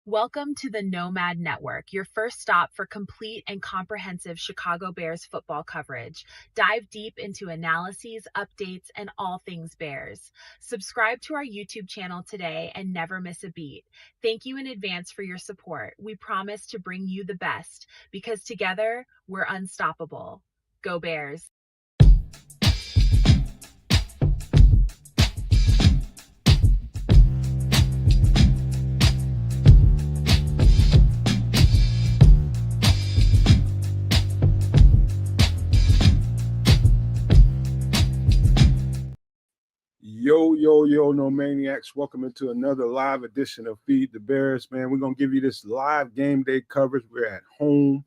Welcome to the Nomad Network, your first stop for complete and comprehensive Chicago Bears football coverage. Dive deep into analyses, updates, and all things Bears. Subscribe to our YouTube channel today and never miss a beat. Thank you in advance for your support. We promise to bring you the best because together we're unstoppable. Go Bears! Yo, no maniacs. Welcome into another live edition of Feed the Bears, man. We're going to give you this live game day coverage. We're at home.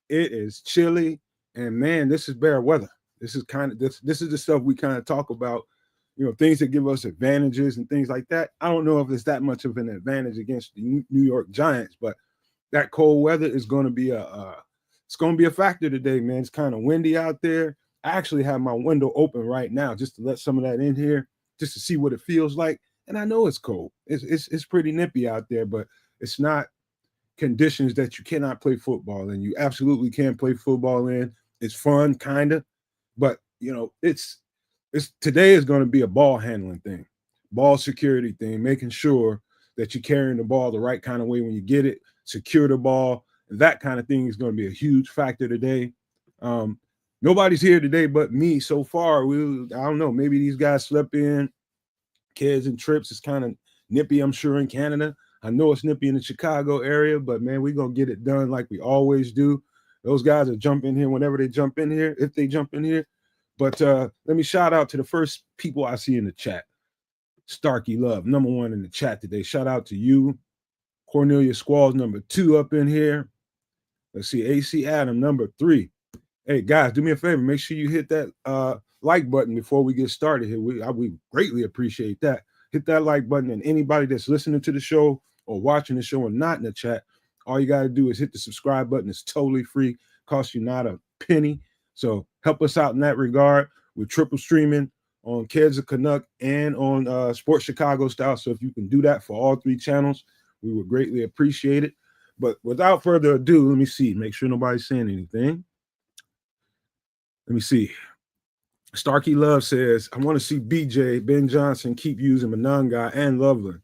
It is chilly, and man, this is bear weather. This is the stuff we kind of talk about, things that give us advantages and things like that. I don't know if it's that much of an advantage against the New York Giants, but that cold weather is going to be a factor today, man. It's kind of windy out there. I actually have my window open right now just to let some of that in here, just to see what it feels like. And I know it's cold. It's pretty nippy out there, but it's not conditions that you cannot play football in. You absolutely can play football in. It's fun, kind of, but it's today is going to be a ball handling thing, ball security thing, making sure that you're carrying the ball the right kind of way when you get it, secure the ball. That kind of thing is going to be a huge factor today. Nobody's here today but me so far. I don't know, maybe these guys slept in. Kids and trips. It's kind of nippy, I'm sure, in Canada. I know it's nippy in the Chicago area, but man, we're going to get it done like we always do. Those guys will jump in here whenever they jump in here, if they jump in here. But let me shout out to the first people I see in the chat. Starkey Love, number one in the chat today. Shout out to you. Cornelia Squalls, number 2 up in here. Let's see, AC Adam, number 3. Hey, guys, do me a favor. Make sure you hit that like button before we get started here. We greatly appreciate that. Hit that like button, and anybody that's listening to the show or watching the show and not in the chat, all you got to do is hit the subscribe button. It's totally free. Costs you not a penny. So help us out in that regard. We're triple streaming on Kids of Canuck and on Sports Chicago Style. So if you can do that for all 3 channels, we would greatly appreciate it. But without further ado, let me see. Make sure nobody's saying anything. Let me see. Starkey Love says, I want to see BJ, Ben Johnson, keep using Monangai and Loveland.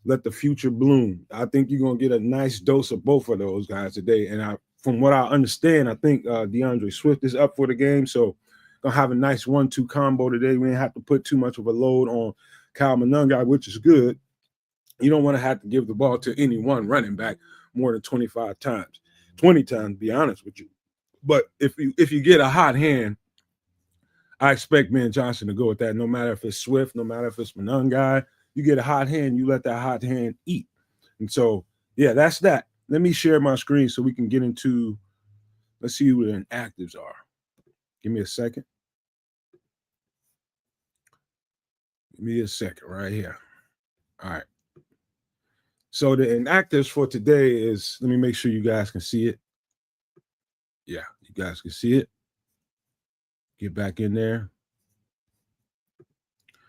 Let the future bloom. I think you're going to get a nice dose of both of those guys today. And from what I understand, I think DeAndre Swift is up for the game. So going to have a nice 1-2 combo today. We didn't have to put too much of a load on Kyle Monangai, which is good. You don't want to have to give the ball to any one running back more than 25 times, 20 times, to be honest with you. But if you get a hot hand, I expect Ben Johnson to go with that. No matter if it's Swift, no matter if it's Monangai, you get a hot hand, you let that hot hand eat. And so, yeah, that's that. Let me share my screen so we can get into, let's see who the inactives are. Give me a second. Give me a second right here. All right. So the inactives for today is, let me make sure you guys can see it. Yeah, you guys can see it. Get back in there.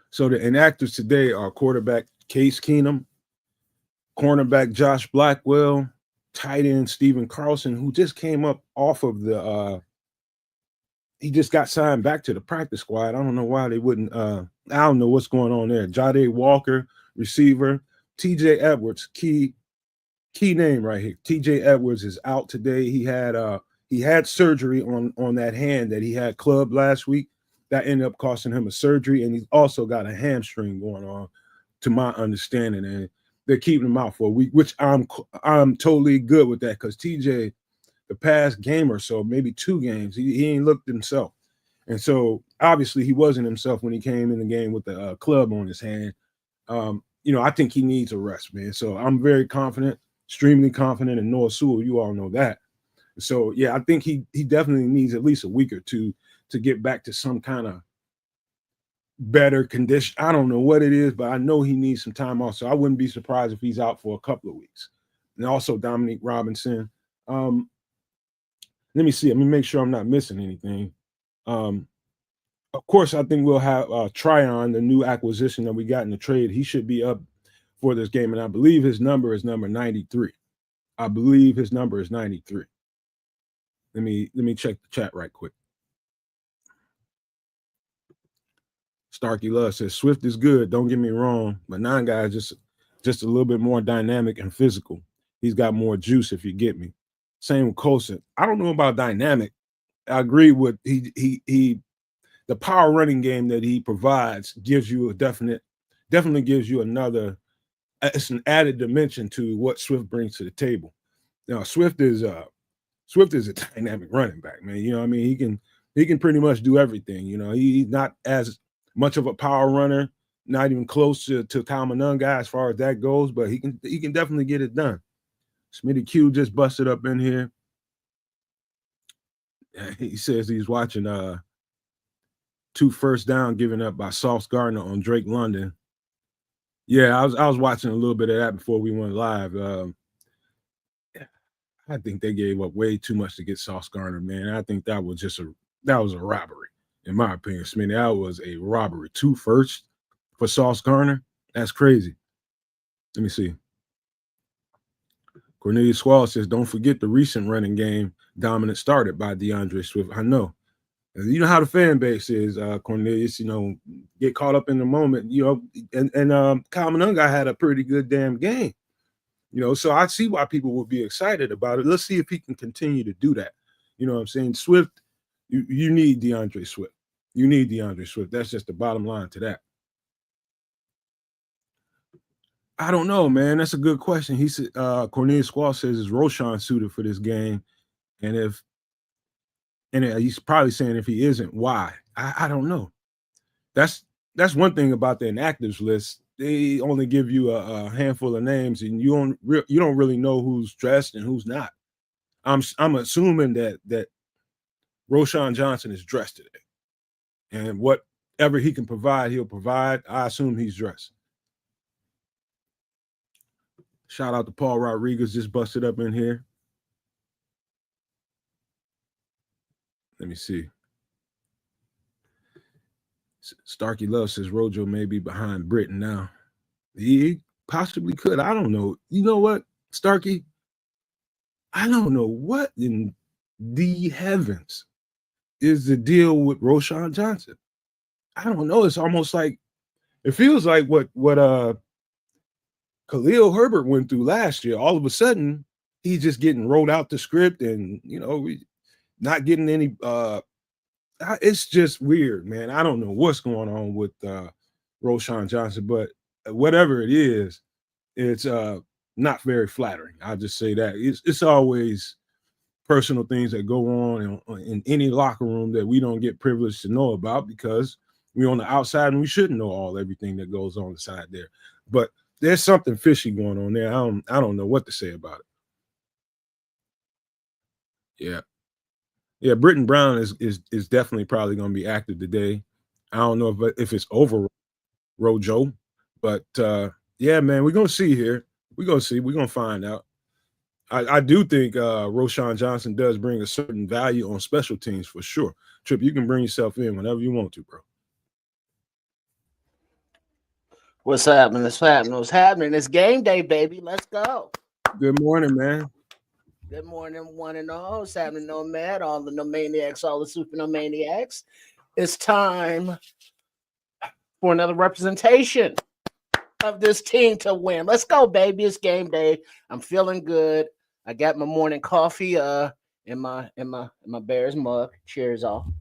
So the inactives today are quarterback Case Keenum, cornerback Josh Blackwell, tight end Steven Carlson, who just came up off of he just got signed back to the practice squad. I don't know why they wouldn't. I don't know what's going on there. Jade Walker, receiver. TJ Edwards, key name right here. TJ Edwards is out today. He had surgery on that hand that he had clubbed last week. That ended up costing him a surgery, and he's also got a hamstring going on, to my understanding. And they're keeping him out for a week, which I'm totally good with that, because TJ, the past game or so, maybe 2 games, he ain't looked himself. And so obviously he wasn't himself when he came in the game with the club on his hand. I think he needs a rest, man. So I'm very confident, extremely confident in Noah Sewell. You all know that. So, yeah, I think he definitely needs at least a week or 2 to get back to some kind of better condition. I don't know what it is, but I know he needs some time off. So I wouldn't be surprised if he's out for a couple of weeks. And also Dominique Robinson. Let me see. Let me make sure I'm not missing anything. Of course, I think we'll have Tryon, the new acquisition that we got in the trade. He should be up for this game, and I believe his number is number 93. I believe his number is 93. Let me check the chat right quick. Starkey Love says Swift is good. Don't get me wrong, but 9 guy is just a little bit more dynamic and physical. He's got more juice, if you get me. Same with Colson. I don't know about dynamic. I agree with he the power running game that he provides gives you a definitely gives you another. It's an added dimension to what Swift brings to the table. Now Swift is a dynamic running back, man. You know what I mean? He can pretty much do everything. You know, he's not as much of a power runner, not even close to Kyle Nunn guy as far as that goes, but he can definitely get it done. Smitty Q just busted up in here. He says he's watching 2 first down given up by Sauce Gardner on Drake London. Yeah, I was watching a little bit of that before we went live. I think they gave up way too much to get Sauce Gardner, man. I think that was a robbery, in my opinion. Smitty, that was a robbery. 2 firsts for Sauce Gardner. That's crazy. Let me see. Cornelius Squall says, don't forget the recent running game dominant started by DeAndre Swift. I know. You know how the fan base is, Cornelius, you know, get caught up in the moment, you know, and Kyle Manunga had a pretty good damn game, you know, so I see why people would be excited about it. Let's see if he can continue to do that. You know what I'm saying? Swift, you need DeAndre Swift. You need DeAndre Swift. That's just the bottom line to that. I don't know, man. That's a good question. He said, Cornelius Squall says, is Roshan suited for this game? And he's probably saying if he isn't, why? I don't know. That's one thing about the inactives list. They only give you a handful of names, and you don't really know who's dressed and who's not. I'm assuming that Roshan Johnson is dressed today, and whatever he can provide, he'll provide. I assume he's dressed. Shout out to Paul Rodriguez, just busted up in here. Let me see. Starkey Love says Rojo may be behind Britain now. He possibly could. I don't know. You know what, Starkey? I don't know what in the heavens is the deal with Roshan Johnson. I don't know. It's almost like it feels like what Khalil Herbert went through last year. All of a sudden, he's just getting rolled out the script, and you know, not getting any. It's just weird, man. I don't know what's going on with Roshan Johnson, but whatever it is, it's not very flattering. I'll just say that. It's always personal things that go on in any locker room that we don't get privileged to know about because we're on the outside and we shouldn't know everything that goes on inside there. But there's something fishy going on there. I don't know what to say about it. Yeah. Yeah, Britton Brown is definitely probably going to be active today. I don't know if it's over Rojo, but yeah, man, we're gonna see here. We're gonna see. We're gonna find out. I do think Roshan Johnson does bring a certain value on special teams for sure. Trip, you can bring yourself in whenever you want to, bro. What's happening? What's happening? What's happening? It's game day, baby. Let's go. Good morning, man. Good morning, one and all. What's happening, Nomad? All the Nomaniacs, all the Super Nomaniacs. It's time for another representation of this team to win. Let's go, baby. It's game day. I'm feeling good. I got my morning coffee in my Bears mug. Cheers, all.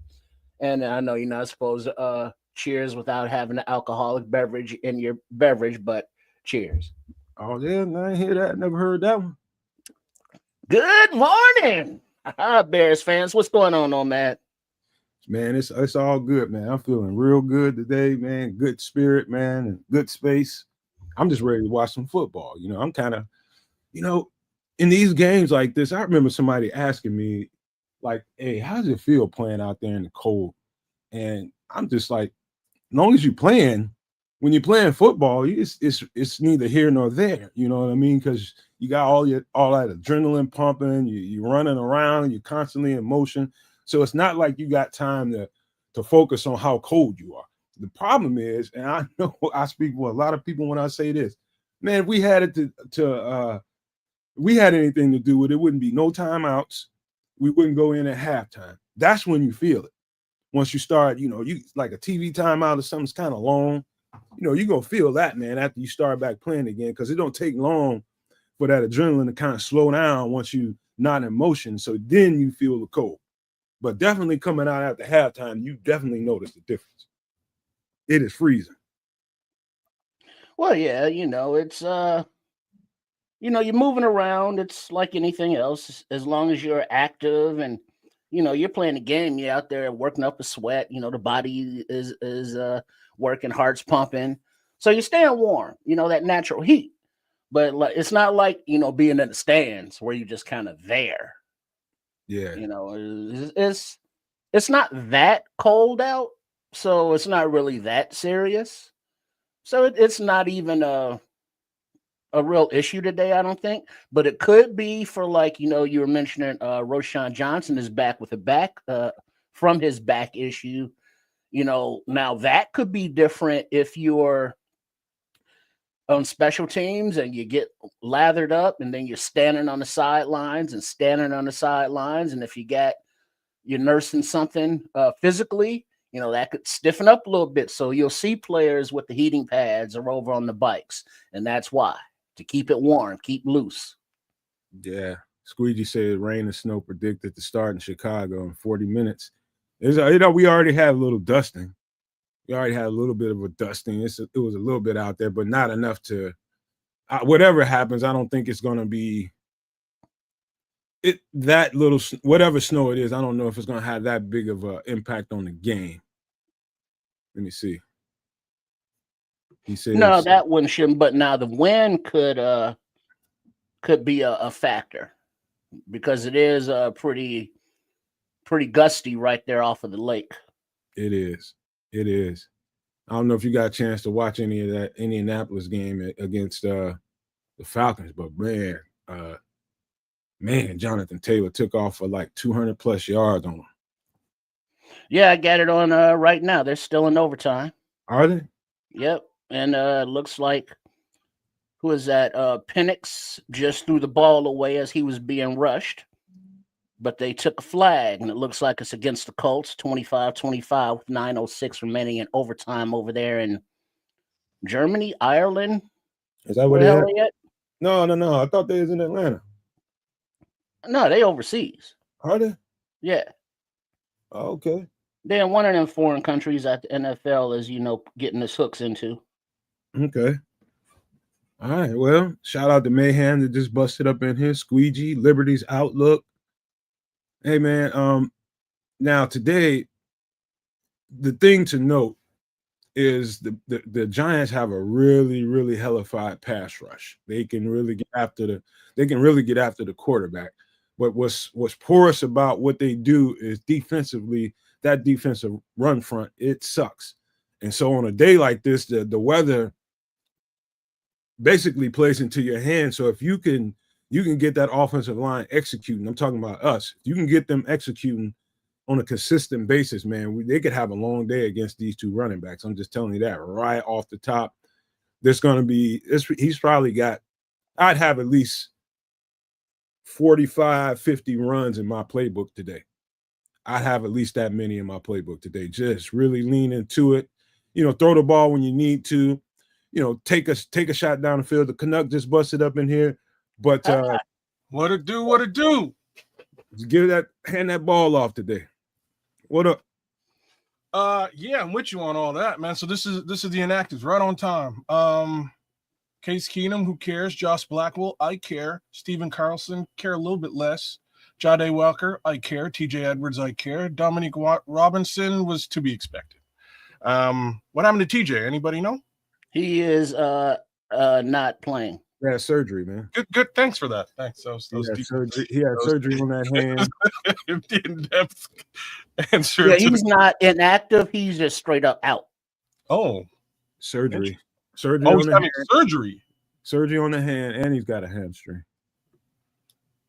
And I know you're not supposed to cheers without having an alcoholic beverage in your beverage, but cheers. Oh yeah, I didn't hear that. Never heard that one. Good morning, Bears fans. What's going on, Matt? Man, it's all good, man. I'm feeling real good today, man. Good spirit, man, and good space. I'm just ready to watch some football. You know, I'm kind of, you know, in these games like this, I remember somebody asking me, like, hey, how does it feel playing out there in the cold? And I'm just like, as long as you're playing, when you're playing football, it's neither here nor there. You know what I mean? Because you got all that adrenaline pumping, you're running around, you're constantly in motion. So it's not like you got time to focus on how cold you are. The problem is, and I know I speak for a lot of people when I say this, man, if we had it we had anything to do with it, wouldn't be no timeouts. We wouldn't go in at halftime. That's when you feel it. Once you start, you like a TV timeout or something's kind of long, you're going to feel that, man, after you start back playing again, because it don't take long for that adrenaline to kind of slow down once you're not in motion. So then you feel the cold. But definitely coming out after halftime, you definitely notice the difference. It is freezing. Well, yeah, it's you're moving around. It's like anything else. As long as you're active and you're playing the game, you're out there working up a sweat. The body is working, heart's pumping, so you're staying warm. That natural heat. But it's not like being in the stands where you're just kind of there. Yeah. It's not that cold out, so it's not really that serious. So it's not even a real issue today, I don't think. But it could be for you were mentioning Roshan Johnson is back with a back from his back issue. Now that could be different if you're on special teams and you get lathered up and then you're standing on the sidelines. And if you're nursing something physically, that could stiffen up a little bit. So you'll see players with the heating pads or over on the bikes. And that's why, to keep it warm, keep loose. Yeah. Squeegee said rain and snow predicted to start in Chicago in 40 minutes. We already had a little dusting. We already had a little bit of a dusting. It was a little bit out there, but not enough to whatever happens. I don't think it's going to be that little, whatever snow it is. I don't know if it's going to have that big of an impact on the game. Let me see. He said no, that one shouldn't. But now the wind could be a factor because it is pretty gusty right there off of the lake. It is. I don't know if you got a chance to watch any of that Indianapolis game against the Falcons, but man, Jonathan Taylor took off for like 200 plus yards on them. Yeah, I got it on right now. They're still in overtime. Are they? Yep. And looks like, who is that? Penix just threw the ball away as he was being rushed. But they took a flag, and it looks like it's against the Colts, 25-25 with 9:06 remaining in overtime over there in Germany, Ireland. Is that where they at? No. I thought they was in Atlanta. No, they overseas. Are they? Yeah. Oh, okay. They're in one of them foreign countries that the NFL is, getting its hooks into. Okay. All right. Well, shout out to Mayhem that just busted up in here. Squeegee, Liberty's Outlook. Hey man, now today, the thing to note is the Giants have a really, really hellified pass rush. They can really get after the quarterback. But what's porous about what they do is defensively, that defensive run front, it sucks. And so on a day like this, the weather basically plays into your hand. So if you can get that offensive line executing. I'm talking about us. You can get them executing on a consistent basis, man. They could have a long day against these two running backs. I'm just telling you that right off the top. There's going to be – he's probably got – I'd have at least 45, 50 runs in my playbook today. I'd have at least that many in my playbook today. Just really lean into it. Throw the ball when you need to. Take a shot down the field. The Canuck just busted up in here. But what it do? Hand that ball off today. What up? Yeah, I'm with you on all that, man. So this is the inactives right on time. Case Keenum, who cares? Josh Blackwell, I care. Steven Carlson, care a little bit less. Jade Welker, I care. TJ Edwards, I care. Dominique Robinson was to be expected. What happened to TJ? Anybody know? He is not playing. He had surgery, man. Good. Thanks for that. Thanks. He had surgery on that hand. In-depth answer. Yeah, he's not inactive. He's just straight up out. Oh, surgery. Oh, he's having surgery. Surgery on the hand, and he's got a hamstring.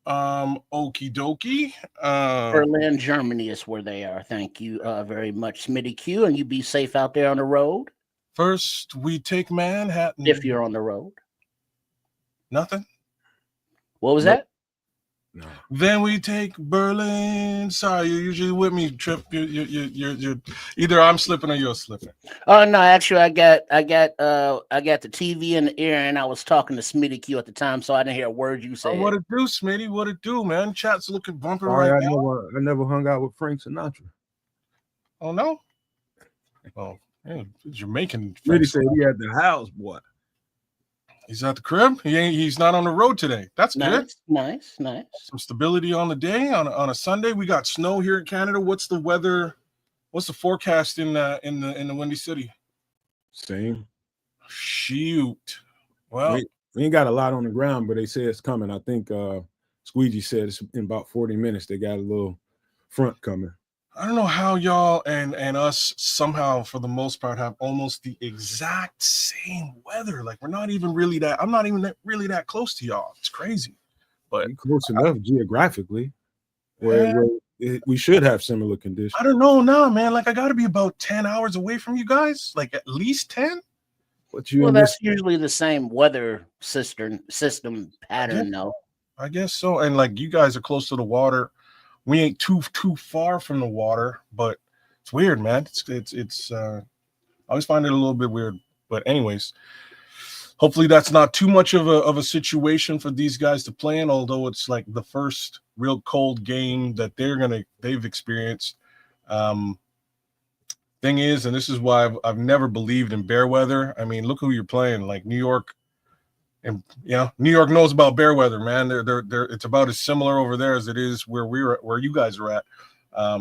Okie dokie. Berlin, Germany is where they are. Thank you very much, Smitty Q, and you be safe out there on the road. First, we take Manhattan. If you're on the road. Nothing? What was Nope. that? No. Then we take Berlin. Sorry, you're usually with me, Trip. You're either I'm slipping or you're slipping. Oh no, actually, I got the TV in the ear, and I was talking to Smitty Q at the time, so I didn't hear a word you said. Oh, what it do, Smitty? What it do, man? Chat's looking bumping Sorry, right I now. never hung out with Frank Sinatra. Oh no. Oh, yeah, Jamaican. Really said he had the house, boy. He's at the crib. He's not on the road today. That's good. Nice. Some stability on the day on a Sunday. We got snow here in Canada. What's the weather? What's the forecast in the Windy City? Same. Shoot. Well, we ain't got a lot on the ground, but they say it's coming. I think Squeegee said it's in about 40 minutes. They got a little front coming. I don't know how y'all and us somehow, for the most part, have almost the exact same weather. Like I'm not even really that close to y'all. It's crazy, but we're close enough geographically where we should have similar conditions. I don't know now, man. Like I got to be about 10 hours away from you guys, like at least 10. Well, that's usually the same weather system pattern, though. I guess so. And like you guys are close to the water. We ain't too far from the water, but it's weird, man. It's I always find it a little bit weird. But anyways, hopefully that's not too much of a situation for these guys to play in, although it's like the first real cold game that they've experienced. Thing is, and this is why I've never believed in bear weather. I mean, look who you're playing, like New York. And New York knows about bear weather, man. They're it's about as similar over there as it is where you guys are at.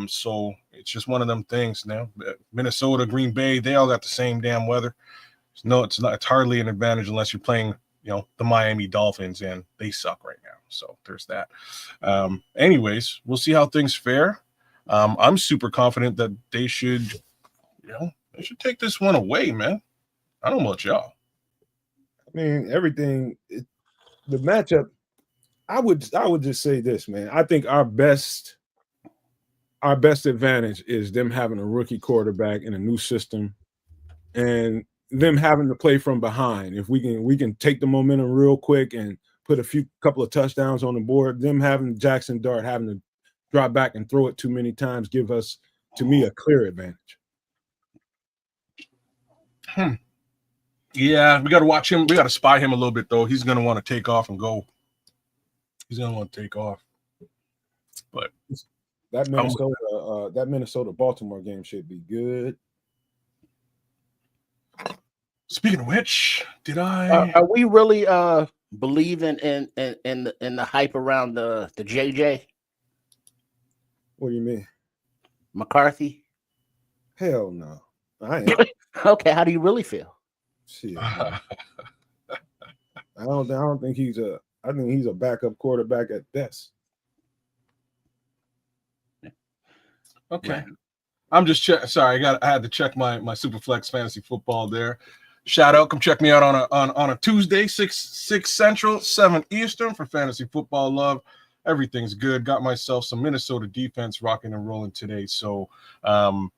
So it's just one of them things now. Minnesota, Green Bay, they all got the same damn weather. No, it's not. It's hardly an advantage unless you're playing, the Miami Dolphins, and they suck right now. So there's that. Anyways, we'll see how things fare. I'm super confident that they should take this one away, man. I don't know about y'all. I mean, everything, the matchup, I would just say this, man. I think our best advantage is them having a rookie quarterback in a new system and them having to play from behind. If we can take the momentum real quick and put couple of touchdowns on the board, them having Jackson Dart having to drop back and throw it too many times give us, to me, a clear advantage. Yeah, we got to watch him. We got to spy him a little bit, though. He's going to want to take off and go. He's going to want to take off. But that Minnesota Baltimore game should be good. Speaking of which, are we really believing in the hype around the JJ? What do you mean? McCarthy? Hell no. I ain't. Okay, how do you really feel? Shit. I don't think he's I think he's a backup quarterback at best. Okay. Right. I'm just sorry, I had to check my Superflex fantasy football there. Shout out, come check me out on a Tuesday, 6 Central, 7 Eastern for fantasy football love. Everything's good. Got myself some Minnesota defense rocking and rolling today. So ain't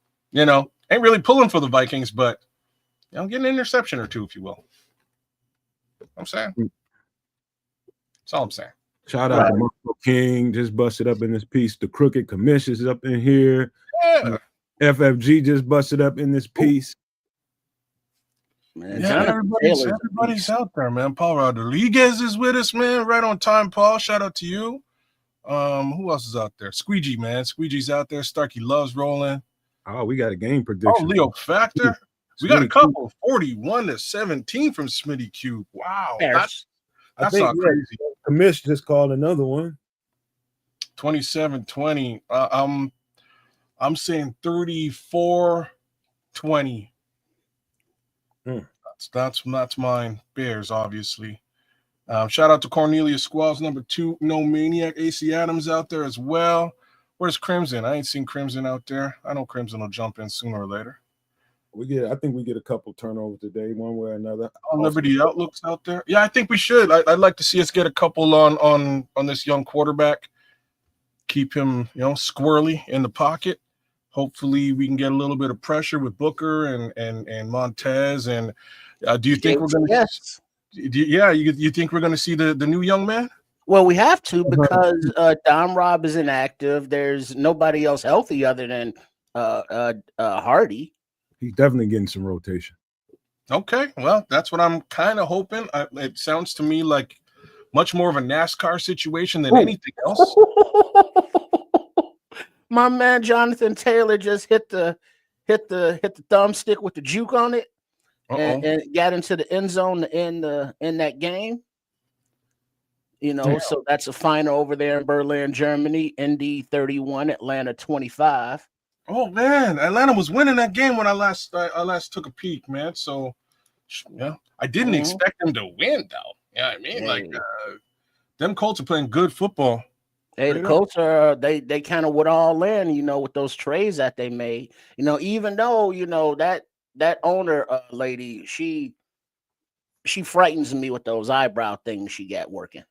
really pulling for the Vikings, but get an interception or two, if you will. I'm saying. That's all I'm saying. Shout out to Marco King, just busted up in this piece. The Crooked Commissions is up in here. Yeah. FFG just busted up in this piece. Man, yeah, everybody's out there, man. Paul Rodriguez is with us, man. Right on time, Paul. Shout out to you. Who else is out there? Squeegee, man. Squeegee's out there. Starkey loves rolling. Oh, we got a game prediction. Oh, Leo Factor. We got a couple. 41-17 from Smitty Q. Wow. That's not crazy. Commish just called another one. 27-20. I'm saying 34-20. That's mine. Bears, obviously. Shout out to Cornelius Squalls, number 2. No Maniac. AC Adams out there as well. Where's Crimson? I ain't seen Crimson out there. I know Crimson will jump in sooner or later. I think we get a couple turnovers today, one way or another. Liberty Outlook's out there. Yeah, I think we should. I'd like to see us get a couple on this young quarterback. Keep him, squirrely in the pocket. Hopefully, we can get a little bit of pressure with Booker and Montez. And do you think we're going to? Yes. You think we're going to see the new young man? Well, we have to because Dom Rob is inactive. There's nobody else healthy other than Hardy. He's definitely getting some rotation. Okay, well, that's what I'm kind of hoping. It sounds to me like much more of a NASCAR situation than anything else. My man Jonathan Taylor just hit the thumbstick with the juke on it and got into the end zone in that game. You know, so that's a final over there in Berlin, Germany. Indy 31, Atlanta 25. Oh man, Atlanta was winning that game when I last took a peek, man. So yeah, I didn't expect them to win though. Yeah, I mean, like them Colts are playing good football. Hey, the Colts are they kind of went all in, you know, with those trades that they made. You know, even though that owner lady, she frightens me with those eyebrow things she got working.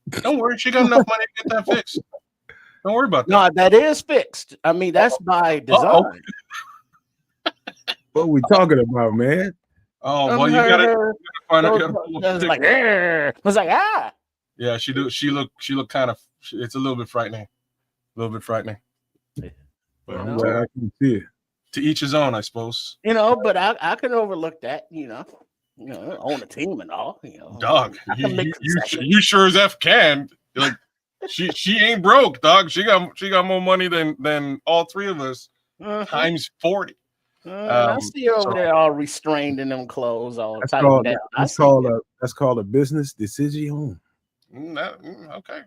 Don't worry, she got enough money to get that fixed. Don't worry about that. No, that is fixed. I mean, that's by design. What are we talking about, man? Oh, well, you gotta find out. I was like, ah. Yeah, she look kind of. It's a little bit frightening. But I'm glad I can see it. To each his own, I suppose. You know, but I can overlook that. You know, own a team and all. You know, dog, you sure as F can. Like, she ain't broke, dog. She got more money than all three of us times 40. I see you over there all restrained in them clothes, all tight down. That's called a business decision. Okay.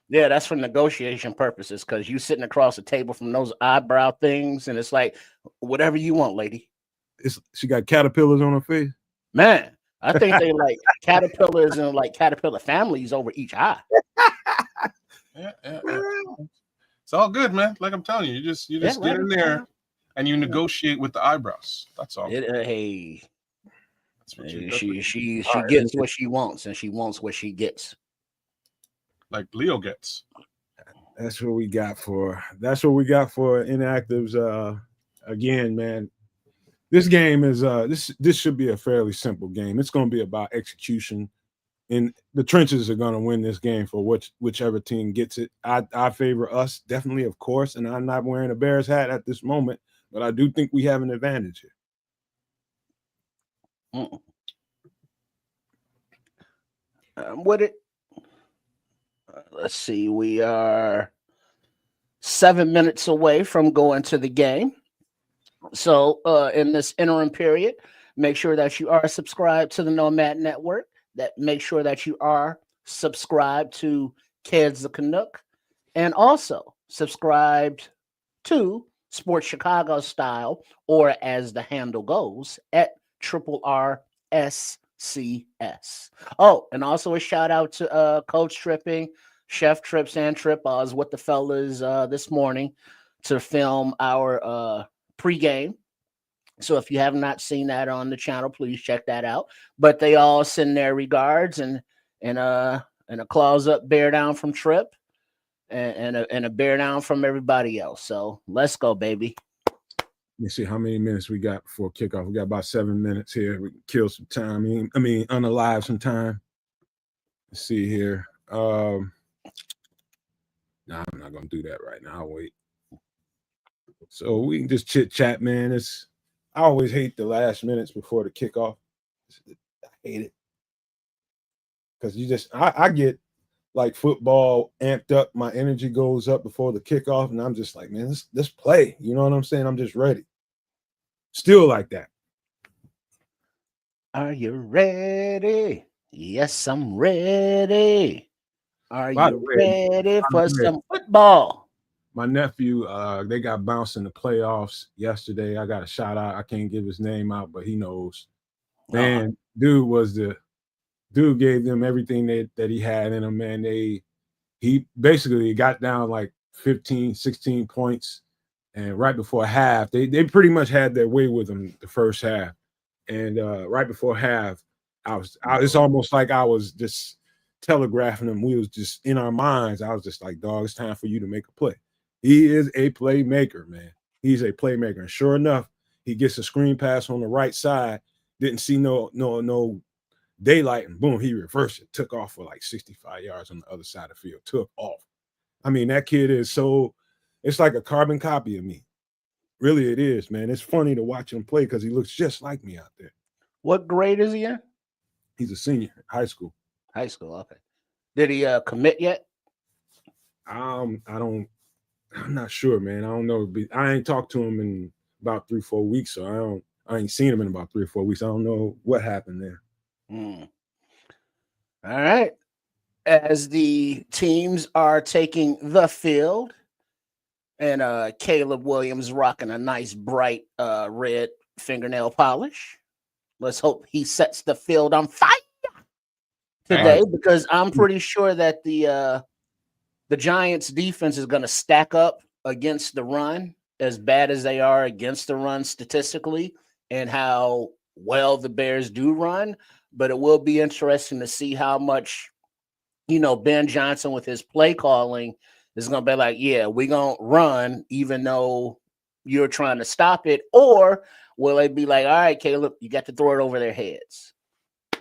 Yeah, that's for negotiation purposes because you sitting across the table from those eyebrow things, and it's like whatever you want, lady. She got caterpillars on her face. Man, I think they like caterpillars and like caterpillar families over each eye. Yeah. It's all good, man. Like I'm telling you, you just get in there and you negotiate with the eyebrows. That's all. She gets what she wants, and she wants what she gets. Like Leo gets. That's what we got for inactives. Again, man, this game is this should be a fairly simple game. It's going to be about execution, and the trenches are going to win this game for whichever team gets it. I favor us definitely, of course, and I'm not wearing a Bears hat at this moment, but I do think we have an advantage here. Let's see. We are 7 minutes away from going to the game. So in this interim period, make sure that you are subscribed to the Nomad Network. Make sure that you are subscribed to Kids the Canuck, and also subscribed to Sports Chicago Style, or as the handle goes, at RRSCS. Oh, and also a shout out to Coach Tripping, Chef Trips, and Trip Oz with the fellas this morning to film our pregame. So if you have not seen that on the channel, please check that out. But they all send their regards and a claws up, bear down from Trip, and a bear down from everybody else. So let's go, baby. Let me see how many minutes we got before kickoff. We got about 7 minutes here. We can kill some time. I mean, unalive some time. Let's see here. No, I'm not gonna do that right now. I'll wait. So we can just chit chat, man. I always hate the last minutes before the kickoff. I hate it because I get like football amped up. My energy goes up before the kickoff, and I'm just like, man, let's play. You know what I'm saying? I'm just ready. Still like that. Are you ready? Yes, I'm ready. Are you ready for some football? My nephew, they got bounced in the playoffs yesterday. I got a shout out. I can't give his name out, but he knows. Man, dude gave them everything that he had in him, man. He basically got down like 15, 16 points. And right before half, they pretty much had their way with him the first half. And right before half, it's almost like I was just telegraphing him. We was just in our minds. I was just like, dog, it's time for you to make a play. He is a playmaker, man. He's a playmaker. And sure enough, he gets a screen pass on the right side. Didn't see no daylight, and boom, he reversed it, took off for like 65 yards on the other side of the field, took off. I mean, that kid is so, it's like a carbon copy of me. Really, it is, man. It's funny to watch him play because he looks just like me out there. What grade is he in? He's a senior, high school. High school, okay. Did he commit yet? I'm not sure, man. I don't know. I ain't talked to him in about 3-4 weeks, so I ain't seen him in about 3 or 4 weeks. I don't know what happened there. All right. As the teams are taking the field, and Caleb Williams rocking a nice bright red fingernail polish. Let's hope he sets the field on fire today, because I'm pretty sure that the Giants defense is going to stack up against the run as bad as they are against the run statistically, and how well the Bears do run. But it will be interesting to see how much, Ben Johnson with his play calling is going to be like, yeah, we're going to run even though you're trying to stop it. Or will they be like, all right, Caleb, you got to throw it over their heads?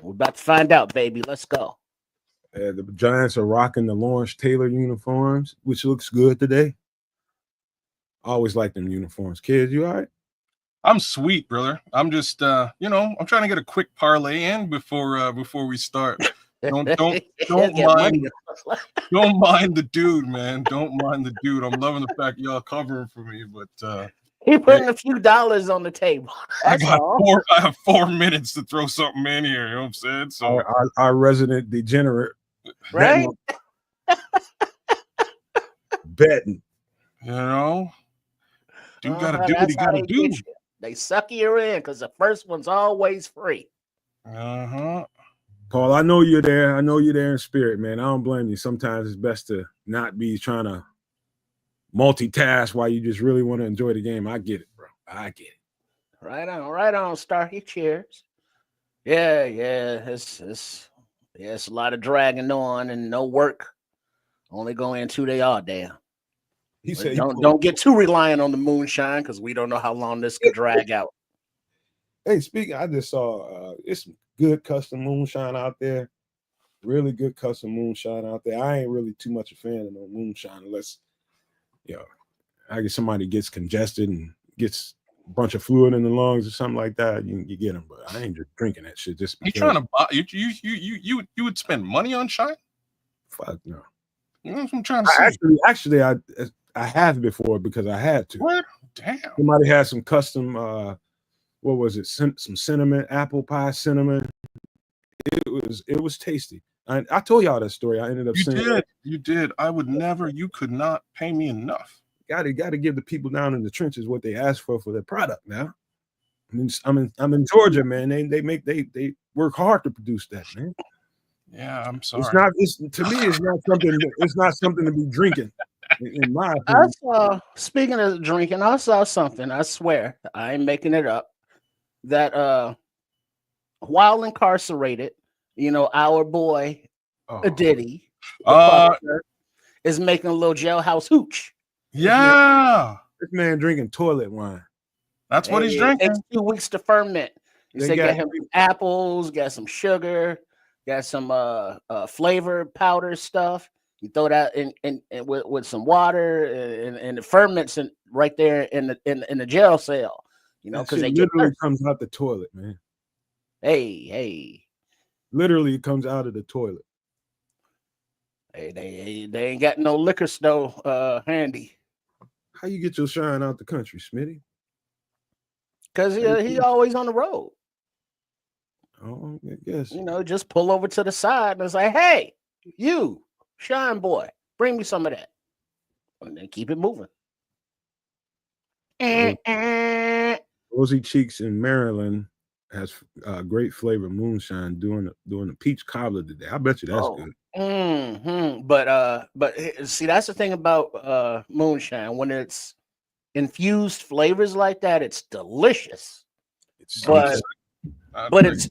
We're about to find out, baby. Let's go. The Giants are rocking the Lawrence Taylor uniforms, which looks good today. I always like them uniforms. Kids, you all right? I'm sweet, brother. I'm just, I'm trying to get a quick parlay in before we start. Don't mind the dude, man. Don't mind the dude. I'm loving the fact y'all covering for me, but he putting a few dollars on the table. I have 4 minutes to throw something in here. You know what I'm saying? So our resident degenerate, right? Betting. Dude got to do what he got to do. They suck you in because the first one's always free. Paul, I know you're there. I know you're there in spirit, man. I don't blame you. Sometimes it's best to not be trying to multitask while you just really want to enjoy the game. I get it, bro. I get it. Right on, Starkey. Cheers. Yeah. It's a lot of dragging on and no work. Only go in 2 days all damn. He said, don't get too reliant on the moonshine because we don't know how long this could drag out. Hey, speaking, I just saw it's some good custom moonshine out there. Really good custom moonshine out there. I ain't really too much a fan of no moonshine unless, I guess somebody gets congested and gets a bunch of fluid in the lungs or something like that. You get them, but I ain't just drinking that shit. Just you trying to buy you would spend money on shine? Fuck no. You know what I'm trying to say? Actually, I have before because I had to. What? Damn. Somebody had some custom. What was it? Some cinnamon, apple pie cinnamon. It was tasty. I told y'all that story. I ended up saying you did. I would never. You could not pay me enough. Got to give the people down in the trenches what they ask for their product. Now, I'm in Georgia, man. They work hard to produce that, man. Yeah, I'm sorry. To me, it's not something to be drinking. In my opinion. Speaking of drinking, I saw something. I swear, I ain't making it up. That while incarcerated, our boy Diddy is making a little jailhouse hooch. Yeah, this man drinking toilet wine. That's what he's drinking. It takes 2 weeks to ferment. He said got him some apples, got some sugar, got some flavor powder stuff. You throw that in with some water and the ferments right there in the jail cell. Because they literally comes out the toilet, man. Hey. Literally comes out of the toilet. Hey, they ain't got no liquor store handy. How you get your shine out the country, Smitty? Because he always on the road. Oh, I guess. Just pull over to the side and it's like, hey, you, shine boy, bring me some of that. And then keep it moving. Rosy Cheeks in Maryland has great flavor moonshine doing a peach cobbler today. I bet you that's good. Mm-hmm. But see, that's the thing about moonshine. When it's infused flavors like that, it's delicious. But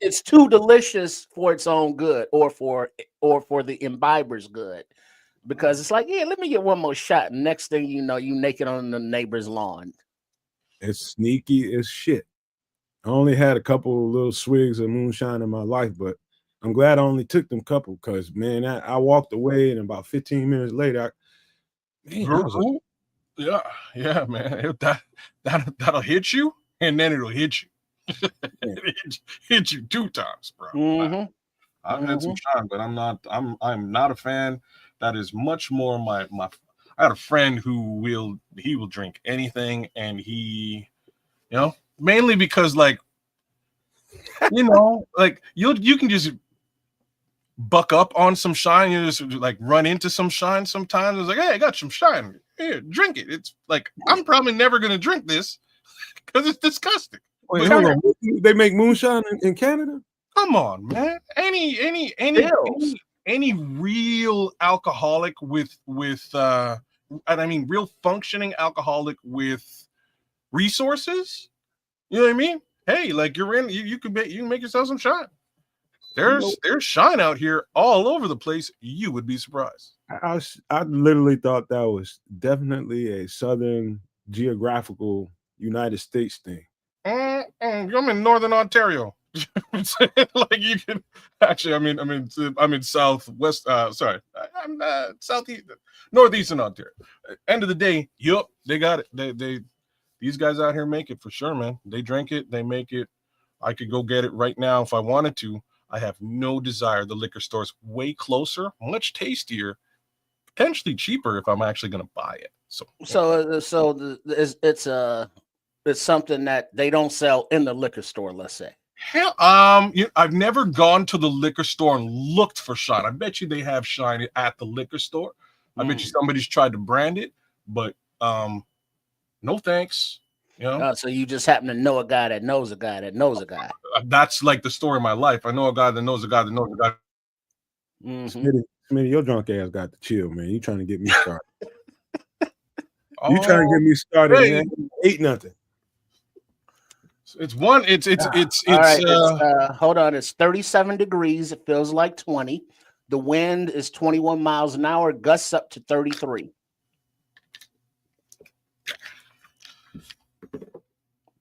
it's too delicious for its own good or for the imbiber's good. Because it's like, yeah, let me get one more shot. And next thing you know, you naked on the neighbor's lawn. It's sneaky as shit. I only had a couple of little swigs of moonshine in my life, but I'm glad I only took them couple because, man, I walked away and about 15 minutes later, man, I was like, yeah, man. That'll hit you, and then it'll hit you. hit you 2 times, bro. Mm-hmm. I've had some shine, but I'm not a fan. That is much more my. I had a friend who will drink anything, and he, mainly because like, like you can just buck up on some shine. You just like run into some shine sometimes. It's like, hey, I got some shine. Here, drink it. It's like I'm probably never gonna drink this because it's disgusting. Wait, hold on. They make moonshine in Canada? Come on, man. Any real alcoholic with and I mean real functioning alcoholic with resources, you know what I mean? Hey, like you can make yourself some shine. There's shine out here all over the place. You would be surprised. I literally thought that was definitely a southern geographical United States thing. I'm in Northern Ontario. Like you can actually, I'm in Southwest. Sorry, I'm Southeast, Northeastern Ontario. End of the day, yep, they got it. These guys out here make it for sure, man. They drink it, they make it. I could go get it right now if I wanted to. I have no desire. The liquor store's way closer, much tastier, potentially cheaper if I'm actually going to buy it. It's something that they don't sell in the liquor store, let's say. Hell, I've never gone to the liquor store and looked for shine. I bet you they have shine at the liquor store. I bet you somebody's tried to brand it, but no thanks. So you just happen to know a guy that knows a guy that knows a guy. That's like the story of my life. I know a guy that knows a guy that knows a guy. Smitty, your drunk ass got to chill, man. You trying to get me started. You trying to get me started, man. Ain't nothing. It's one. It's all right. Hold on. It's 37 degrees. It feels like 20. The wind is 21 miles an hour. Gusts up to 33.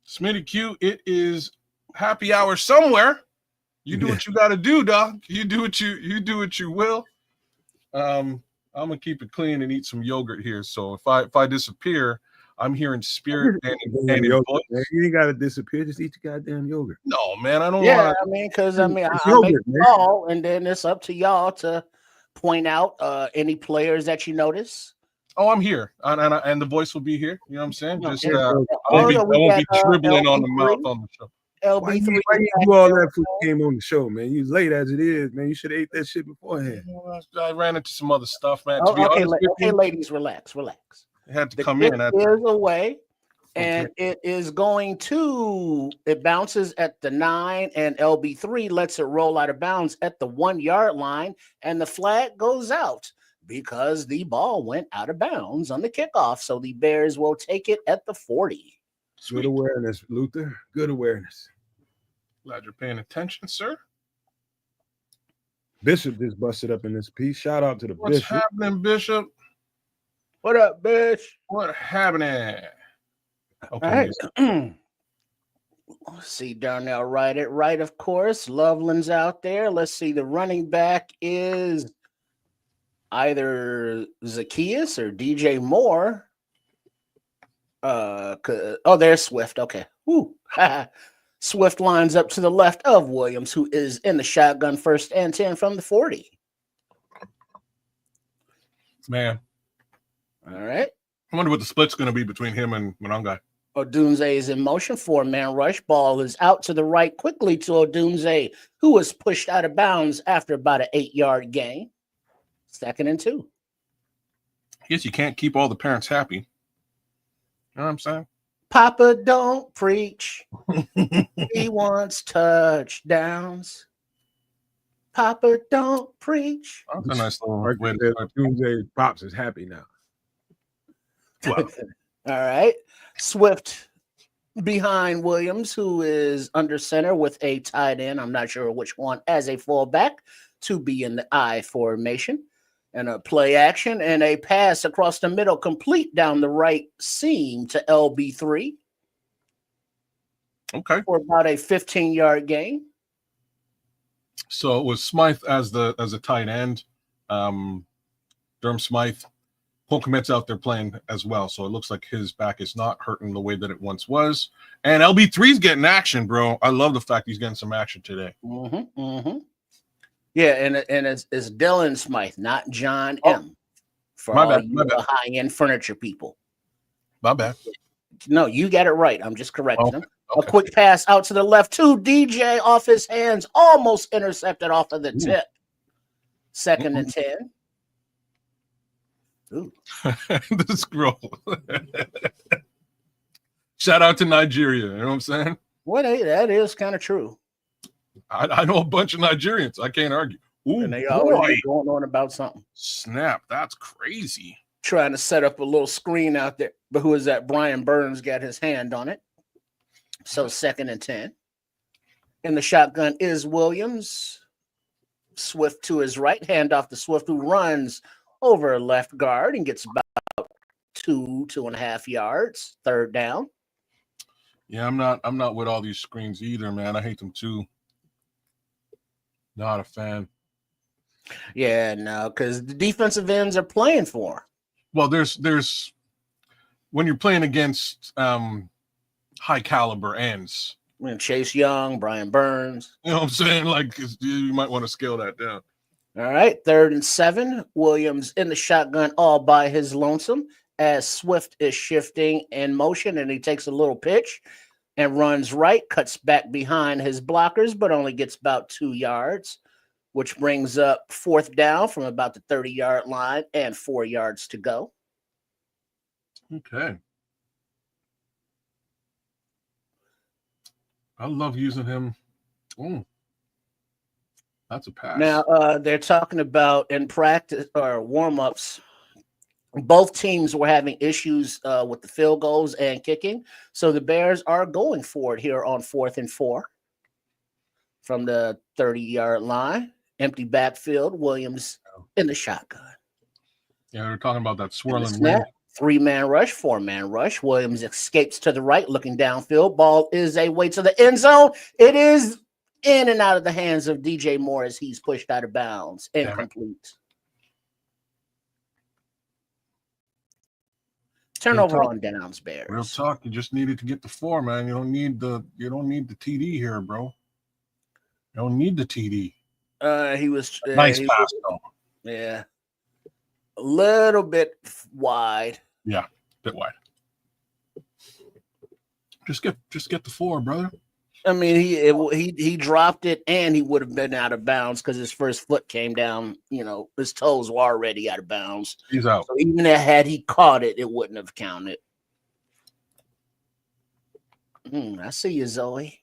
Smitty Q, it is happy hour somewhere. You do what you got to do, dog. You do what you will. I'm gonna keep it clean and eat some yogurt here. So if I disappear, I'm here in spirit and in voice. You ain't gotta disappear. Just eat your goddamn yogurt. No, man, I don't. Yeah, because I make a call, and then it's up to y'all to point out any players that you notice. Oh, I'm here, and the voice will be here. You know what I'm saying? Just I won't be dribbling on the mouth on the show. LB3. Why you do all that before you came on the show, man? You late as it is, man. You should have ate that shit beforehand. I ran into some other stuff, man. Okay, ladies, relax. It had to come in. Here's away, and it is going to. It bounces at the 9, and LB3 lets it roll out of bounds at the 1 yard line, and the flag goes out because the ball went out of bounds on the kickoff. So the Bears will take it at the 40. Sweet. Good awareness, Luther. Good awareness. Glad you're paying attention, sir. Bishop just busted up in this piece. Shout out to the What's Bishop. What's happening, Bishop? What up, bitch? What happening? Okay. All right. Let's see, Darnell right, of course. Loveland's out there. Let's see. The running back is either Zacchaeus or DJ Moore. There's Swift. Okay. Woo. Swift lines up to the left of Williams, who is in the shotgun 1st and 10 from the 40. Man. All right. I wonder what the split's going to be between him and Monongai. Odunze is in motion. 4-man rush. Ball is out to the right quickly to Odunze, who was pushed out of bounds after about an 8-yard gain. 2nd and 2. I guess you can't keep all the parents happy. You know what I'm saying? Papa don't preach. He wants touchdowns. Papa don't preach. That's a nice little way to Tuesday. Pops is happy now. Wow. All right. Swift behind Williams, who is under center with a tight end. I'm not sure which one as a fullback to be in the I formation. And a play action and a pass across the middle, complete down the right seam to LB3. Okay. For about a 15-yard gain. So it was Smythe as a tight end. Durham Smythe. Cole Kmet's out there playing as well, so it looks like his back is not hurting the way that it once was. And LB3's getting action, bro. I love the fact he's getting some action today. Yeah, and it's Dylan Smythe, not John M. For my all bad, you high-end furniture people. My bad. No, you got it right. I'm just correcting him. Okay. A quick pass out to the left to DJ off his hands, almost intercepted off of the tip. Second and 10. Ooh. This girl. Shout out to Nigeria. You know what I'm saying? Well, that is kind of true. I know a bunch of Nigerians. I can't argue. Ooh, and they always be going on about something. Snap. That's crazy. Trying to set up a little screen out there. But who is that? Brian Burns got his hand on it. So second and 10. And the shotgun is Williams. Swift to his right. Hand off to Swift, who runs over left guard and gets about 2.5 yards. Third down. Yeah, I'm not with all these screens either, man. I hate them too. Not a fan. Yeah, no, because the defensive ends are playing for him. Well, there's when you're playing against high caliber ends. Chase Young, Brian Burns. You know what I'm saying? Like, you might want to scale that down. All right, 3rd and 7. Williams in the shotgun all by his lonesome as Swift is shifting in motion, and he takes a little pitch and runs right, cuts back behind his blockers, but only gets about 2 yards, which brings up 4th down from about the 30-yard line and 4 yards to go. Okay. I love using him. Oh, that's a pass. Now, they're talking about in practice or warm-ups, both teams were having issues with the field goals and kicking. So the Bears are going for it here on 4th and 4 from the 30-yard line. Empty backfield, Williams in the shotgun. Yeah, they're talking about that swirling snap, 3-man rush, 4-man rush. Williams escapes to the right, looking downfield. Ball is a way to the end zone. It is in and out of the hands of DJ Moore as he's pushed out of bounds. Incomplete. Turnover on downs, Bears. Real talk. You just needed to get the 4, man. You don't need the TD here, bro. You don't need the TD. He was nice pass, though. Yeah. A little bit wide. Yeah, a bit wide. Just get the 4, brother. I mean, he dropped it, and he would have been out of bounds because his first foot came down. You know, his toes were already out of bounds. He's out. So even had he caught it, it wouldn't have counted. I see you, Zoe.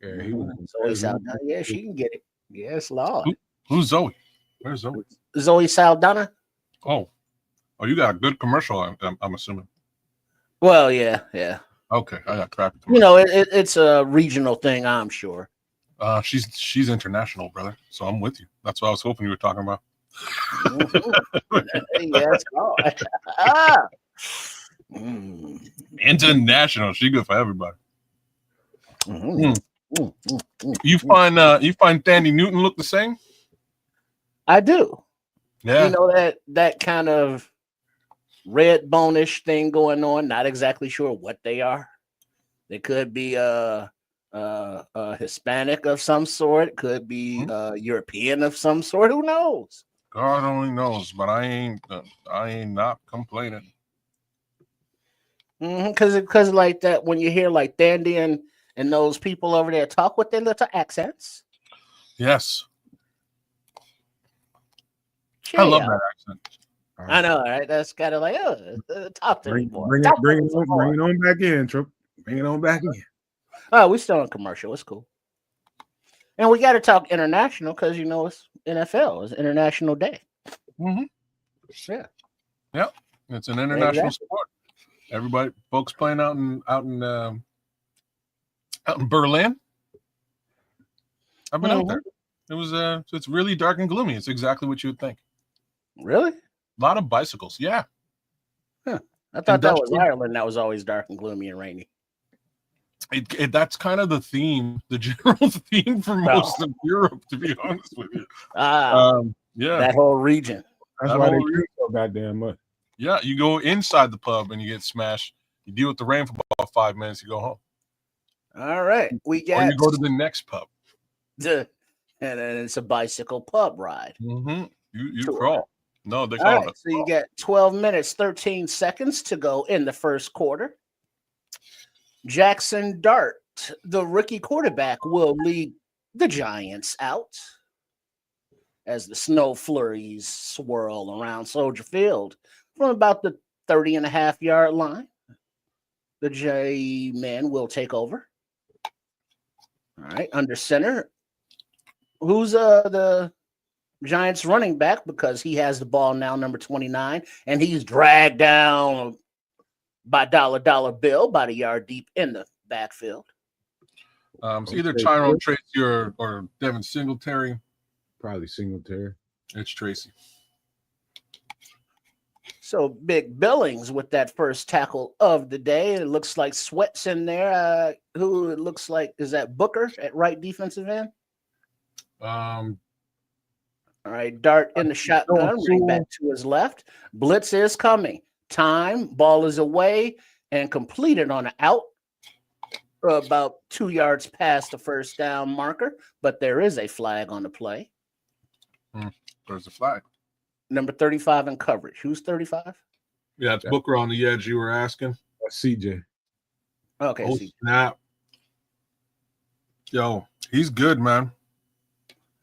Yeah, he was. Zoe Saldana. Yeah, she can get it. Yes, Lord. Who's Zoe? Where's Zoe? Zoe Saldana. Oh, you got a good commercial. I'm assuming. Well, yeah. Okay, I got crappy. You know, it's a regional thing, I'm sure. She's international, brother. So I'm with you. That's what I was hoping you were talking about. Yes, International. She good for everybody. You find Dandy Newton look the same? I do. Yeah. You know that kind of red bone-ish thing going on. Not exactly sure what they are. They could be Hispanic of some sort. Could be European of some sort. Who knows? God only knows, but I ain't not complaining. Because like that, when you hear like Dandy and those people over there talk with their little accents. Yes. Yeah. I love that accent. I know, right? That's kind of like, talk to me, boy. Bring it on back in, Trip. Bring it on back in. Oh, we still on commercial. It's cool. And we got to talk international because, you know, it's NFL. It's International Day. Mm-hmm. Yeah. Yep. It's an international sport. Everybody, folks playing out in Berlin. I've been out there. It was it's really dark and gloomy. It's exactly what you would think. Really? A lot of bicycles. Yeah. Huh. I thought that was Ireland. That was always dark and gloomy and rainy. That's kind of the theme, the general theme for most of Europe, to be honest with you. Yeah, that whole region. That's why they drink so goddamn much. Yeah, you go inside the pub and you get smashed. You deal with the rain for about 5 minutes. You go home. All right, we got. Or you go to the next pub. And then it's a bicycle pub ride. Mm-hmm. You crawl. No, they All call right, it. so you got 12 minutes, 13 seconds to go in the first quarter. Jaxson Dart, the rookie quarterback, will lead the Giants out as the snow flurries swirl around Soldier Field from about the 30.5-yard line. The J-man will take over. All right, under center. Who's the Giants running back? Because he has the ball now, number 29, and he's dragged down by Dollar Bill about a yard deep in the backfield. It's either Tyrone Tracy or Devin Singletary. Probably Singletary. It's Tracy. So Big Billings with that first tackle of the day. It looks like Sweat's in there. Who it looks like, is that Booker at right defensive end? All right, Dart in the shotgun, running back to his left. Blitz is coming. Time, ball is away and completed on an out about 2 yards past the first down marker, but there is a flag on the play. There's a flag. Number 35 in coverage. Who's 35? Yeah, it's Booker on the edge you were asking. That's CJ. Okay. Oh, snap. Yo, he's good, man.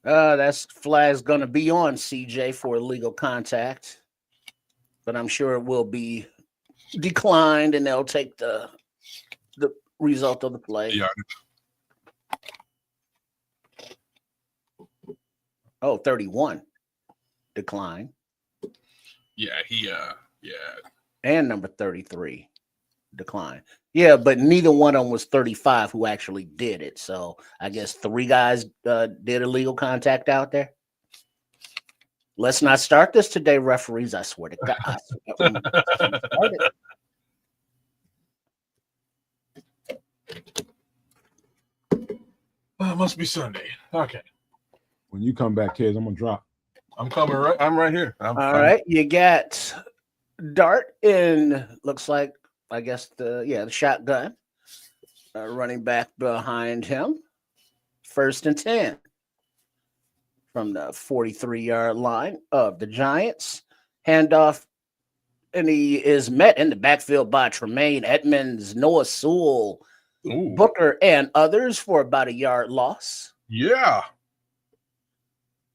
That flag's going to be on CJ for illegal contact, but I'm sure it will be declined and they'll take the result of the play. Yeah. Oh, 31 decline. Yeah, And number 33 decline. Yeah, but neither one of them was 35 who actually did it. So I guess 3 guys did illegal contact out there. Let's not start this today, referees. I swear to God. It must be Sunday. Okay. When you come back, kids, I'm gonna drop. I'm coming right. I'm right here. All right. You got Dart in, looks like, I guess the shotgun. Running back behind him. 1st and 10 from the 43-yard line of the Giants. Handoff, and he is met in the backfield by Tremaine Edmonds, Noah Sewell, Booker, and others for about a yard loss. Yeah.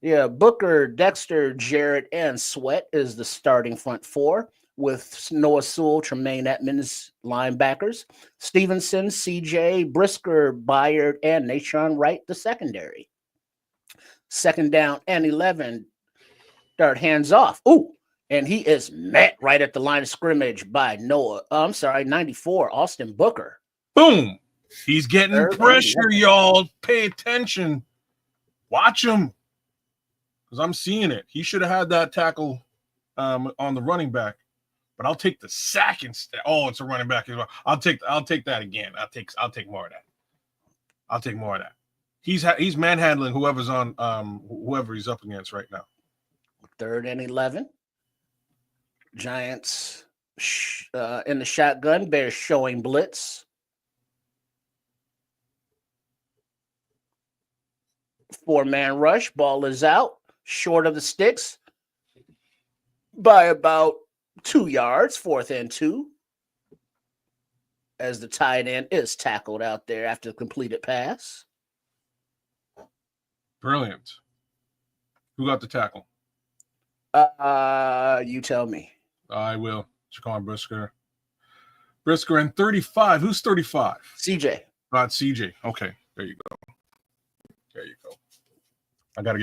Yeah, Booker, Dexter, Jarrett, and Sweat is the starting front 4, with Noah Sewell, Tremaine Edmonds, linebackers, Stevenson, CJ, Brisker, Byard, and Nathan Wright, the secondary. 2nd down and 11. Dart hands off. Ooh, and he is met right at the line of scrimmage by 94, Austin Booker. Boom. He's getting pressure, y'all. Pay attention. Watch him. Because I'm seeing it. He should have had that tackle on the running back. But I'll take the sack instead. Oh, it's a running back as well. I'll take that again. I'll take more of that. I'll take more of that. He's manhandling whoever's on whoever he's up against right now. 3rd and 11. Giants in the shotgun. Bears showing blitz. 4-man rush. Ball is out. Short of the sticks by about 2 yards. 4th and 2. As the tight end is tackled out there after the completed pass. Brilliant. Who got the tackle? You tell me. I will. Jaquan Brisker. Brisker and 35. Who's 35? CJ. Not CJ. Okay. There you go. I gotta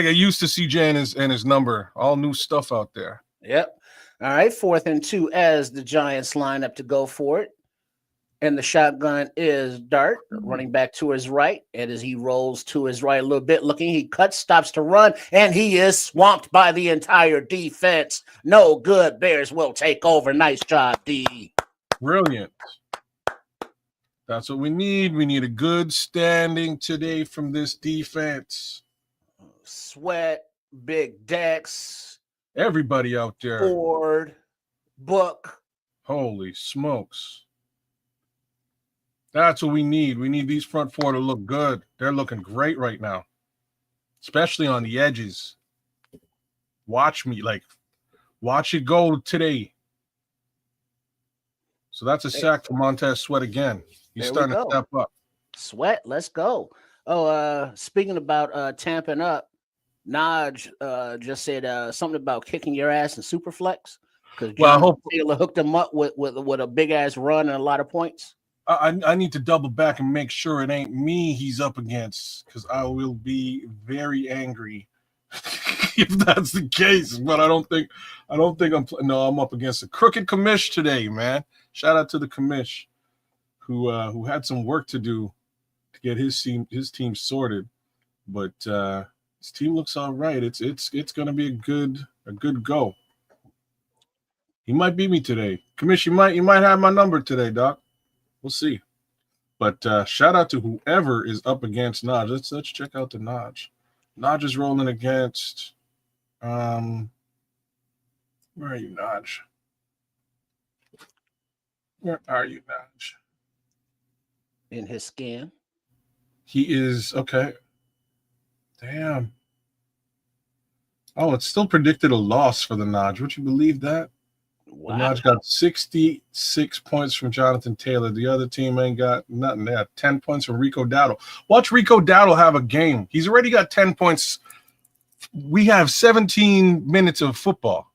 get used to CJ and his number. All new stuff out there. Yep. All right. 4th and 2 as the Giants line up to go for it. And the shotgun is Dart running back to his right. And as he rolls to his right a little bit, looking, he cuts, stops to run, and he is swamped by the entire defense. No good. Bears will take over. Nice job, D. Brilliant. That's what we need. We need a good standing today from this defense. Sweat, Big Dex, Everybody out there. Ford, Book. Holy smokes. That's what we need. We need these front four to look good. They're looking great right now, especially on the edges. Watch it go today. So that's a sack for Montez Sweat again. He's starting to step up. Sweat, let's go. Oh, speaking about tamping up, Naj just said something about kicking your ass in Superflex because Taylor hooked him up with a big ass run and a lot of points. I need to double back and make sure it ain't me he's up against, because I will be very angry if that's the case. But I don't think I'm up against a crooked commish today, man. Shout out to the commish who had some work to do to get his team sorted. But his team looks all right. It's gonna be a good go. He might beat me today. Commish, you might have my number today, Doc. We'll see. But shout out to whoever is up against Naj. Let's check out the Naj. Naj is rolling against where are you, Naj? Where are you, Naj? In his skin. He is okay. Damn. Oh, it's still predicted a loss for the Naj. Would you believe that? Wow. The Naj got 66 points from Jonathan Taylor. The other team ain't got nothing. They have 10 points from Rico Dowdle. Watch Rico Dowdle have a game. He's already got 10 points. We have 17 minutes of football.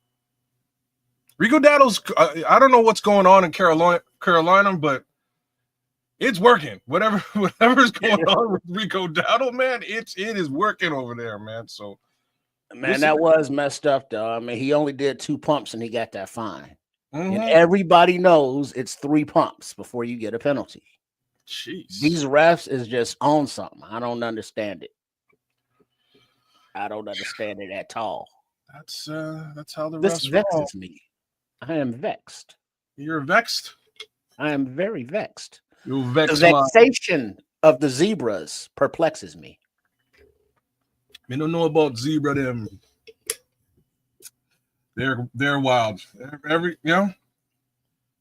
Rico Dowdle's I don't know what's going on in Carolina, but it's working. Whatever's going on with Rico Dowdle, man, it is working over there, man. So man, that was messed up, though. I mean, he only did 2 pumps and he got that fine. And everybody knows it's 3 pumps before you get a penalty. Jeez. These refs is just on something. I don't understand it. I don't understand it at all. That's how the this refs vexes me. I am vexed. You're vexed? I am very vexed. You're vexed. The vexation of the zebras perplexes me. We don't know about zebra them. They're wild.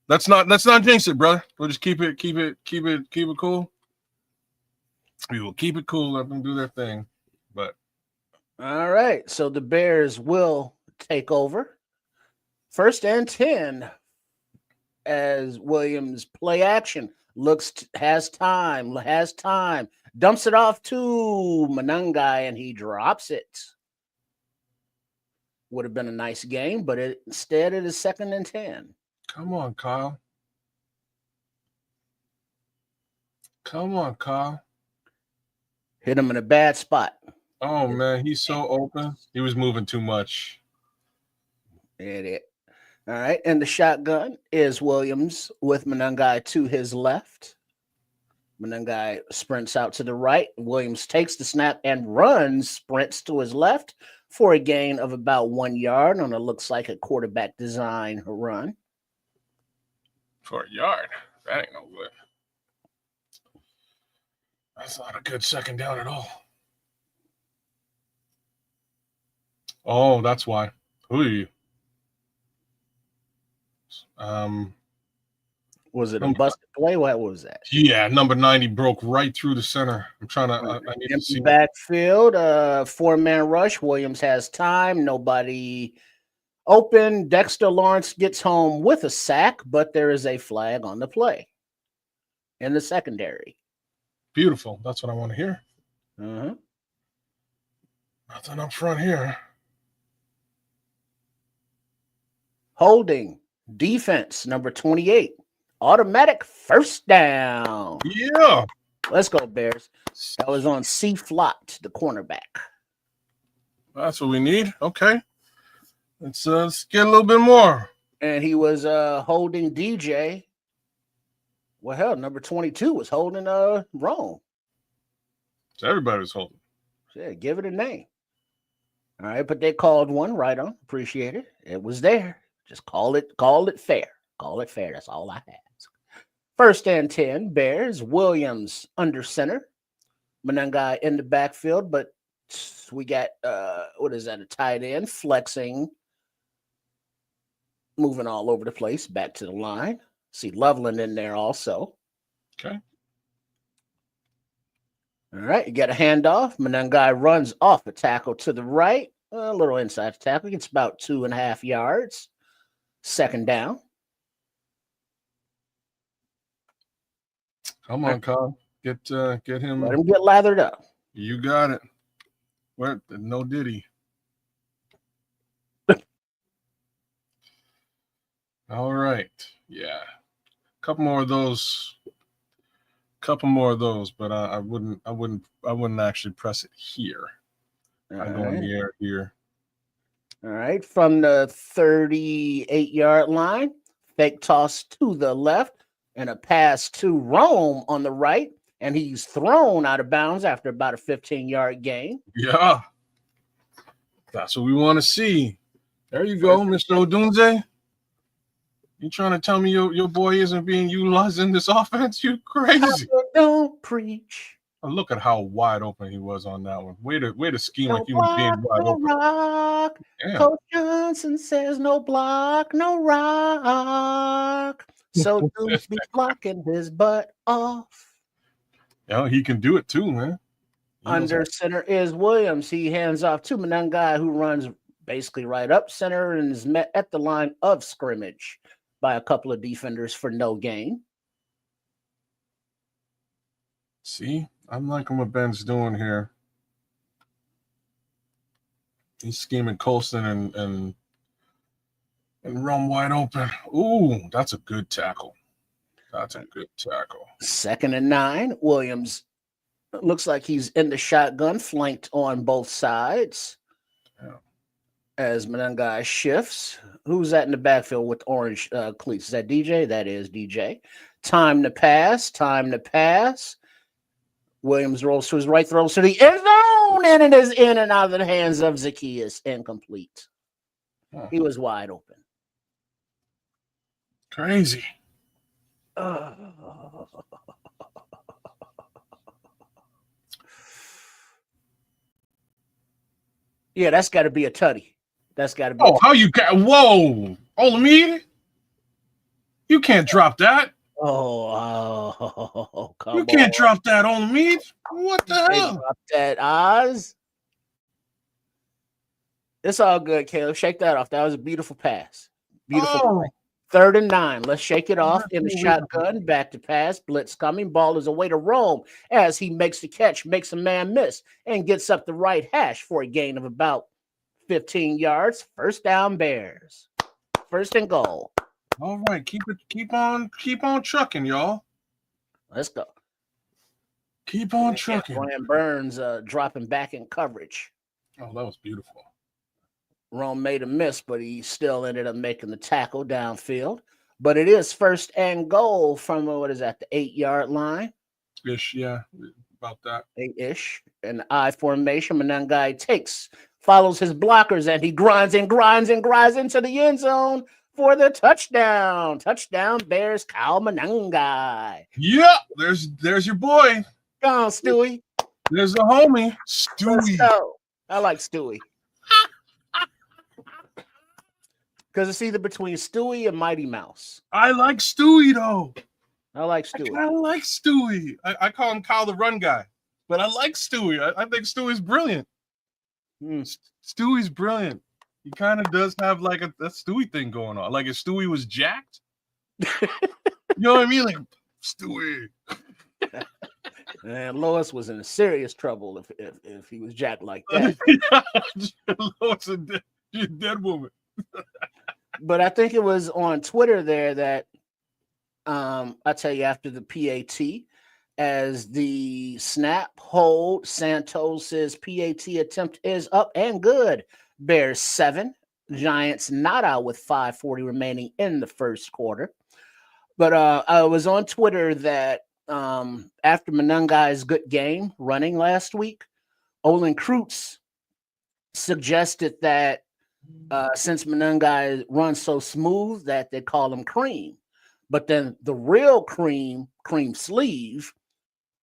Let's not jinx it, brother. We'll just keep it cool. We will keep it cool. Let them do their thing. But all right. So the Bears will take over. 1st and 10 as Williams play action. Has time, dumps it off to Manungai, and he drops it. Would have been a nice game, but instead it is 2nd and 10. Come on, Kyle. Hit him in a bad spot. Oh, man, he's so open. He was moving too much. All right, and the shotgun is Williams with Manungai to his left. Manungai sprints out to the right. Williams takes the snap and sprints to his left for a gain of about 1 yard on what looks like a quarterback design run. For a yard? That ain't no good. That's not a good 2nd down at all. Oh, that's why. Who are you? Was it a busted play? What was that? Yeah, number 90 broke right through the center. I'm trying to. I need to see backfield. 4-man rush. Williams has time. Nobody open. Dexter Lawrence gets home with a sack, but there is a flag on the play in the secondary. Beautiful. That's what I want to hear. Uh-huh. Nothing up front here. Holding. Defense, number 28. Automatic 1st down. Yeah. Let's go, Bears. That was on C. Flott, the cornerback. That's what we need. Okay. Let's get a little bit more. And he was holding DJ. Well, hell, number 22 was holding Rome. So everybody was holding. Yeah, give it a name. All right, but they called one right on. Appreciate it. It was there. Just call it fair. Call it fair. That's all I ask. First and 10, Bears. Williams under center. Manungai in the backfield, but we got what is that? A tight end flexing, moving all over the place. Back to the line. See Loveland in there also. Okay. All right, you got a handoff. Manungai runs off a tackle to the right, a little inside the tackle. It's about 2.5 yards. Second down. Come on, Kyle. Get him. Let him get lathered up. You got it. Where? No Diddy. All right. Yeah. Couple more of those, but I wouldn't actually press it here. I go in the air here. All right. From the 38-yard line, fake toss to the left and a pass to Rome on the right. And he's thrown out of bounds after about a 15-yard gain. Yeah. That's what we want to see. There you go, Mr. Odunze. You trying to tell me your boy isn't being utilized in this offense? You crazy. Don't preach. Oh, look at how wide open he was on that one. Way to scheme like he was being wide open. Rock. Yeah. Coach Johnson says no block, no rock. So dudes be blocking his butt off. Yeah, he can do it too, man. Under center is Williams. He hands off to Manungai, who runs basically right up center and is met at the line of scrimmage by a couple of defenders for no gain. See, I'm liking what Ben's doing here. He's scheming Colston and run wide open. Ooh, that's a good tackle. That's a good tackle. 2nd and 9. Williams looks like he's in the shotgun, flanked on both sides. Yeah. As Manungai shifts. Who's that in the backfield with orange cleats? Is that DJ? That is DJ. Time to pass. Williams rolls to his right, throws to the end zone, and it is in and out of the hands of Zacchaeus. Incomplete. He was wide open. Crazy. Yeah, that's got to be a tutty. That's got to be. Oh, how you got? Whoa, Olamide, you can't drop that. Come you can't on. drop that, Olamide. What the hell? Drop that, Oz. It's all good, Caleb. Shake that off. That was a beautiful pass. Beautiful. Oh. 3rd and 9. Let's shake it off in the shotgun. Back to pass. Blitz coming. Ball is away to Rome as he makes the catch, makes a man miss, and gets up the right hash for a gain of about 15 yards. First down, Bears. 1st and goal. All right, keep on trucking, y'all. Let's go. Keep on trucking. Brian Burns dropping back in coverage. Oh, that was beautiful. Rome made a miss, but he still ended up making the tackle downfield. But it is 1st and goal from, what is that, the 8-yard line? Ish, yeah, about that. 8-ish. An I formation. Manungai follows his blockers, and he grinds into the end zone for the touchdown. Touchdown, Bears, Kyle Manungai. Yeah, there's your boy. Go on, Stewie. There's the homie, Stewie. I like Stewie. Because it's either between Stewie and Mighty Mouse. I like Stewie, though. I like Stewie. I like Stewie. I call him Kyle the Run Guy, but I like Stewie. I think Stewie's brilliant. Stewie's brilliant. He kind of does have like a Stewie thing going on. Like if Stewie was jacked, you know what I mean? Like Stewie. And Lois was in serious trouble if he was jacked like that. Lois is a dead woman. But I think it was on Twitter there that I tell you after the PAT, as the snap hold, Santos' PAT attempt is up and good. Bears 7, Giants not out with 5:40 remaining in the first quarter. But I was on Twitter that after Manungai's good game running last week, Olin Kreutz suggested that since Manungai runs so smooth that they call him Cream. But then the real cream sleeve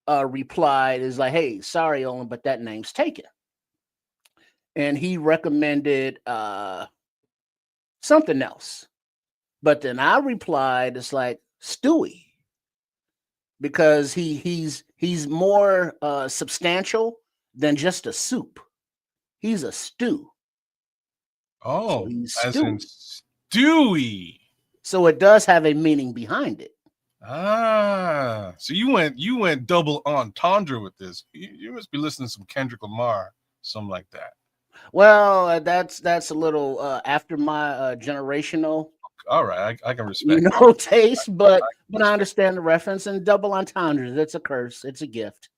replied is like, hey, sorry, Olin, but that name's taken. And he recommended something else. But then I replied, it's like Stewie, because he's more substantial than just a soup. He's a stew. Oh, So he's as Stewie. in Stewie. So it does have a meaning behind it. Ah, so you went double entendre with this. You must be listening to some Kendrick Lamar, something like that. Well, that's a little after my generational, All right, I can respect taste, but I understand the reference. And double entendres, it's a curse, it's a gift.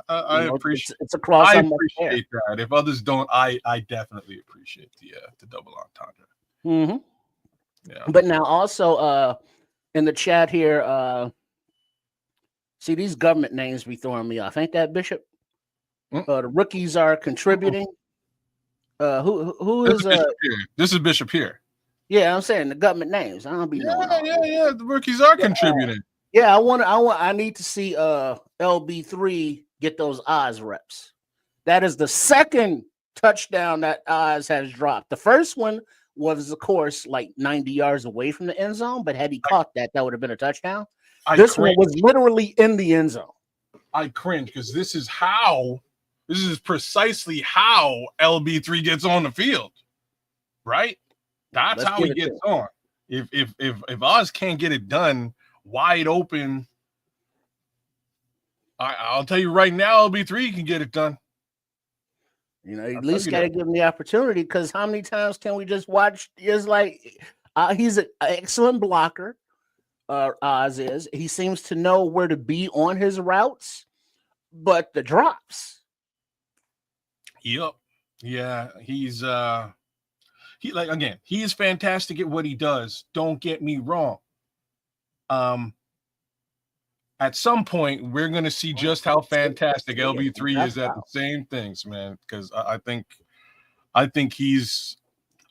I appreciate. It's a cross. I appreciate that. If others don't, I definitely appreciate the double entendre. Mm-hmm. Yeah. But now also in the chat here, see these government names be throwing me off. Ain't that Bishop? The rookies are contributing. Who is this is Bishop here. Yeah, I'm saying the government names. I don't be knowing. Yeah. The rookies are contributing. Yeah, I need to see LB3 get those Oz reps. That is the second touchdown that Oz has dropped. The first one was, of course, like 90 yards away from the end zone, but had he caught that would have been a touchdown. This one was literally in the end zone. I cringe because this is precisely how LB3 gets on the field, right? That's how he gets on. If Oz can't get it done wide open, I'll tell you right now, LB3 can get it done. You know, you at least got to give him the opportunity, because how many times can we just watch? Is like he's an excellent blocker. Oz is. He seems to know where to be on his routes, but the drops. Yep. Yeah, he is fantastic at what he does. Don't get me wrong. At some point, we're going to see just how fantastic LB3 is at the same things, man. Because I think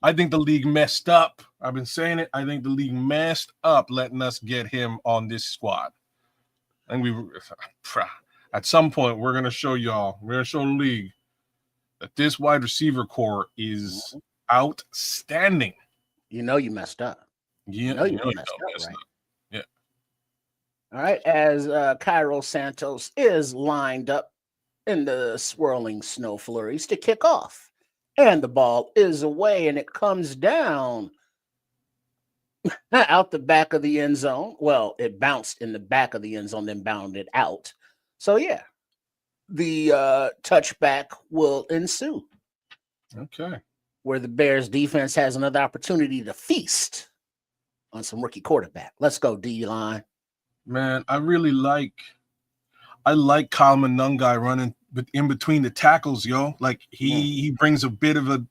the league messed up. I've been saying it. I think the league messed up letting us get him on this squad. And at some point, we're going to show y'all. We're going to show the league that this wide receiver core is outstanding. You know you messed up. Yeah, you messed up, right? Yeah. All right, as Cairo Santos is lined up in the swirling snow flurries to kick off, and the ball is away, and it comes down out the back of the end zone. Well, it bounced in the back of the end zone, then bounded out. So yeah, the touchback will ensue. Okay. Where the Bears defense has another opportunity to feast on some rookie quarterback. Let's go, D-line. Man, I like Kyle Monungai running in between the tackles, yo. Like he brings a bit of a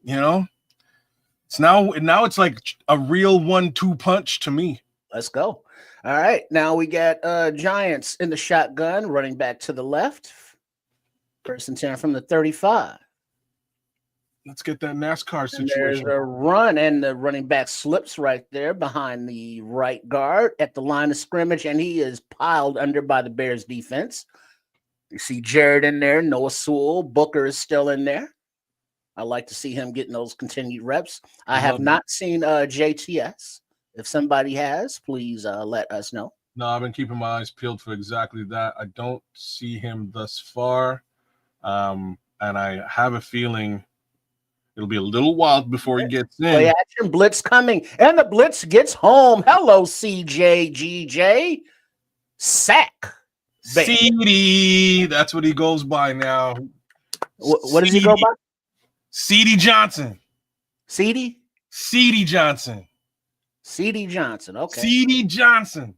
it's now it's like a real 1-2 punch to me. Let's go. All right, now we got Giants in the shotgun, running back to the left. First and 10 from the 35. Let's get that NASCAR situation. There's a run, and the running back slips right there behind the right guard at the line of scrimmage, and he is piled under by the Bears defense. You see Jared in there, Noah Sewell, Booker is still in there. I like to see him getting those continued reps. I have not seen JTS. If somebody has, please let us know. No, I've been keeping my eyes peeled for exactly that. I don't see him thus far, and I have a feeling it'll be a little while before he gets in. Play action blitz coming, and the blitz gets home. Hello, CJGJ. Sack. CD, that's what he goes by now. What does he go by? CD Johnson. CD Johnson. CD Johnson. Okay. CD Johnson.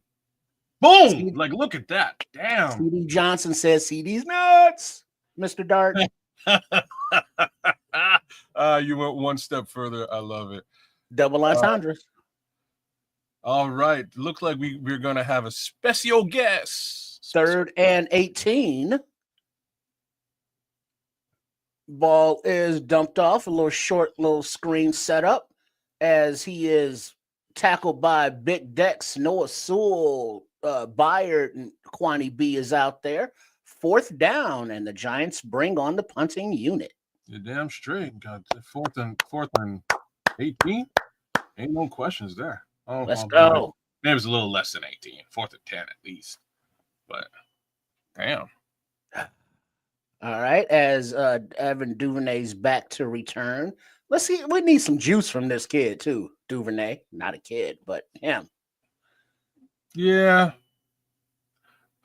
Boom! Like, look at that. Damn. CD Johnson says CD's nuts, Mr. Dart. You went one step further. I love it. Double entendres. All right. Looks like we're going to have a special guest. 3rd and 18. Ball is dumped off. A little short, little screen setup as he is tackled by Big Dex, Noah Sewell, Byard, and Kwani B is out there. 4th down, and the Giants bring on the punting unit. You're damn straight. Got 4th and 18. Ain't no questions there. Oh, Let's go. Maybe it's a little less than 18. 4th and 10 at least. But damn. All right, as Evan Duvernay's back to return. Let's see. We need some juice from this kid too. Duvernay, not a kid, but him. Yeah.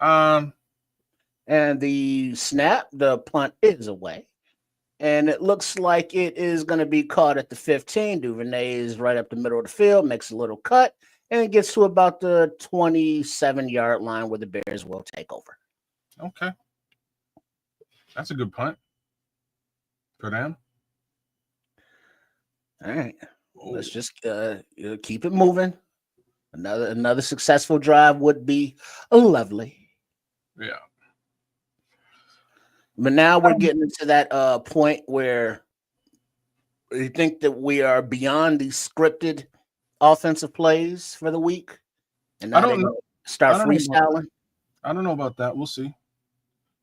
And the snap, the punt is away. And it looks like it is going to be caught at the 15. Duvernay is right up the middle of the field, makes a little cut, and it gets to about the 27-yard line where the Bears will take over. Okay. That's a good punt for them. All right. Let's just keep it moving. Another successful drive would be lovely. Yeah. But now we're getting into that point where you think that we are beyond the scripted offensive plays for the week, and now I don't know. Start freestyling. I don't know about that. We'll see.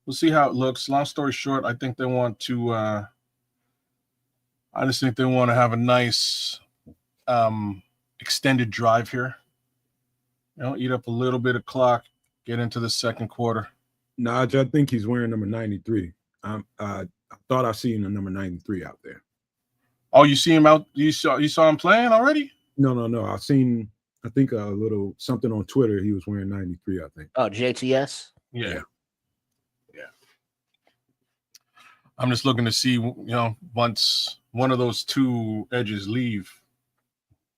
We'll see how it looks. Long story short, I think they want to. I just think they want to have a nice extended drive here. Eat up a little bit of clock, get into the second quarter. Naj, I think he's wearing number 93. I thought I seen a number 93 out there. Oh, you see him out? You saw him playing already? No. I think a little something on Twitter. He was wearing 93, I think. Oh, JTS? Yeah. I'm just looking to see, once one of those two edges leave.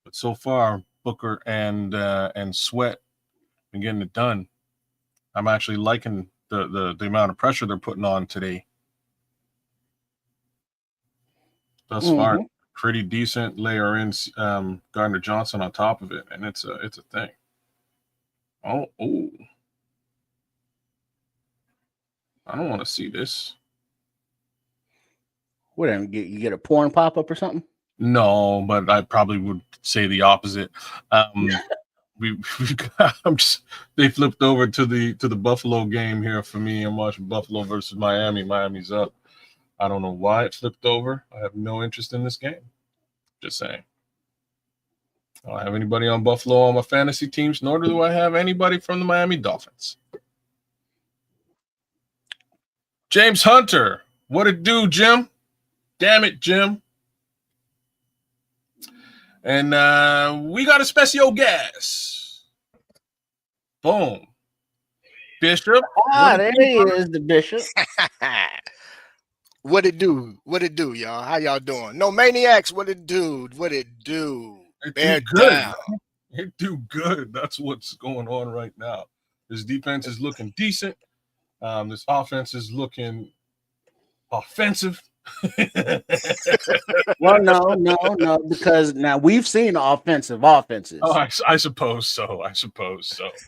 But so far, Booker and Sweat been getting it done. I'm actually liking the amount of pressure they're putting on today. Thus far, pretty decent. Layer in Gardner Johnson on top of it, and it's a thing. Oh! I don't want to see this. What? You get a porn pop up or something? No, but I probably would say the opposite. They flipped over to the Buffalo game here for me. I'm watching Buffalo versus Miami. Miami's up. I don't know why it flipped over. I have no interest in this game. Just saying. I don't have anybody on Buffalo on my fantasy teams, nor do I have anybody from the Miami Dolphins. James Hunter. What it do, Jim? Damn it, Jim. And we got a special guest. Boom. Bishop. There he is, the Bishop. What it do? What it do, y'all? How y'all doing? No Maniacs, what it do? What it do? It do good. It do good. That's what's going on right now. This defense is looking decent. This offense is looking offensive. Well, no, because now we've seen offenses. Oh, I suppose so.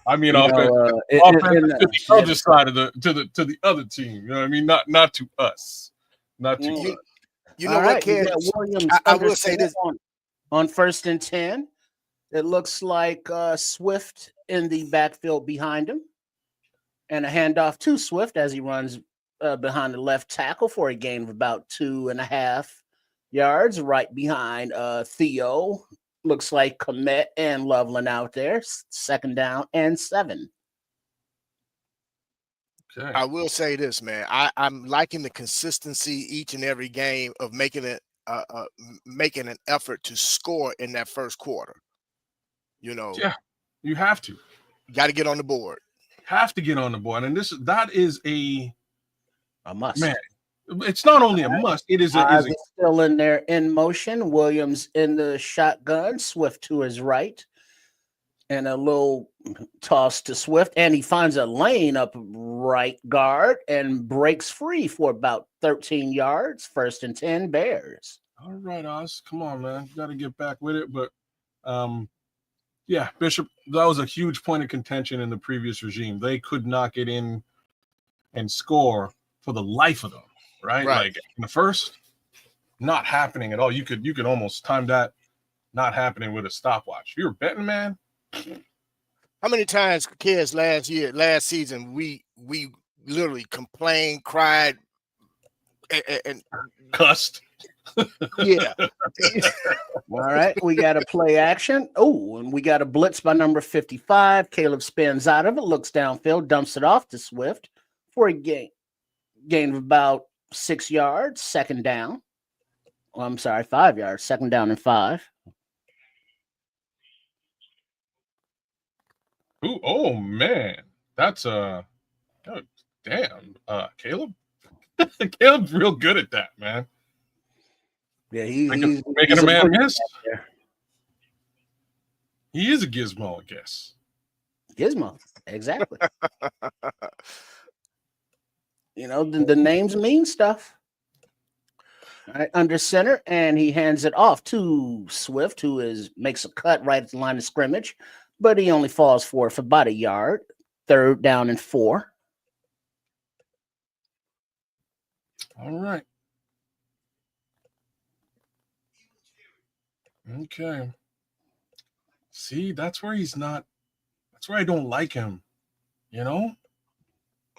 I mean, offense to the other side of the other team. You know what I mean? Not to us. Not to us. You know what, kids? Williams, I will say this on 1st and 10. It looks like Swift in the backfield behind him, and a handoff to Swift as he runs behind the left tackle for a gain of about 2.5 yards, right behind Theo. Looks like Komet and Loveland out there. 2nd down and 7. Okay. I will say this, man. I'm liking the consistency each and every game of making an effort to score in that first quarter. Yeah, you have to. Got to get on the board. Have to get on the board, and that is a must. Man, it's not only a must. It is still in there in motion. Williams in the shotgun. Swift to his right, and a little toss to Swift, and he finds a lane up right guard and breaks free for about 13 yards. 1st and 10 Bears. All right, Oz, come on, man, you got to get back with it. But yeah, Bishop, that was a huge point of contention in the previous regime. They could not get in and score for the life of them, right? Like in the first, not happening at all. You could almost time that not happening with a stopwatch. You're betting, man. How many times, kids, last season, we literally complained, cried, and Cussed. yeah. All right, we got a play action. Oh, and we got a blitz by number 55. Caleb spins out of it, looks downfield, dumps it off to Swift for a gain of about 6 yards, second down. Well, I'm sorry, 5 yards, second down and 5. Ooh, oh man, that's oh, damn, Caleb. Caleb's real good at that, man. Yeah, Making he's a man brilliant miss. out there. He is a gizmo, I guess. Gizmo, exactly. You know, the names mean stuff. All right, under center, and he hands it off to Swift, who makes a cut right at the line of scrimmage, but he only falls for about a yard. Third down and 4. All right. Okay. See, that's where he's not. That's where I don't like him. You know,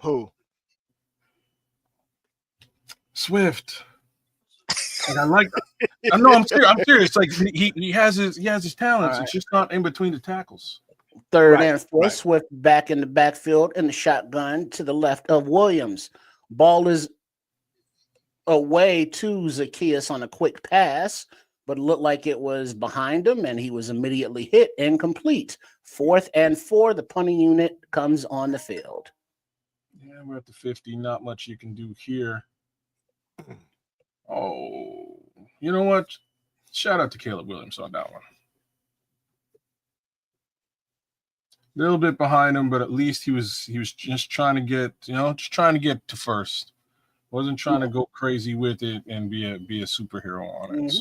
Who? Swift. Like, I know. I'm serious. I'm serious. Like he has his talents. Right. It's just not in between the tackles. Third Right, and 4. right. Swift back in the backfield in the shotgun to the left of Williams. Ball is away to Zacchaeus on a quick pass, but it looked like it was behind him, and he was immediately hit, incomplete. 4th and 4. The punting unit comes on the field. Yeah, we're at the 50. Not much you can do here. Oh, you know what? Shout out to Caleb Williams on that one. A little bit behind him, but at least he was just trying to get, to first. Wasn't trying to go crazy with it and be a superhero on it.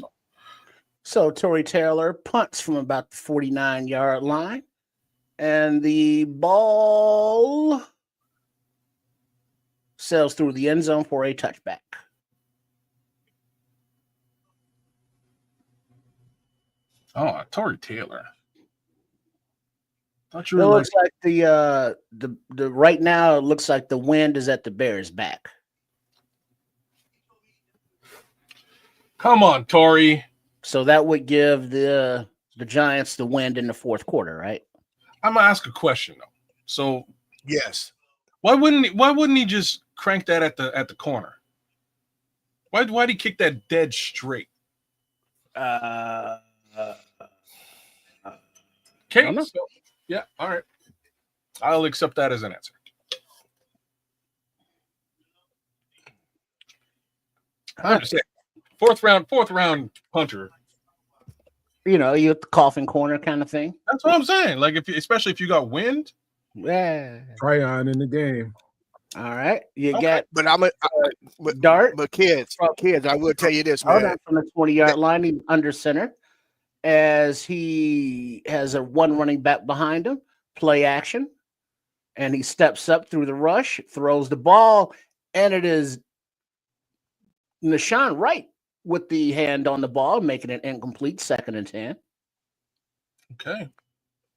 So Torrey Taylor punts from about the 49-yard line, and the ball sails through the end zone for a touchback. Oh, Torrey Taylor. Thought you It were looks like the right now it looks like the wind is at the Bears' back. Come on, Torrey. So that would give the Giants the wind in the fourth quarter, right? I'm gonna ask a question though. So Yes. why wouldn't he just crank that at the corner? Why'd he kick that dead straight? Okay, so, yeah, all right. I'll accept that as an answer. I'm just saying, fourth round punter. You know, you at the coffin corner kind of thing. That's what I'm saying. Like especially if you got wind. Yeah. Tryon in the game. All right. You Okay. got But Dart. But kids, I will tell you this, Hold man. on, from the 20-yard line, he's under center as he has a one running back behind him. Play action. And he steps up through the rush, throws the ball, and it is Nashawn Wright with the hand on the ball, making it incomplete, 2nd and 10. Okay.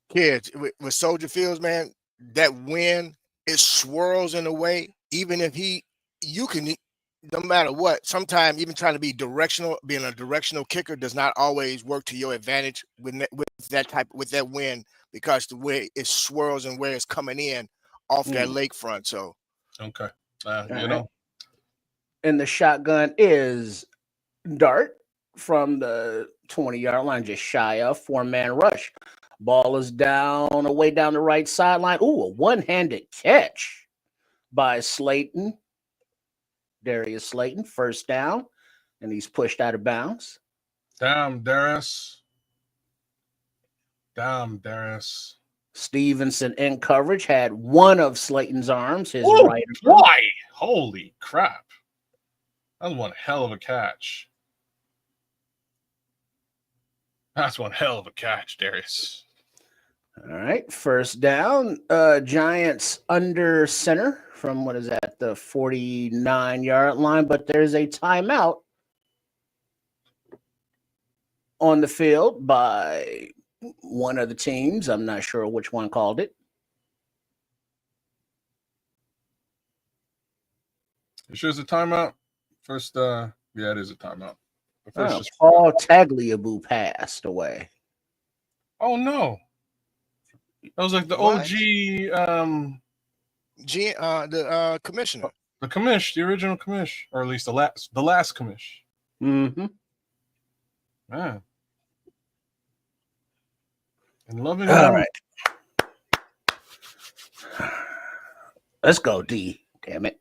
Kids, with Soldier Fields, man, that wind, it swirls in a way, even if you can, no matter what, sometimes even trying to be directional, being a directional kicker does not always work to your advantage with that wind, because the way it swirls and where it's coming in off that lakefront. So, okay. And the shotgun is Dart from the 20-yard line, just shy of 4-man rush. Ball is down, away down the right sideline. Ooh, a one-handed catch by Slayton. Darius Slayton, first down, and he's pushed out of bounds. Damn, Darius. Stevenson in coverage had one of Slayton's arms, his Oh, right. boy. Holy crap. That was one hell of a catch. That's one hell of a catch, Darius. All right, first down. Giants under center from what is that, the 49-yard line, but there's a timeout. on the field by one of the teams. I'm not sure which one called it. You sure it's a timeout? First, yeah, it is a timeout. But first, just Paul Tagliabue passed away. oh no, that was like the What? OG, The commissioner. the commish, the original commish, or at least the last commish. Mm-hmm. Man, and loving All memory. right. Let's go, D. Damn it.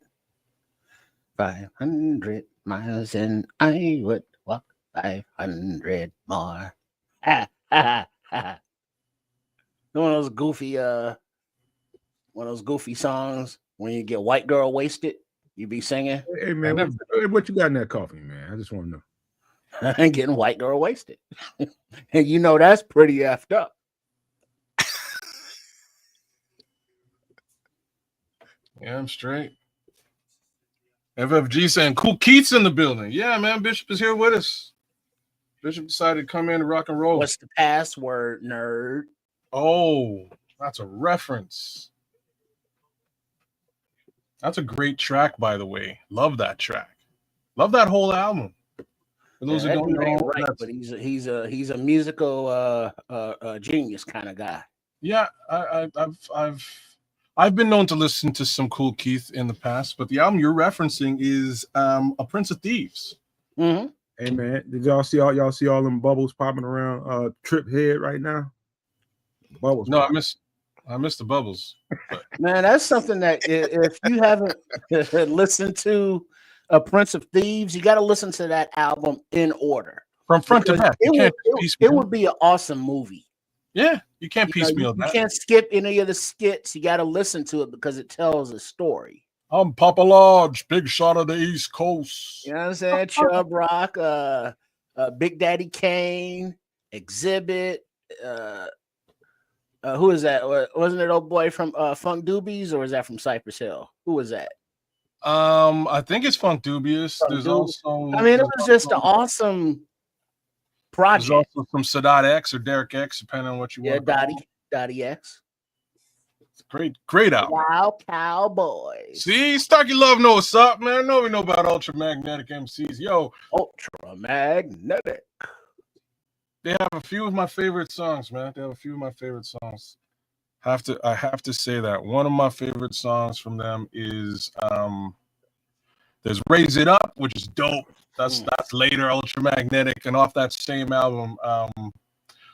500 miles and I would walk 500 more. Ha, ha, ha. One of those goofy songs when you get white girl wasted, you be singing. Hey man, what you got in that coffee, man? I just want to know. And getting white girl wasted. And you know that's pretty effed up. Yeah, I'm straight. FFG saying Cool Keith's in the building. Yeah, man, Bishop is here with us. Bishop decided to come in and rock and roll. What's the password, nerd? Oh, that's a reference. That's a great track, by the way. Love that track. Love that whole album. For those who don't know, right, but he's a musical genius kind of guy. Yeah, I've been known to listen to some Cool Keith in the past, but the album you're referencing is A Prince of Thieves. Mm-hmm. Hey man, did y'all see all them bubbles popping around Trip Head right now? Bubbles. No, I missed the bubbles. But. Man, that's something that if you haven't listened to A Prince of Thieves, you got to listen to that album in order. From front to back. It would be an awesome movie. Yeah, you can't piecemeal that. You can't skip any of the skits. You got to listen to it because it tells a story. I'm Papa Lodge, big shot of the East Coast. You know what I'm saying? Chubb Rock, Big Daddy Kane, Exhibit. Who is that? Wasn't it old boy from Funk Doobies, or is that from Cypress Hill? Who was that? I think it's Funk Dubious. There's also. I mean, it was just an awesome project. There's also some Sadat X or Derek X, depending on what you want. Yeah, Dottie X. Great album. Wow, Cowboys. See, Starkey Love know what's up, man. We know about Ultramagnetic MCs. Yo, Ultramagnetic. They have a few of my favorite songs, man. I have to say that one of my favorite songs from them is there's Raise It Up, which is dope. That's later Ultramagnetic, and off that same album. All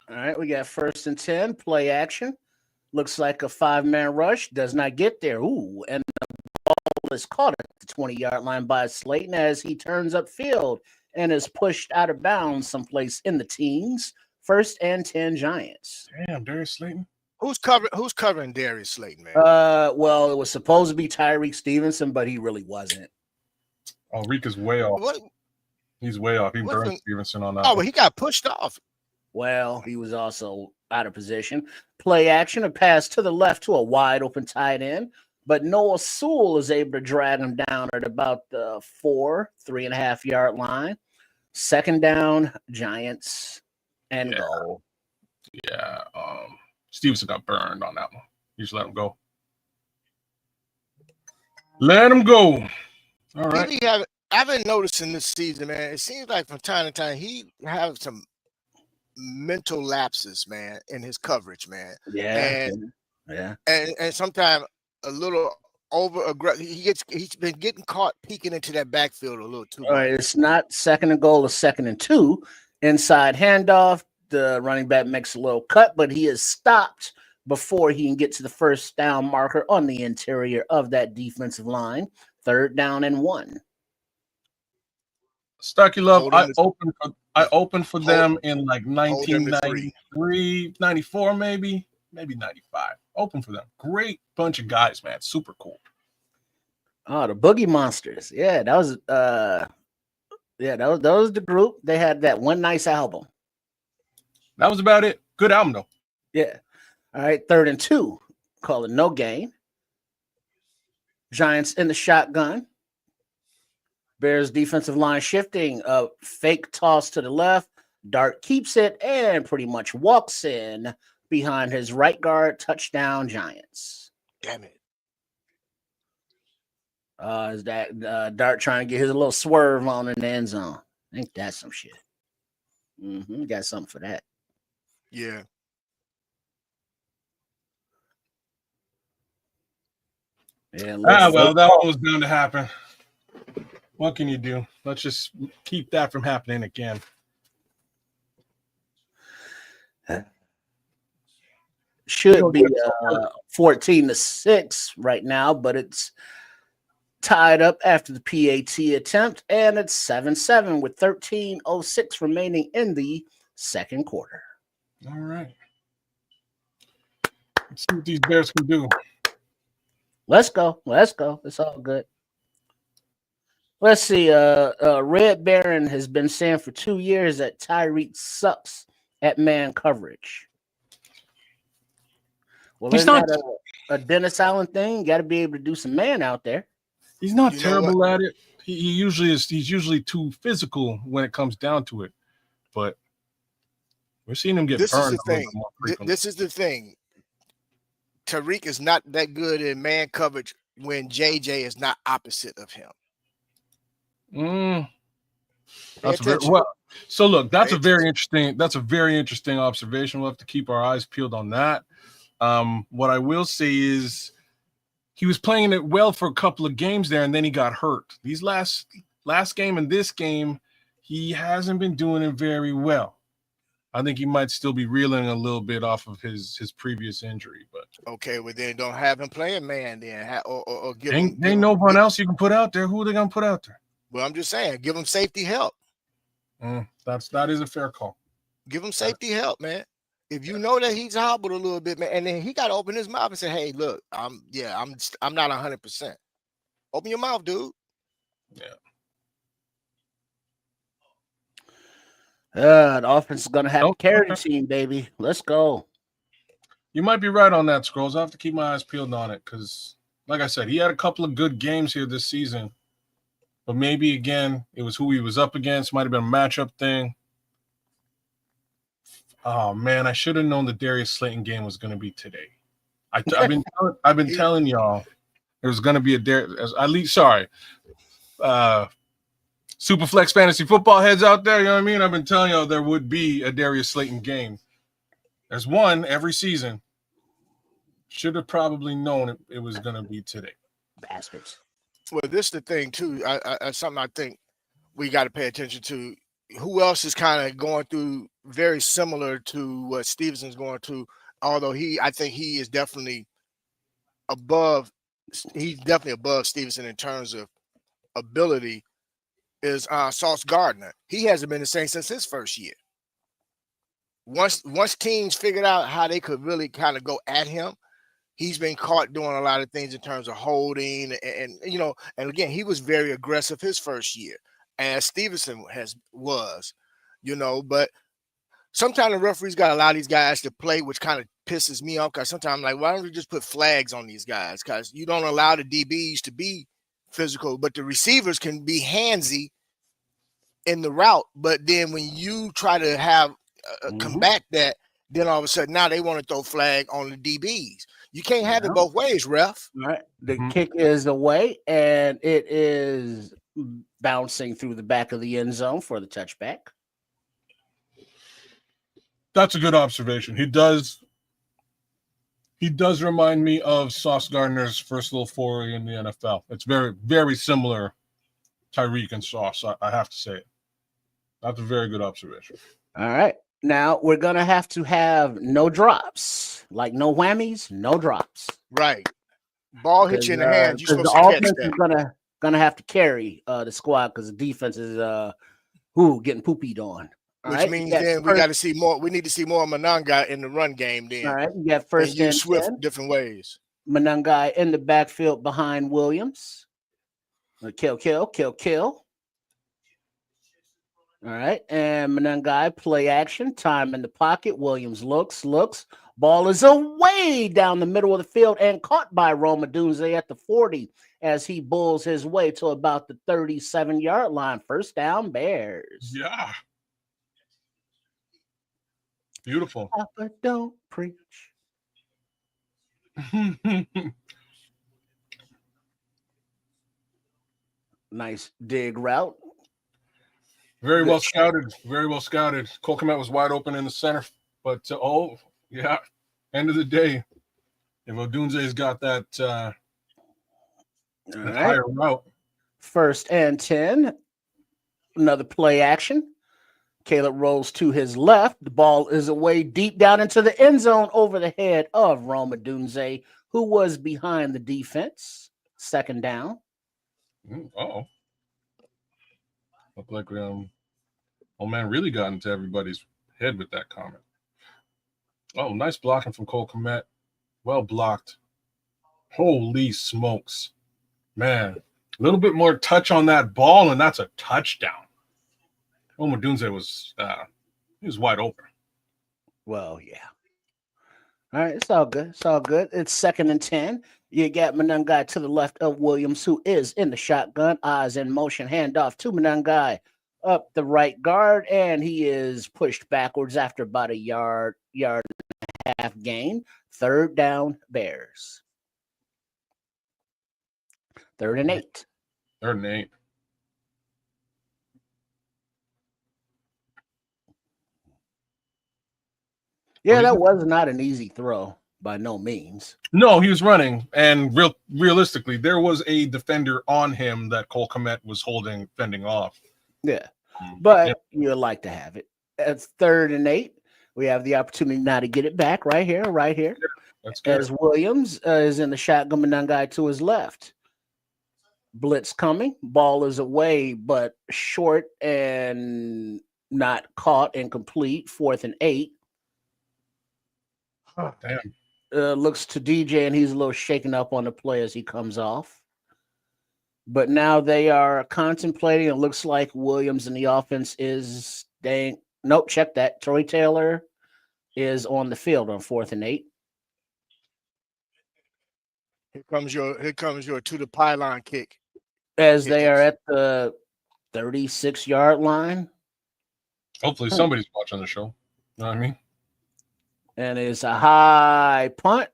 right, we got First and 10, play action. Looks like a 5-man rush. Does not get there. Ooh, and the ball is caught at the 20-yard line by Slayton as he turns upfield and is pushed out of bounds someplace in the teens. First and 10 Giants. Damn, Darius Slayton. Who's covering Darius Slayton, man? Well, it was supposed to be Tyreek Stevenson, but he really wasn't. Oh, Reek is way off. What? He's way off. He burned Stevenson on that. Oh, well, he got pushed off. Well, he was also out of position. Play action, a pass to the left to a wide open tight end, but Noah Sewell is able to drag him down at about the 3.5 yard line. Second down, Giants, and goal. Yeah, Stevenson got burned on that one. You just let him go. Let him go. All right. I've been noticing this season, man. It seems like from time to time he has some mental lapses, man, in his coverage, man. Yeah. And sometimes a little over aggressive. He's been getting caught peeking into that backfield a little too. All right, it's not second and goal, it's 2nd and 2. Inside handoff. The running back makes a little cut, but he is stopped before he can get to the first down marker on the interior of that defensive line. 3rd down and 1. Starkey Love, I opened for them in like 1993, 94, maybe 95. Open for them. Great bunch of guys, man. Super cool. Oh, the Boogie Monsters. Yeah, that was the group. They had that one nice album. That was about it. Good album though. Yeah. All right, 3rd and 2. Call it no gain. Giants in the shotgun. Bears defensive line shifting. A fake toss to the left. Dart keeps it and pretty much walks in behind his right guard. Touchdown, Giants. Damn it. Is that Dart trying to get his little swerve on in the end zone? I think that's some shit. Got something for that. Yeah. Yeah. Well, that one was bound to happen. What can you do? Let's just keep that from happening again. Should be 14-6 right now, but it's tied up after the PAT attempt, and it's 7-7 with 13:06 remaining in the second quarter. All right. Let's see what these Bears can do. Let's go. It's all good. Let's see. Red Baron has been saying for 2 years that Tyreek sucks at man coverage. Well, He's isn't not that a Dennis Allen thing? You got to be able to do some man out there. He's not You know terrible at it. He usually is. He's usually too physical when it comes down to it. But we're seeing him get This is burned. the thing. This is the thing. Tariq is not that good in man coverage when JJ is not opposite of him. That's so look, that's a very interesting. That's a very interesting observation. We'll have to keep our eyes peeled on that. What I will say is he was playing it well for a couple of games there, and then he got hurt. These last game and this game, he hasn't been doing it very well. I think he might still be reeling a little bit off of his previous injury. But okay, well then don't have him playing man then, or give him. Ain't no one else you can put out there. Who are they gonna put out there? Well, I'm just saying, give him safety help. That is a fair call. Give him safety help, man. If you know that he's hobbled a little bit, man, and then he got to open his mouth and say, "Hey, look, I'm not 100%." Open your mouth, dude. Yeah. The offense is going to have to carry the team, baby. Let's go. You might be right on that, Scrolls. I have to keep my eyes peeled on it because, like I said, he had a couple of good games here this season. But maybe, again, it was who he was up against. Might have been a matchup thing. Oh, man, I should have known the Darius Slayton game was going to be today. I've been telling y'all there was going to be Superflex fantasy football heads out there, you know what I mean? I've been telling y'all there would be a Darius Slayton game. There's one every season. Should have probably known it was going to be today. Bastards. Well, this is the thing, too. Something I think we got to pay attention to. Who else is kind of going through very similar to what Stevenson's going through, although I think he is definitely above Stevenson in terms of ability, is Sauce Gardner. He hasn't been the same since his first year. Once teams figured out how they could really kind of go at him, he's been caught doing a lot of things in terms of holding and again, he was very aggressive his first year, as Stevenson was, but sometimes the referees got to allow these guys to play, which kind of pisses me off because sometimes I'm like, why don't we just put flags on these guys? Because you don't allow the DBs to be physical, but the receivers can be handsy in the route. But then when you try to have combat that, then all of a sudden now they want to throw flag on the DBs. You can't have it both ways, ref. All right. The kick is away, and it is bouncing through the back of the end zone for the touchback. That's a good observation. He does remind me of Sauce Gardner's first little foray in the NFL. It's very, very similar, Tyreek and Sauce. I have to say it. That's a very good observation. All right. Now we're going to have no drops, like no whammies, no drops. Right. Ball hits you in the hands. You're supposed the to catch offense that. is gonna have to carry the squad because the defense is getting poopied on. Which means then we got to see more. We need to see more Mananga in the run game. Then, all right, you got first and Swift 10. Different ways. Mananga in the backfield behind Williams. Kill. All right, and Mananga play action. Time in the pocket. Williams looks. Ball is away down the middle of the field and caught by Roma Dunze at the 40 as he bulls his way to about the 37-yard line. First down, Bears. Yeah. Beautiful. Papa, don't preach. Nice dig route. Very Good well sh- scouted. Very well scouted. Cole Kmet was wide open in the center, but yeah. End of the day, if Odunze's got that All that right. higher route, 1st and 10. Another play action. Caleb rolls to his left. The ball is away deep down into the end zone over the head of Roma Dunze, who was behind the defense. 2nd down. oh, looked like old man really got into everybody's head with that comment. Oh, nice blocking from Cole Kmet. Well blocked. Holy smokes, man! A little bit more touch on that ball, and that's a touchdown. Odunze was he was wide open. Well, yeah. All right, it's all good. It's all good. It's 2nd and 10. You got Manungai to the left of Williams, who is in the shotgun. Eyes in motion. Handoff to Manungai up the right guard, and he is pushed backwards after about a yard and a half gain. 3rd down, Bears. 3rd and 8. 3rd and 8. Yeah, that was not an easy throw by no means. No, he was running, and realistically, there was a defender on him that Cole Kmet was fending off. Yeah, but you'd like to have it. It's 3rd and 8. We have the opportunity now to get it back right here. Yeah, that's good. As Williams is in the shotgun, Manungai to his left. Blitz coming. Ball is away, but short and not caught and complete. 4th and 8. Oh, damn. Looks to DJ, and he's a little shaken up on the play as he comes off. But now they are contemplating. It looks like Williams in the offense is staying. Nope, check that. Troy Taylor is on the field on 4th and 8. Here comes your to the pylon kick. As they are at the 36-yard line. Hopefully somebody's watching the show. You know what I mean? And it's a high punt.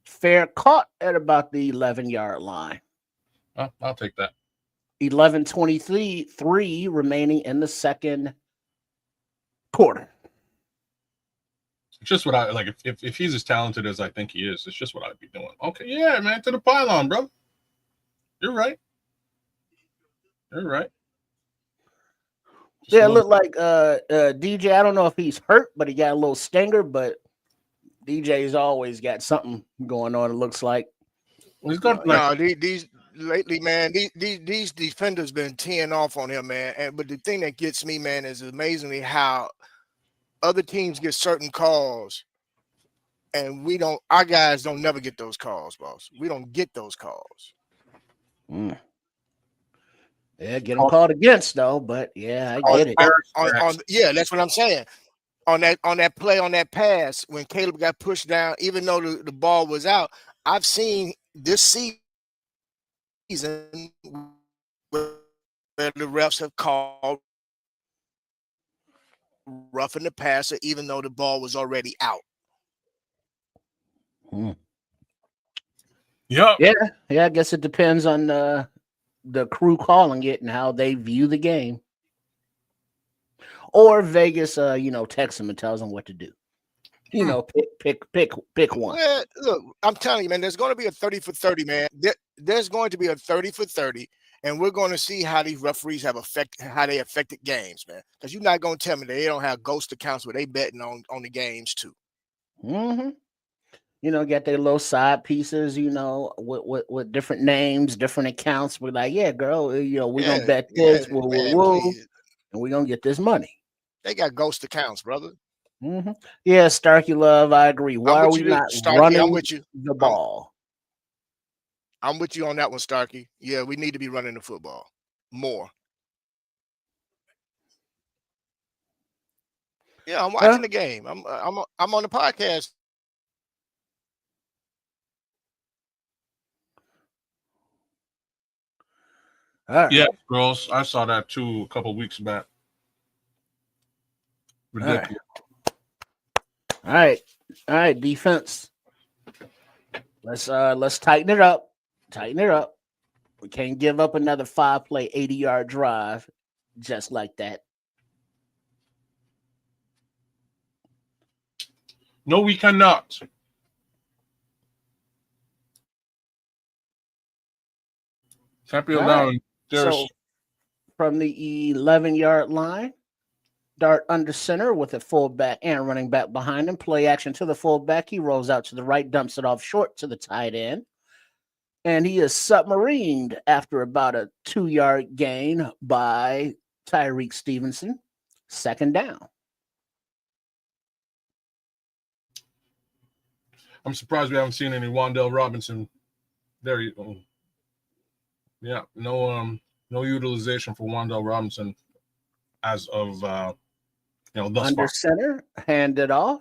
Fair caught at about the 11-yard line. I'll take that. 11:23 remaining in the 2nd quarter. It's just what I like. If he's as talented as I think he is, it's just what I'd be doing. Okay, yeah, man, to the pylon, bro. You're right. You're right. Yeah, it looked like DJ. I don't know if he's hurt, but he got a little stinger. But DJ's always got something going on. It looks like. Well, he's got these lately, man. These defenders been teeing off on him, man. But the thing that gets me, man, is amazingly how other teams get certain calls, and we don't. Our guys don't never get those calls, boss. We don't get those calls. Yeah, get them called against though, but yeah, I get it. Yeah, that's what I'm saying. On that play, on that pass, when Caleb got pushed down, even though the ball was out, I've seen this season where the refs have called roughing the passer, even though the ball was already out. Yeah. I guess it depends on the crew calling it and how they view the game. Or Vegas, texts them and tells them what to do. Pick one. Well, look, I'm telling you, man, there's going to be a 30 for 30, man. There's going to be a 30 for 30, and we're going to see how these referees have affected games, man. Because you're not going to tell me they don't have ghost accounts where they betting on the games too. Mm-hmm. Get their little side pieces, with different names, different accounts. We're like, yeah, girl, we're going to bet this, and we're going to get this money. They got ghost accounts, brother. Mm-hmm. Yeah, Starkey Love, I agree. Why are we not running the ball? I'm with you on that one, Starkey. Yeah, we need to be running the football more. Yeah, I'm watching the game. I'm on the podcast. All right. Yeah, girls. I saw that too a couple weeks back. Ridiculous. Right. All right, defense. Let's tighten it up. Tighten it up. We can't give up another 5-play, 80-yard drive just like that. No, we cannot. Can't be All allowing. So from the 11-yard line, Dart under center with a fullback and running back behind him. Play action to the fullback. He rolls out to the right, dumps it off short to the tight end. And he is submarined after about a 2-yard gain by Tyreek Stevenson. Second down. I'm surprised we haven't seen any Wan'Dale Robinson. There you go. Yeah, no utilization for Wan'Dale Robinson as of thus Under far. center, hand it off,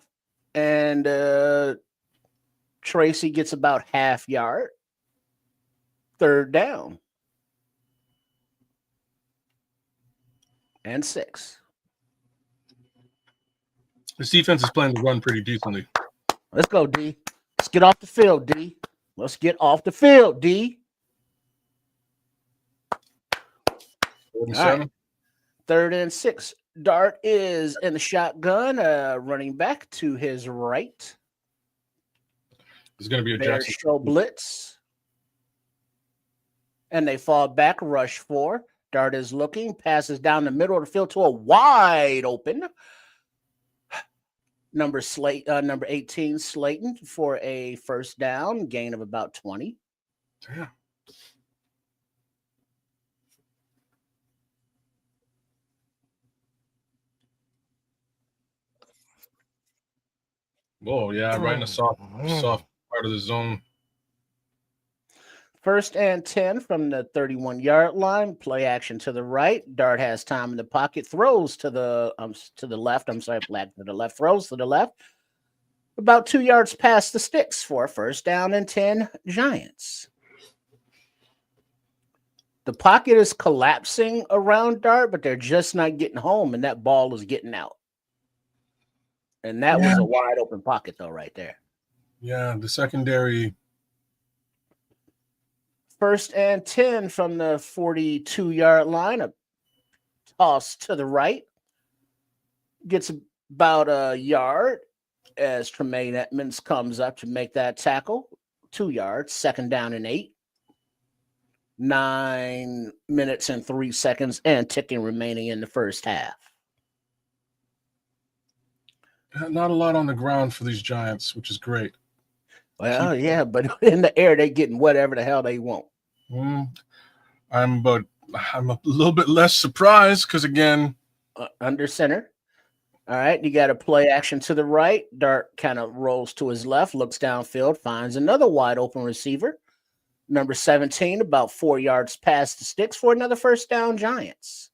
and Tracy gets about half yard. Third down. And 6. This defense is playing the run pretty decently. Let's go, D. Let's get off the field, D. Let's get off the field, D. 47. Right. 3rd and 6. Dart is in the shotgun, running back to his right. It's going to be a Bears Jackson. show blitz. And they fall back, rush 4. Dart is looking, passes down the middle of the field to a wide open number 18, Slayton, for a first down, gain of about 20. Yeah. Oh, yeah, right in the soft part of the zone. 1st and 10 from the 31-yard line. Play action to the right. Dart has time in the pocket. Throws to the left. Black to the left. Throws to the left. About 2 yards past the sticks for a first down and 10 Giants. The pocket is collapsing around Dart, but they're just not getting home, and that ball is getting out. And that was a wide open pocket, though, right there. Yeah, the secondary. 1st and 10 from the 42-yard line. A toss to the right. Gets about a yard as Tremaine Edmonds comes up to make that tackle. 2 yards, 2nd down and 8. 9 minutes and 3 seconds and ticking remaining in the first half. Not a lot on the ground for these Giants, which is great. Well, yeah, but in the air, they're getting whatever the hell they want. I'm a little bit less surprised because, again, under center. All right, you got a play action to the right. Dart kind of rolls to his left, looks downfield, finds another wide open receiver. Number 17, about 4 yards past the sticks for another first down, Giants.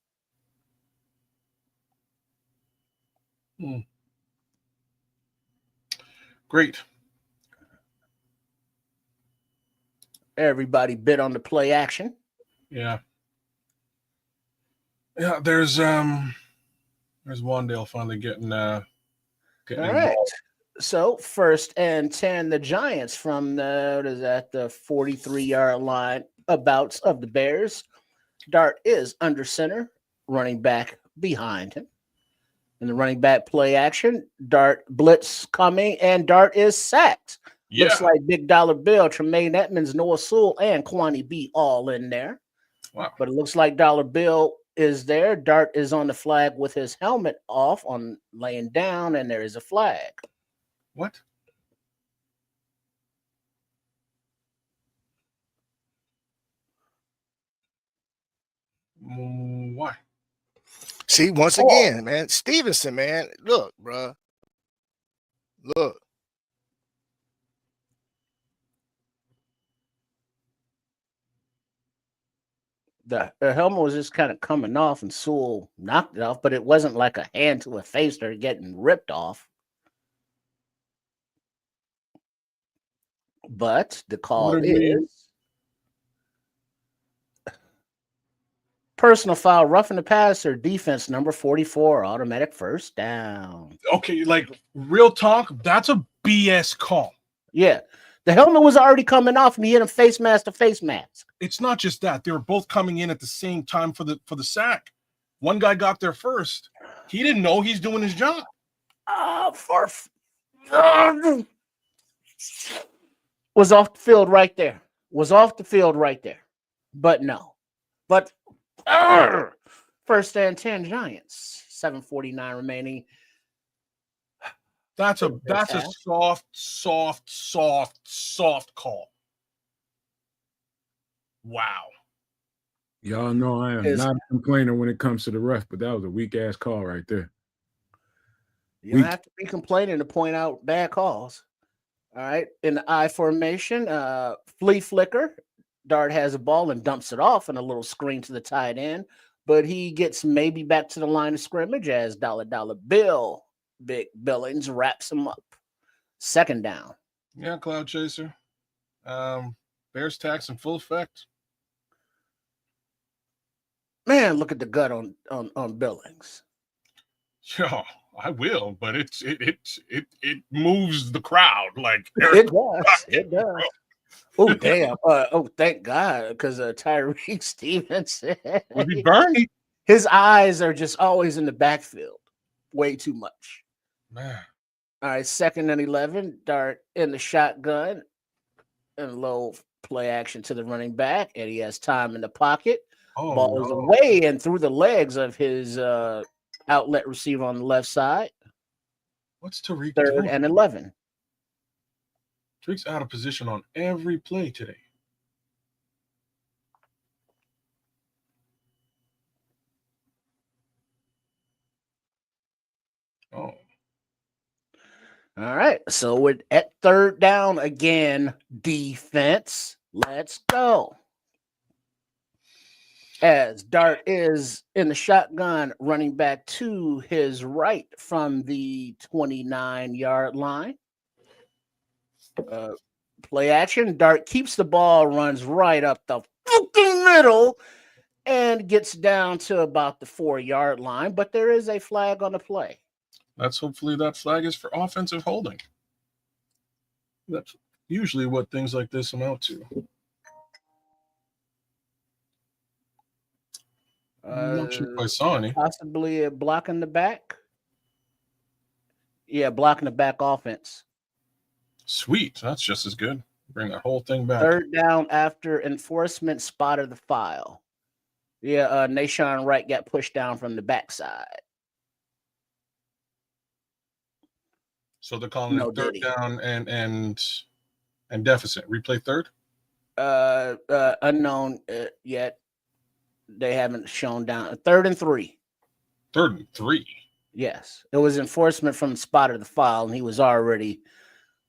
Great. Everybody bid on the play action. Yeah. Yeah, there's Wan'Dale finally getting all right. So 1st and 10, the Giants from the 43-yard line abouts of the Bears. Dart is under center, running back behind him. In the running back play action, Dart blitz coming, and Dart is sacked. Yeah. Looks like Big Dollar Bill, Tremaine Edmonds, Noah Sewell, and Kwani B all in there. Wow. But it looks like Dollar Bill is there. Dart is on the flag with his helmet off, on laying down, and there is a flag. What? Why? See, once again, man, Stevenson, man, look, bro. Look. The helmet was just kind of coming off, and Sewell knocked it off, but it wasn't like a hand to a face or getting ripped off. But the call is Personal foul, roughing the passer, defense number 44, automatic first down. Okay, like real talk, that's a BS call. Yeah. The helmet was already coming off and he hit him face mask to face mask. It's not just that. They were both coming in at the same time for the sack. One guy got there first. He didn't know he's doing his job. Was off the field right there. But no. But first and 10 Giants. 7:49 remaining. That's a soft call. Wow. Y'all know I am not a complainer when it comes to the ref, but that was a weak ass call right there. You don't have to be complaining to point out bad calls. All right. In the I formation, flea flicker. Dart has a ball and dumps it off and a little screen to the tight end, but he gets maybe back to the line of scrimmage as Dollar Bill, Big Billings, wraps him up. Second down. Yeah, Cloud Chaser. Bears tax in full effect. Man, look at the gut on Billings. Yeah, I will, but it moves the crowd like it does. Oh damn! Thank God, because Tyreek Stevens, was he burned? His eyes are just always in the backfield, way too much. Man. All right, 2nd and 11. Dart in the shotgun, and low play action to the running back, and he has time in the pocket. Oh, ball is away and through the legs of his outlet receiver on the left side. What's Tariq 3rd doing? and 11. Tariq's out of position on every play today. Oh. All right, so we're at 3rd down again. Defense, let's go. As Dart is in the shotgun, running back to his right from the 29-yard line. Play action. Dart keeps the ball, runs right up the fucking middle, and gets down to about the 4-yard line. But there is a flag on the play. Hopefully that flag is for offensive holding. That's usually what things like this amount to. I'm not sure if I saw any. Possibly a block in the back. Yeah, blocking the back offense. Sweet. That's just as good. Bring that whole thing back. 3rd down after enforcement, spotted the file. Yeah, Nashawn Wright got pushed down from the backside. So they're calling it 3rd down and deficit. Replay 3rd? Unknown yet. They haven't shown down. 3rd and 3. 3rd and 3. Yes, it was enforcement from the spot of the file, and he was already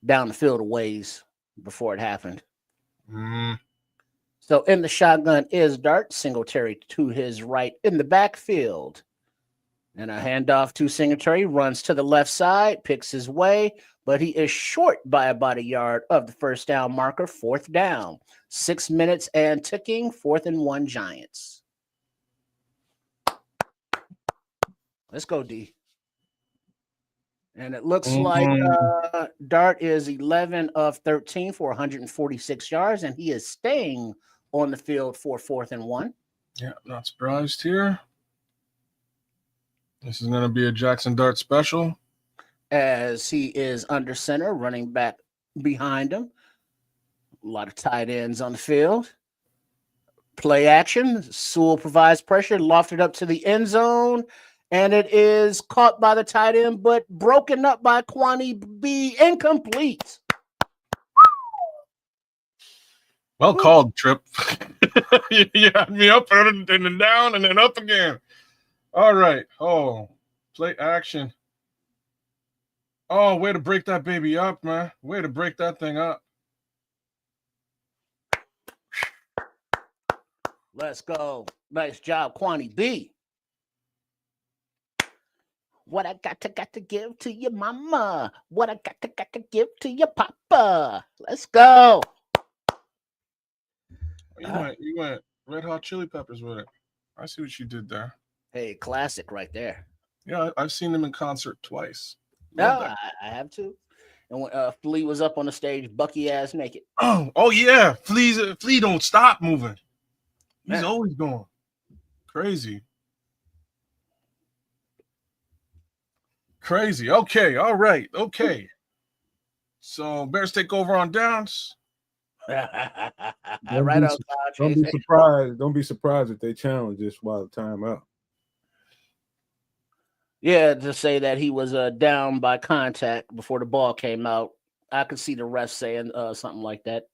down the field a ways before it happened. So in the shotgun is Dart. Singletary to his right in the backfield. And a handoff to Singletary, runs to the left side, picks his way, but he is short by about a yard of the first down marker. 4th down. 6 minutes and ticking. 4th and 1 Giants. Let's go, D. And it looks like Dart is 11 of 13 for 146 yards, and he is staying on the field for 4th and 1. Yeah, not surprised here. This is going to be a Jackson Dart special. As he is under center, running back behind him. A lot of tight ends on the field. Play action. Sewell provides pressure, lofted up to the end zone. And it is caught by the tight end, but broken up by Kwani B. Incomplete. Well called, Trip. You had me up and then down and then up again. All right. Oh, play action. Oh, way to break that baby up, man. Way to break that thing up. Let's go. Nice job, Kwani B. What I got to give to your mama. What I got to give to your papa. Let's go. You went Red Hot Chili Peppers with it. I see what you did there. Hey, classic right there. Yeah, I've seen them in concert twice. No, Love that. I have too. And when Flea was up on the stage, bucky ass naked. Oh yeah, Flea don't stop moving. He's Man. always going crazy. Crazy. Okay. All right. Okay. So Bears take over on downs. Right Don't on, be, Kyle don't Chase. be surprised. Don't be surprised if they challenge this while the timeout. Yeah, to say that he was down by contact before the ball came out. I could see the ref saying something like that.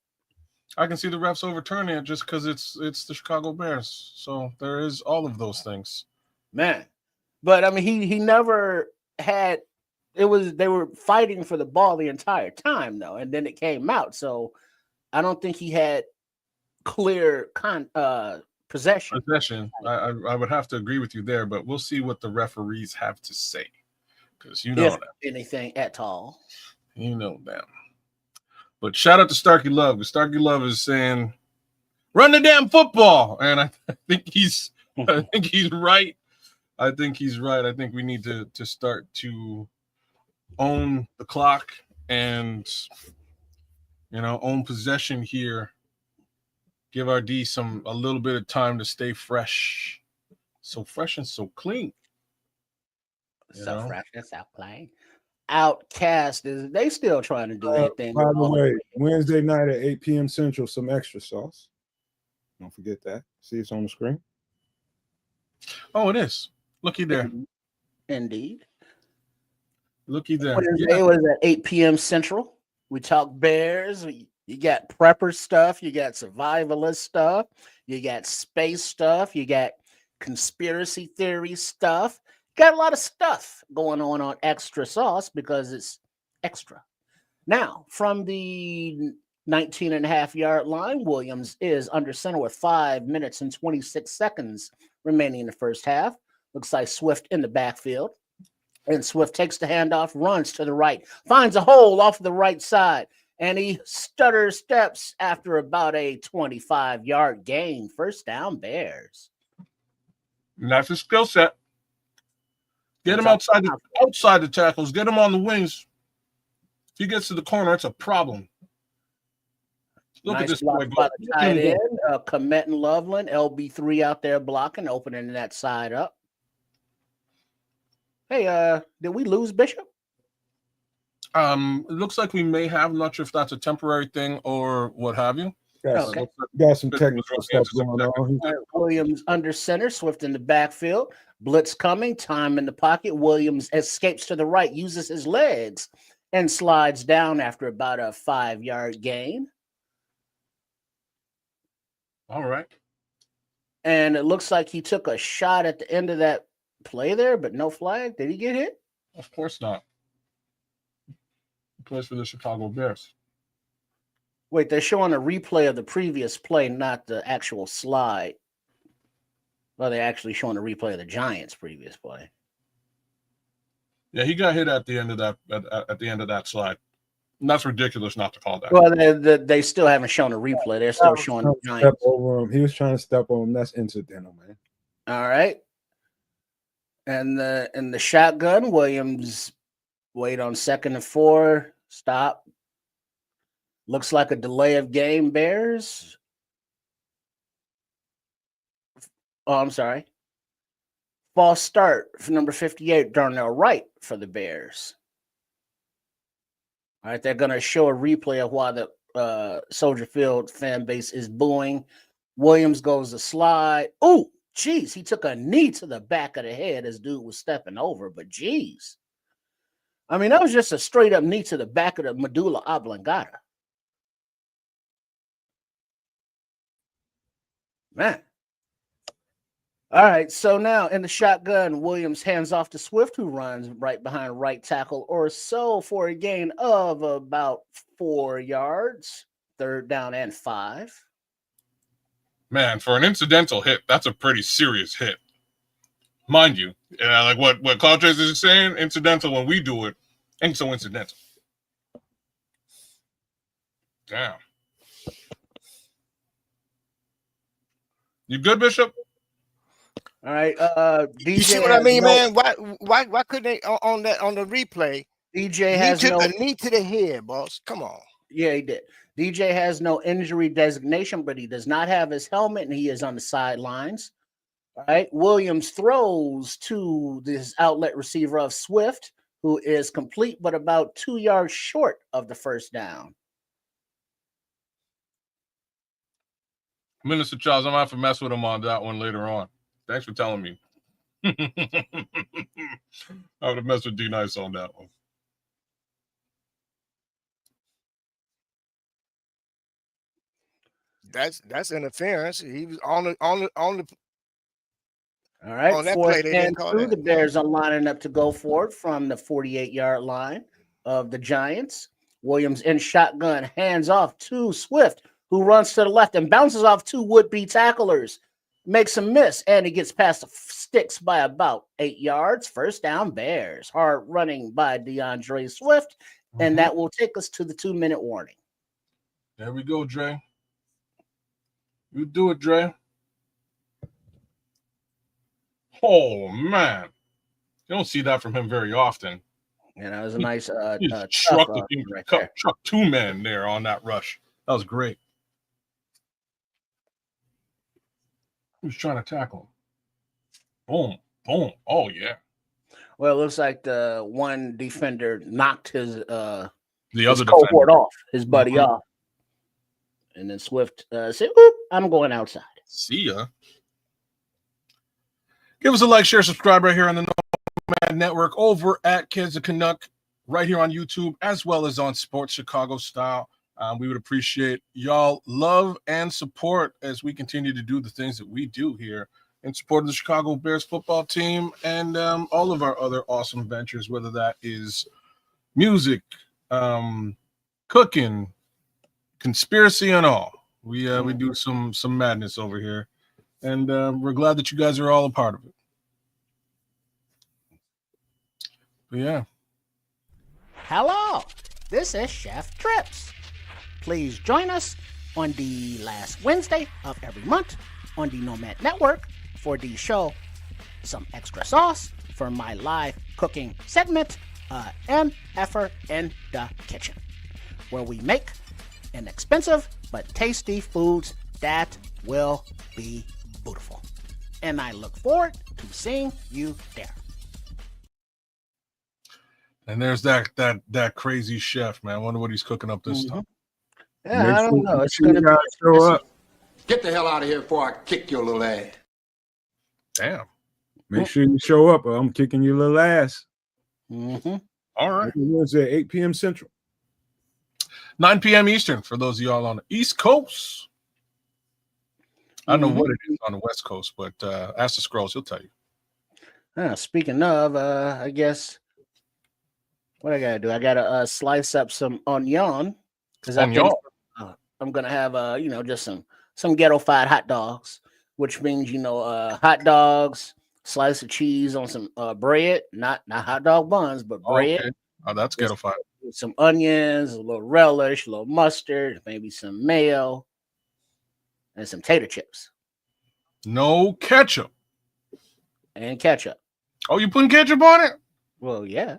I can see the refs overturning it just because it's the Chicago Bears. So there is all of those things. Man. But I mean he never had they were fighting for the ball the entire time though, and then it came out. So I don't think he had clear possession. Possession. I would have to agree with you there, but we'll see what the referees have to say. Because you know If that. anything at all. You know that. But shout out to Starkey Love, because Starkey Love is saying, run the damn football. And I think he's right. I think he's right. I think we need to start to own the clock and own possession here. Give our D a little bit of time to stay fresh. So fresh and so clean. So fresh and so clean. Outcast they still trying to do their thing. By the way, Wednesday night at 8 p.m. Central, some extra sauce. Don't forget that. See, it's on the screen. Oh, it is. Looky there. Indeed. Looky there. Wednesday was at 8 p.m. Central. We talk Bears. You got prepper stuff. You got survivalist stuff. You got space stuff. You got conspiracy theory stuff. Got a lot of stuff going on Extra Sauce because it's extra. Now, from the 19.5-yard line, Williams is under center with 5 minutes and 26 seconds remaining in the first half. Looks like Swift in the backfield. And Swift takes the handoff, runs to the right, finds a hole off the right side, and he stutter steps after about a 25-yard gain. First down, Bears. And that's his skill set. Get him outside the tackles. Get him on the wings. If he gets to the corner, it's a problem. Look at this boy go. Tight end, Komet and Loveland, LB3 out there blocking, opening that side up. Hey, did we lose Bishop? It looks like we may have. I'm not sure if that's a temporary thing or what have you. Got some technical stuff going on. Williams under center, Swift in the backfield. Blitz coming, time in the pocket. Williams escapes to the right, uses his legs, and slides down after about a 5-yard gain. All right. And it looks like he took a shot at the end of that play there, but no flag. Did he get hit? Of course not. He plays for the Chicago Bears. Wait, they're showing a replay of the previous play, not the actual slide. Well, they're actually showing a replay of the Giants' previous play. Yeah, he got hit at the end of that at the end of that slide. And that's ridiculous not to call that. Well, they still haven't shown a replay. They're still showing the Giants. Over him. He was trying to step on him. That's incidental, man. All right. And in the shotgun, Williams wait on 2nd and 4. Stop. Looks like a delay of game, Bears. Oh, I'm sorry. False start for number 58, Darnell Wright for the Bears. All right, they're going to show a replay of why the Soldier Field fan base is booing. Williams goes to slide. Oh, geez, he took a knee to the back of the head as dude was stepping over, but geez. I mean, that was just a straight up knee to the back of the medulla oblongata. Man. All right, so now in the shotgun, Williams hands off to Swift, who runs right behind right tackle or so for a gain of about 4 yards. 3rd down and 5. Man, for an incidental hit, that's a pretty serious hit. Mind you, like what Cloud Trace is saying, incidental when we do it, ain't so incidental. Damn. You good, Bishop? All right. DJ You see what I mean, no, man? Why couldn't they on the replay? DJ has no. Knee to the head, boss. Come on. Yeah, he did. DJ has no injury designation, but he does not have his helmet, and he is on the sidelines. All right. Williams throws to this outlet receiver of Swift, who is complete, but about 2 yards short of the first down. Minister Charles, I'm gonna have to mess with him on that one later on. Thanks for telling me. I would have messed with D Nice on that one. That's interference. He was on the All right. on that Fourth play. They and didn't call 2. that. The Bears are lining up to go for it from the 48-yard line of the Giants. Williams in shotgun, hands off to Swift, who runs to the left and bounces off 2 would-be tacklers. Makes a miss, and he gets past the sticks by about 8 yards. First down, Bears. Hard running by DeAndre Swift, and that will take us to the 2-minute warning. There we go, Dre. You do it, Dre. Oh, man. You don't see that from him very often. And that was a nice He tough, struck right there. truck 2 men there on that rush. That was great. Who's trying to tackle him? Boom, boom. Oh, yeah. Well, it looks like the one defender knocked his The his other cohort defender. off, his buddy off. And then Swift said, "Oop, I'm going outside." See ya. Give us a like, share, subscribe right here on the Nomad Network over at Kids of Canuck, right here on YouTube, as well as on Sports Chicago Style. We would appreciate y'all love and support as we continue to do the things that we do here in support of the Chicago Bears football team and all of our other awesome ventures, whether that is music, cooking, conspiracy, and all. We do some madness over here, and we're glad that you guys are all a part of it. But yeah. Hello, this is Chef Trips. Please join us on the last Wednesday of every month on the Nomad Network for the show Some Extra Sauce for my live cooking segment, An Effort in the Kitchen, where we make inexpensive but tasty foods that will be beautiful. And I look forward to seeing you there. And there's that crazy chef, man. I wonder what he's cooking up this time. Yeah, I don't know. It's gonna gonna show up. Get the hell out of here before I kick your little ass. Damn. Make sure you show up, or I'm kicking your little ass. All right. Wednesday at 8 p.m. Central. 9 p.m. Eastern for those of y'all on the East Coast. I don't know what it is on the West Coast, but ask the Scrolls, he'll tell you. Speaking of, I guess what I gotta do, I gotta slice up some onion because I think I'm gonna have just some ghetto-fied hot dogs, which means hot dogs, slice of cheese on some bread, not hot dog buns, but bread. Okay. Oh, that's ghetto-fied. With some onions, a little relish, a little mustard, maybe some mayo, and some tater chips. No ketchup. And ketchup. Oh, you putting ketchup on it? Well, yeah.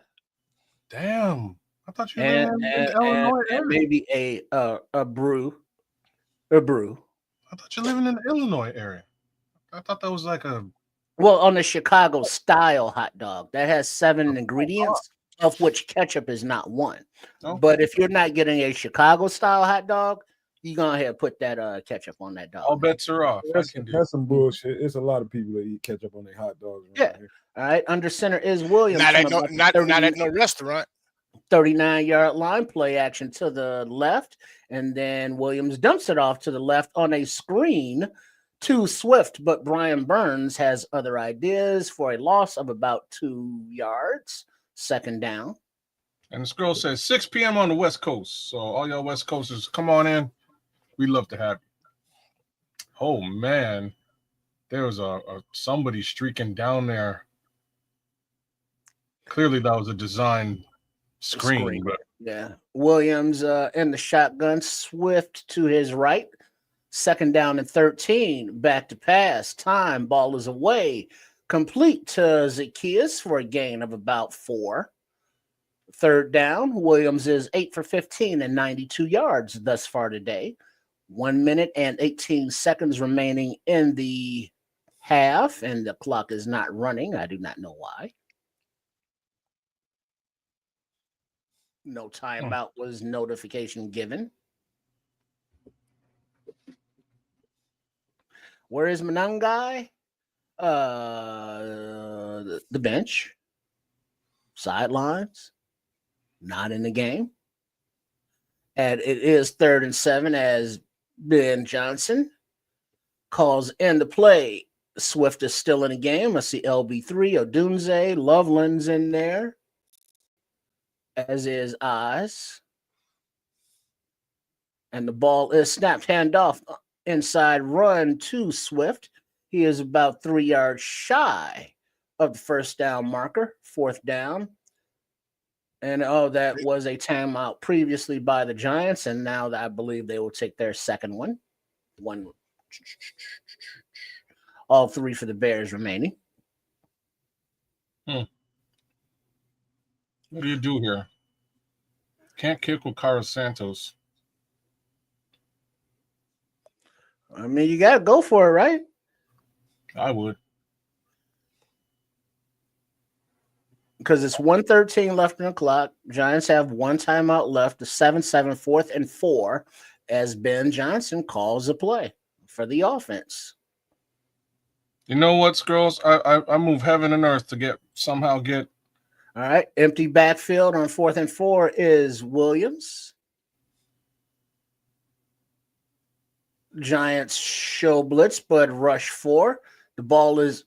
Damn. I thought you And maybe a brew. A brew. I thought you living in the Illinois area. I thought that was like a on the Chicago style hot dog that has 7 ingredients, of which ketchup is not one. Okay. But if you're not getting a Chicago style hot dog, you go ahead and put that ketchup on that dog. all bets are off. That's some bullshit. It's a lot of people that eat ketchup on their hot dogs. Yeah. Here. All right. Under center is Williams. Not at no restaurant. 39-yard line, play action to the left, and then Williams dumps it off to the left on a screen to Swift, but Brian Burns has other ideas for a loss of about 2 yards. Second down. And the scroll says 6 p.m. on the West Coast. So all y'all West Coasters, come on in. We'd love to have you. Oh man, there was a somebody streaking down there. Clearly that was a design screen. But Yeah. Williams in the shotgun, Swift to his right. Second down and 13. Back to pass. Time. Ball is away. Complete to Zacchaeus for a gain of about 4. Third down. Williams is 8 for 15 and 92 yards thus far today. 1 minute and 18 seconds remaining in the half, and the clock is not running. I do not know why. No timeout was notification given. Where is Manangai? The bench. Sidelines. Not in the game. And it is 3rd and 7 as Ben Johnson calls in the play. Swift is still in the game. I see LB3, Odunze, Loveland's in there, as is Oz. And the ball is snapped, handoff, inside run to Swift. He is about 3 yards shy of the first down marker, 4th down. And that was a timeout previously by the Giants, and now I believe they will take their second one. All 3 for the Bears remaining. What do you do here? Can't kick with Carlos Santos. I mean, you got to go for it, right? I would. Because it's 1:13 left in the clock. Giants have 1 timeout left. The 7-7, 4th and 4, as Ben Johnson calls a play for the offense. You know what, Scrolls? I move heaven and earth to somehow get. All right. Empty backfield on 4th and 4 is Williams. Giants show blitz, but rush 4. The ball is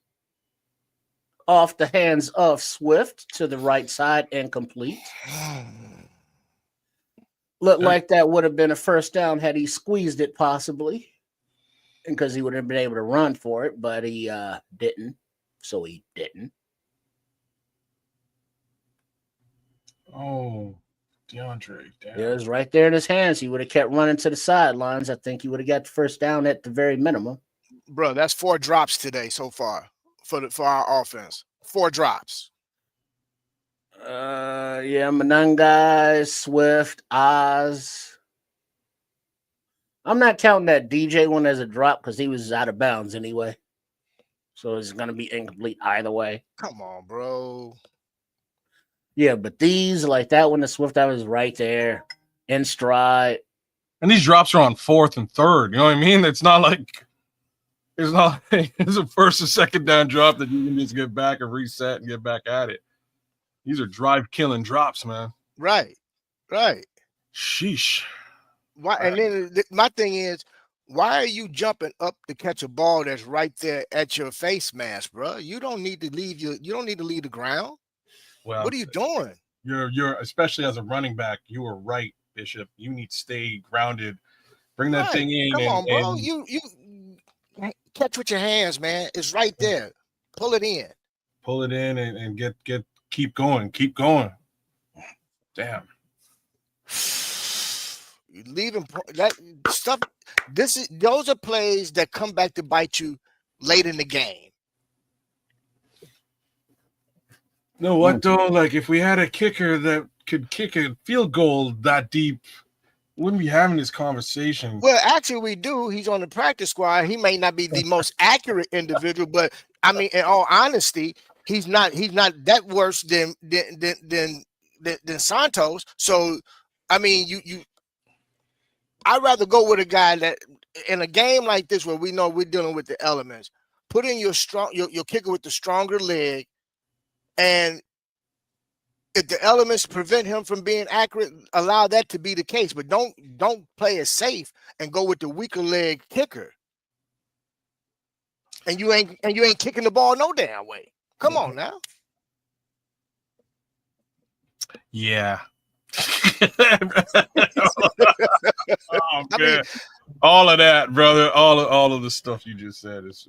off the hands of Swift to the right side, incomplete. Looked like that would have been a first down had he squeezed it, possibly, because he would have been able to run for it, but he didn't. So he didn't. Oh, DeAndre. Damn. It was right there in his hands. He would have kept running to the sidelines. I think he would have got the first down at the very minimum. Bro, that's 4 drops today so far for our offense. 4 drops. Yeah, Manangai, Swift, Oz. I'm not counting that DJ one as a drop because he was out of bounds anyway. So it's going to be incomplete either way. Come on, bro. Yeah, but these, like that one, the Swift, that was right there in stride. And these drops are on 4th and 3rd. You know what I mean? It's not like it's a first or second down drop that you can just get back and reset and get back at it. These are drive-killing drops, man. Right. Sheesh. Why? And then my thing is, why are you jumping up to catch a ball that's right there at your face mask, bro? You don't need to leave the ground. Well, what are you doing? You're especially as a running back, you are right, Bishop. You need to stay grounded. Bring that thing in. Come on, bro. You catch with your hands, man. It's right there. Pull it in. Pull it in and keep going. Keep going. Damn. You leaving that stuff. Those are plays that come back to bite you late in the game. You know what though? Like if we had a kicker that could kick a field goal that deep, we wouldn't be having this conversation. Well, actually, we do. He's on the practice squad. He may not be the most accurate individual, but I mean, in all honesty, he's not that worse than Santos. So, I mean, I'd rather go with a guy that in a game like this where we know we're dealing with the elements. Put in your kicker with the stronger leg, and if the elements prevent him from being accurate, allow that to be the case. But don't play it safe and go with the weaker leg kicker. And you ain't kicking the ball no damn way. Come on now. Yeah. Oh, man. I mean, all of that, brother. All of the stuff you just said is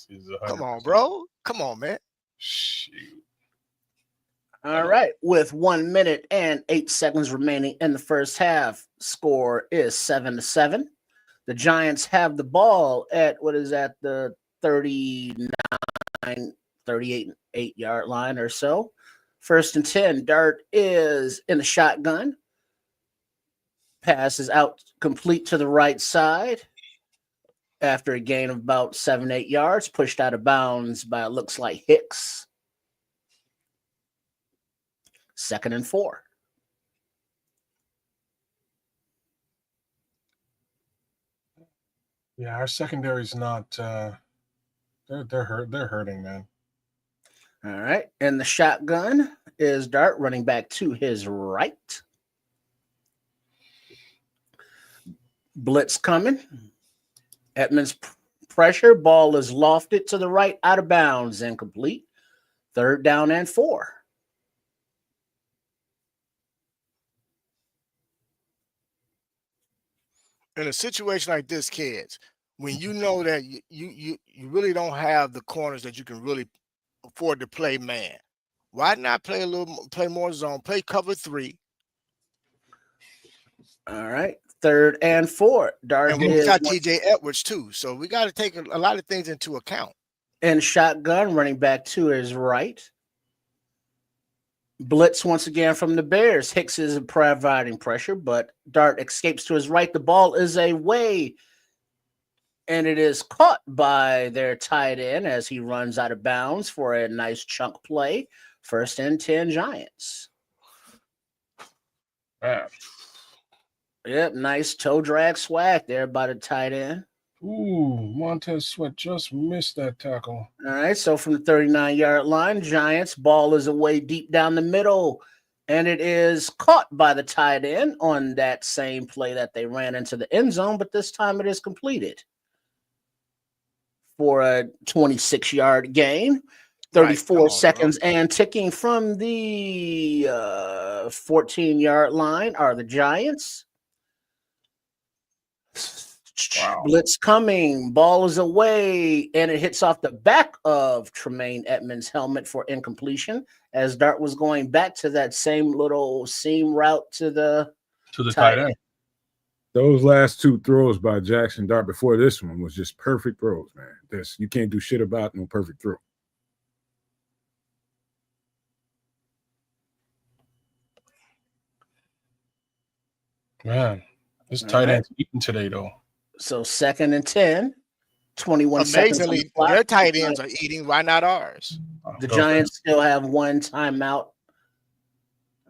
100%. Come on, bro. Come on, man. Shoot. All right. With 1 minute and 8 seconds remaining in the first half, score is 7-7. The Giants have the ball at the 39, 38, 8-yard line or so. 1st and 10. Dart is in the shotgun. Pass is out complete to the right side. After a gain of about 7, 8 yards, pushed out of bounds by, it looks like, Hicks. 2nd and 4. Yeah, our secondary's not. They're hurting, man. All right. And the shotgun is Dart running back to his right. Blitz coming. Edmonds pressure. Ball is lofted to the right, out of bounds, incomplete. 3rd down and 4. In a situation like this, kids, when you know that you really don't have the corners that you can really afford to play man, why not play more zone, play cover 3? All right. 3rd and 4. Dart And we is got TJ Edwards too, so we got to take a lot of things into account. in shotgun, running back to his right. Blitz once again from the Bears. Hicks is providing pressure, but Dart escapes to his right. The ball is away, and it is caught by their tight end as he runs out of bounds for a nice chunk play. 1st and 10 Giants. Man. Yep, nice toe drag swag there by the tight end. Ooh, Montez Sweat just missed that tackle. All right, so from the 39-yard line, Giants, ball is away deep down the middle, and it is caught by the tight end on that same play that they ran into the end zone, but this time it is completed for a 26-yard gain. 34 seconds and ticking from the 14-yard line are the Giants. Wow. Blitz coming, ball is away, and it hits off the back of Tremaine Edmonds' helmet for incompletion as Dart was going back to that same little seam route to the tight end. Those last 2 throws by Jaxson Dart before this one was just perfect throws, man. You can't do shit about no perfect throw. Man, this tight end's eating today, though. So 2nd and 10, 21 Amazingly, seconds. Amazingly, their tight ends are eating. Why not ours? The Giants still have 1 timeout.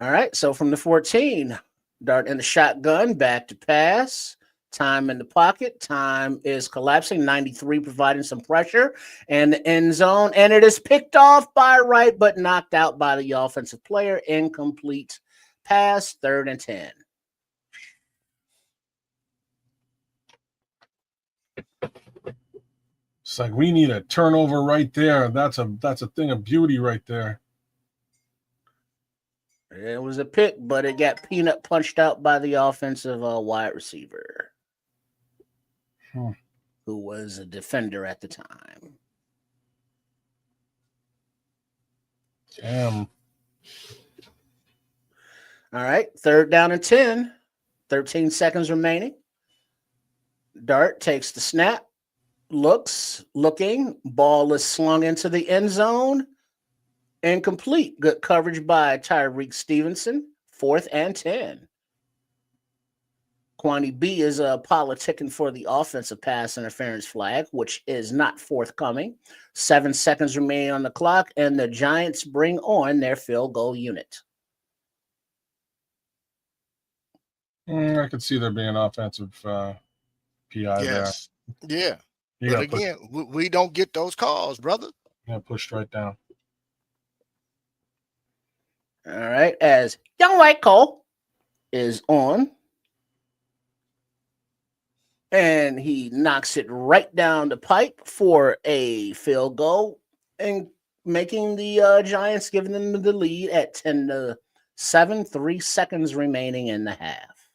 All right, so from the 14, Dart in the shotgun, back to pass. Time in the pocket. Time is collapsing. 93 providing some pressure. And the end zone. And it is picked off by Wright, but knocked out by the offensive player. Incomplete pass. 3rd and 10. It's like we need a turnover right there. That's a thing of beauty right there. It was a pick, but it got peanut punched out by the offensive wide receiver, who was a defender at the time. Damn. All right, 3rd down and 10. 13 seconds remaining. Dart takes the snap. Looking, ball is slung into the end zone. Incomplete. Good coverage by Tyreek Stevenson. 4th and 10. Kwani B is politicking for the offensive pass interference flag, which is not forthcoming. 7 seconds remaining on the clock, and the Giants bring on their field goal unit. I could see there being offensive PI there. Yeah. But again, we don't get those calls, brother. Yeah, pushed right down. All right, as Young White Cole is on, and he knocks it right down the pipe for a field goal, and making the Giants, giving them the lead at 10-7, 3 seconds remaining in the half.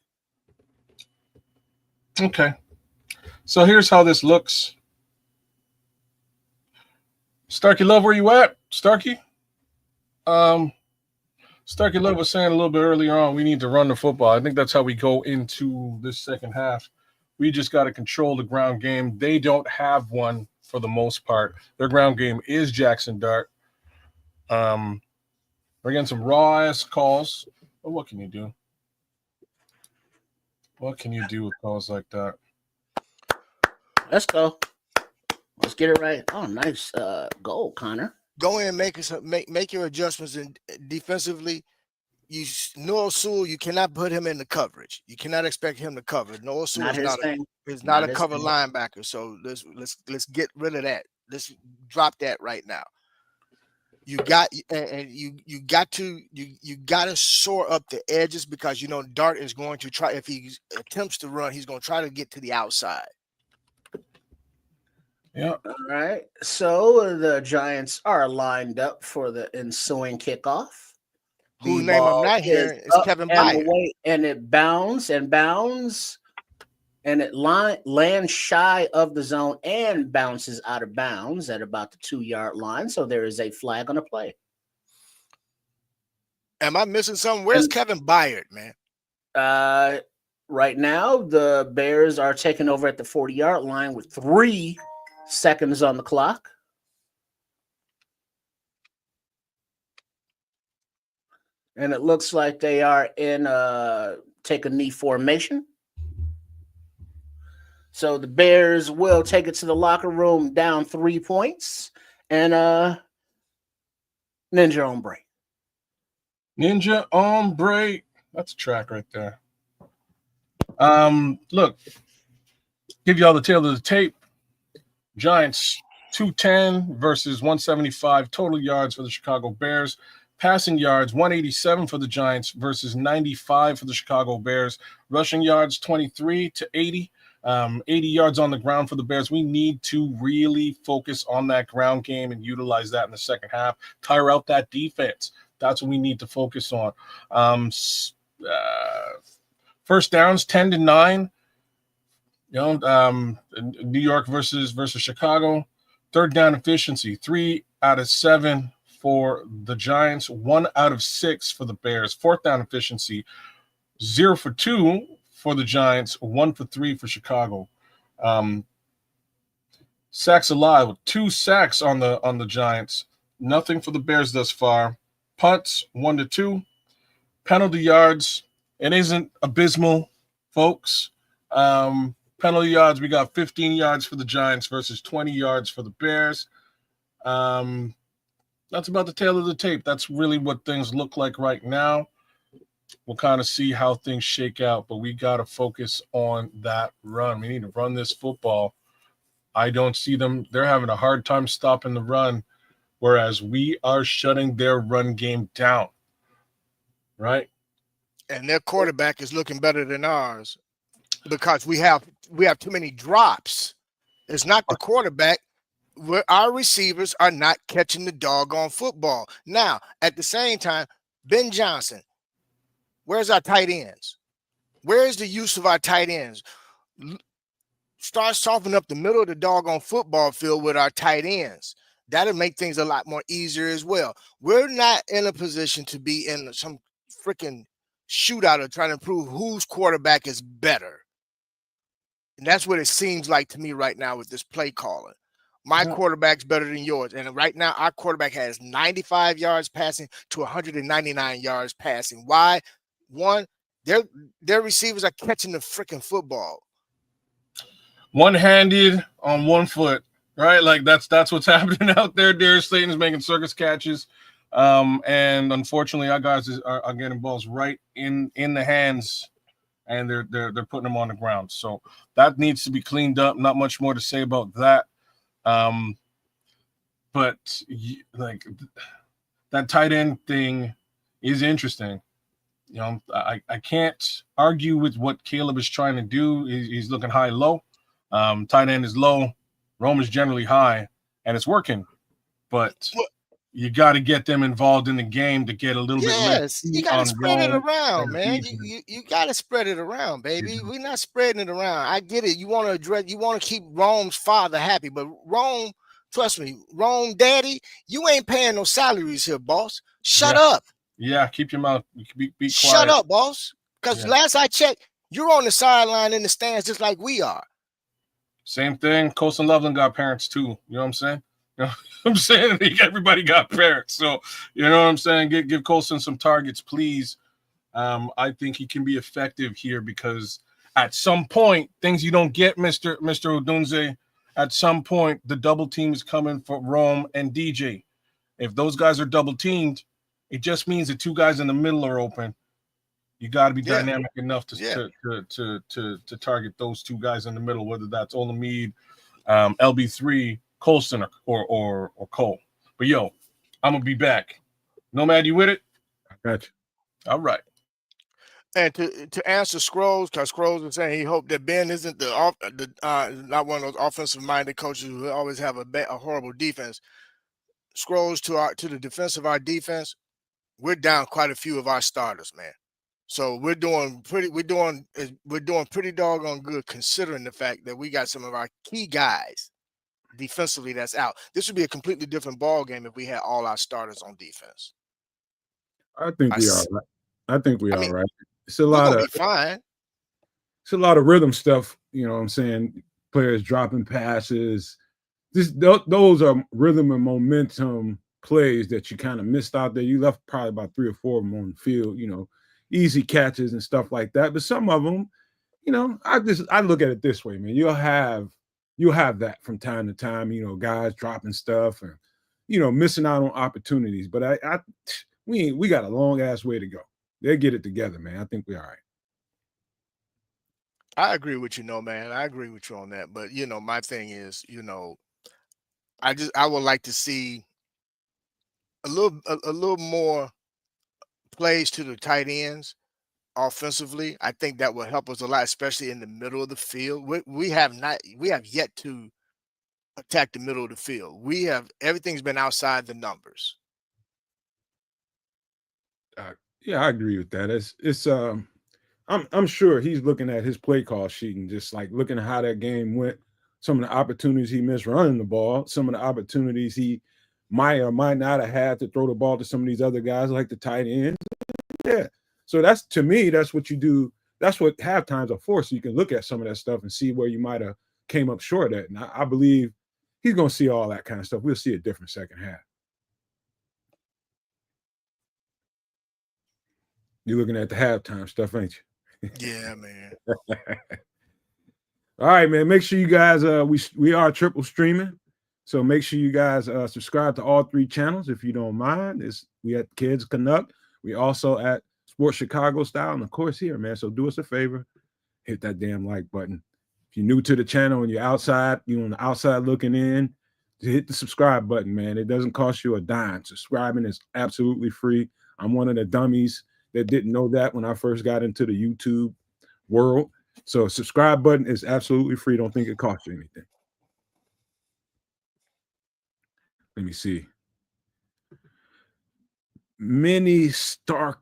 Okay. So here's how this looks. Starkey Love, where you at? Starkey? Starkey Love was saying a little bit earlier on, we need to run the football. I think that's how we go into this second half. We just got to control the ground game. They don't have one for the most part. Their ground game is Jackson Dart. We're getting some raw ass calls. But what can you do? What can you do with calls like that? Let's go. Let's get it right. Oh, nice goal, Connor. Go in and make your adjustments, and defensively, Noah Sewell, you cannot put him in the coverage. You cannot expect him to cover. Noah Sewell is not a cover linebacker. So let's get rid of that. Let's drop that right now. You got to shore up the edges, because Dart is going to try, if he attempts to run, he's going to try to get to the outside. Yeah. All right. So the Giants are lined up for the ensuing kickoff. Whose name I'm not hearing is Kevin Byard. And it bounds, and it lands shy of the zone and bounces out of bounds at about the 2-yard line. So there is a flag on the play. Am I missing something? Where's Kevin Byard, man? Right now, the Bears are taking over at the 40-yard line with 3 seconds on the clock. And it looks like they are in take a knee formation. So the Bears will take it to the locker room down 3 points. And Ninja Hombre. Ninja Hombre. That's a track right there. Look, give y'all the tail of the tape. Giants 210 versus 175 total yards for the Chicago Bears. Passing yards 187 for the Giants versus 95 for the Chicago Bears. Rushing yards 23 to 80. 80 yards on the ground for the Bears. We need to really focus on that ground game and utilize that in the second half. Tire out that defense. That's what we need to focus on. First downs 10-9. New York versus Chicago. Third down efficiency 3 out of 7 for the Giants, 1 out of 6 for the Bears. Fourth down efficiency 0 for 2 for the Giants, 1 for 3 for Chicago. Sacks alive with 2 sacks on the Giants. Nothing for the Bears thus far. Punts 1-2. Penalty yards, it isn't abysmal, folks. Penalty yards, we got 15 yards for the Giants versus 20 yards for the Bears. That's about the tail of the tape. That's really what things look like right now. We'll kind of see how things shake out, but we got to focus on that run. We need to run this football. I don't see them. They're having a hard time stopping the run, whereas we are shutting their run game down, right? And their quarterback is looking better than ours because we have too many drops. It's not the quarterback. Our receivers are not catching the doggone football. Now, at the same time, Ben Johnson, where's our tight ends? Where's the use of our tight ends? Start softening up the middle of the doggone football field with our tight ends. That'll make things a lot more easier as well. We're not in a position to be in some freaking shootout of trying to prove whose quarterback is better. And that's what it seems like to me right now with this play calling. My quarterback's better than yours. And right now, our quarterback has 95 yards passing to 199 yards passing. Why? One, their receivers are catching the freaking football. One-handed on one foot, right? Like that's what's happening out there. Darius Slayton is making circus catches. And unfortunately, our guys are getting balls right in the hands, and they're putting them on the ground. So that needs to be cleaned up. Not much more to say about that. But like that tight end thing is interesting. I can't argue with what Caleb is trying to do. He's looking high-low. Tight end is low. Rome is generally high, and it's working. But you got to get them involved in the game to get a little bit less. You got to spread it around, man. You got to spread it around, baby. We're not spreading it around. I get it. You want to keep Rome's father happy, but Rome, trust me, Rome daddy, you ain't paying no salaries here, boss. Shut up. Yeah, keep your mouth. Be quiet. Shut up, boss. Because last I checked, You're on the sideline in the stands just like we are. Same thing. Colson Loveland got parents too. You know what I'm saying? You know what I'm saying? Everybody got parents. So, you know what I'm saying? Give Colson some targets, please. I think he can be effective here because at some point, things you don't get, Mr. Odunze, at some point, the double team is coming for Rome and DJ. If those guys are double teamed, it just means the two guys in the middle are open. You got to be dynamic enough to target those two guys in the middle, whether that's Olamide, LB3, Colson, or Cole. But yo, I'm gonna be back. Nomad, you with it? I got you. All right. And to answer Scrolls, because Scrolls was saying he hoped that Ben isn't not one of those offensive minded coaches who always have a horrible defense. Scrolls to the defense of our defense, we're down quite a few of our starters, man. So we're doing pretty doggone good considering the fact that we got some of our key guys defensively that's out. This would be a completely different ball game if we had all our starters on defense. I think we are right. I think we are right. It's a we're lot gonna of be fine. It's a lot of rhythm stuff. You know what I'm saying? Players dropping passes. Those are rhythm and momentum plays that you kind of missed out there. You left probably about 3 or 4 of them on the field, you know, easy catches and stuff like that. But some of them, you know, I look at it this way, man. You'll have that from time to time, you know, guys dropping stuff and, you know, missing out on opportunities. But we got a long ass way to go. They'll get it together, man. I think we're all right. I agree with you, man. I agree with you on that. But you know, my thing is, you know, I would like to see a little more plays to the tight ends offensively. I think that will help us a lot, especially in the middle of the field. We have yet to attack the middle of the field. Everything's been outside the numbers. Yeah, I agree with that. I'm sure he's looking at his play call sheet and just like looking at how that game went, some of the opportunities he missed running the ball, some of the opportunities he might or might not have had to throw the ball to some of these other guys like the tight ends. Yeah. So that's, to me, that's what you do. That's what halftimes are for. So you can look at some of that stuff and see where you might have came up short at. And I believe he's going to see all that kind of stuff. We'll see a different second half. You're looking at the halftime stuff, ain't you? Yeah, man. All right, man. Make sure you guys we are triple streaming. So make sure you guys subscribe to all 3 channels if you don't mind. We at Kids Canuck. We also at Sports Chicago Style, and of course here, man. So do us a favor, hit that damn like button. If you're new to the channel and you're outside, you're on the outside looking in, hit the subscribe button, man. It doesn't cost you a dime. Subscribing is absolutely free. I'm one of the dummies that didn't know that when I first got into the YouTube world. So subscribe button is absolutely free. Don't think it costs you anything. Let me see. Mini Stark.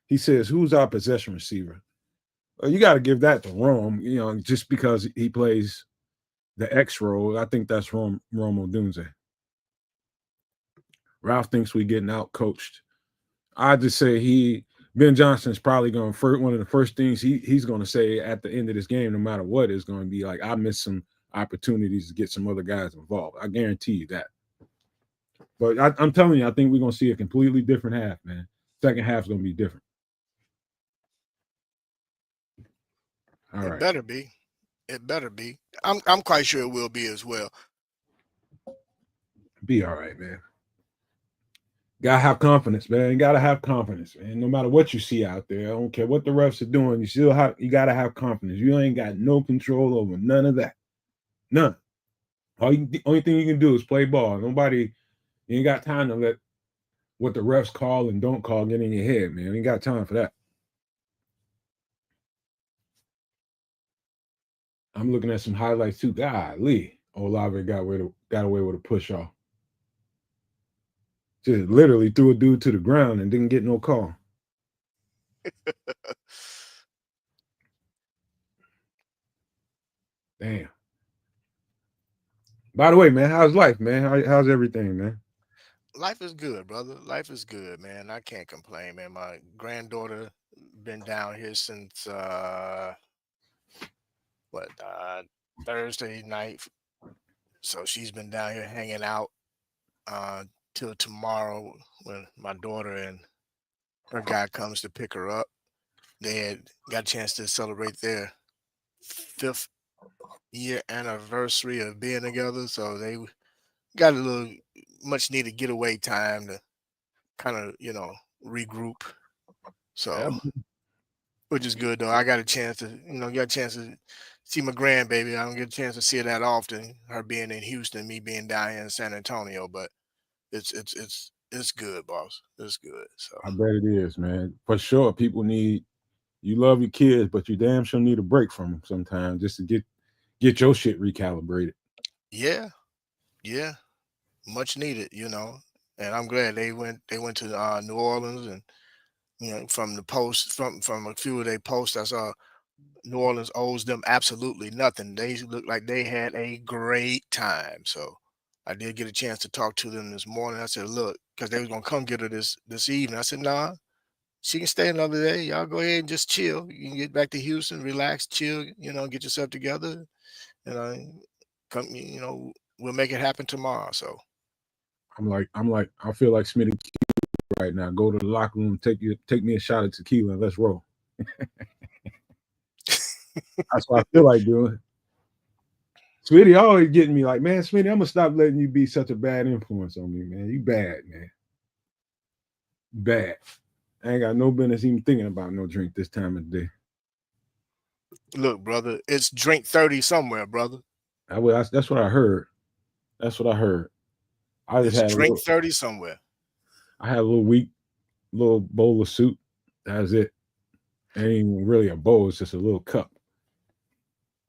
He says, who's our possession receiver? Well, you got to give that to Rome, you know, just because he plays the X role. I think that's Rome Odunze. Ralph thinks we getting out coached. I just say Ben Johnson is probably going to, one of the first things he's going to say at the end of this game, no matter what, is going to be like, I missed some opportunities to get some other guys involved. I guarantee you that. But I'm telling you, I think we're going to see a completely different half, man. Second half is going to be different. All right. It better be. It better be. I'm quite sure it will be as well. Be all right, man. Gotta have confidence, man. You gotta have confidence, man. No matter what you see out there, I don't care what the refs are doing. You gotta have confidence. You ain't got no control over none of that. None. Only thing you can do is play ball. You ain't got time to let what the refs call and don't call get in your head, man. You ain't got time for that. I'm looking at some highlights too. Golly, Olave got away with a push off. Just literally threw a dude to the ground and didn't get no call. Damn. By the way, man, how's life, man? How's everything, man? life is good, brother. Life is good, man. I can't complain, man. My granddaughter been down here since what Thursday night. So she's been down here hanging out uh till tomorrow when my daughter and her guy comes to pick her up. They had got a chance to celebrate their 5th year anniversary of being together. So they got a little much needed getaway time to kind of, regroup. Yeah, So, which is good though. I got a chance to, get a chance to see my grandbaby. I don't get a chance to see her that often. Her being in Houston, me being down here in San Antonio, but it's good, boss. It's good. So I bet it is, man. For sure, people need you love your kids, but you damn sure need a break from them sometimes just to get your shit recalibrated. yeah, yeah, much needed. And I'm glad they went to New Orleans, and from the post from a few of their posts I saw, New Orleans owes them absolutely nothing. They look like they had a great time. So I did get a chance to talk to them this morning. I said, look, because they was gonna come get her this evening. I said, nah, she can stay another day. Y'all go ahead and just chill. You can get back to Houston, relax, chill, get yourself together, and come, we'll make it happen tomorrow. So I feel like Smitty right now. Go to the locker room, take me a shot of tequila, and let's roll. That's what I feel like doing. Smitty always getting me like, man, Smitty, I'm gonna stop letting you be such a bad influence on me, man. You bad, man. Bad. I ain't got no business even thinking about no drink this time of the day. look, brother, it's drink 30 somewhere, brother. That's what I heard. That's what I heard. I just It's had a drink little. 30 somewhere. I had a little weak, little bowl of soup. That's it. Ain't even really a bowl. It's just a little cup.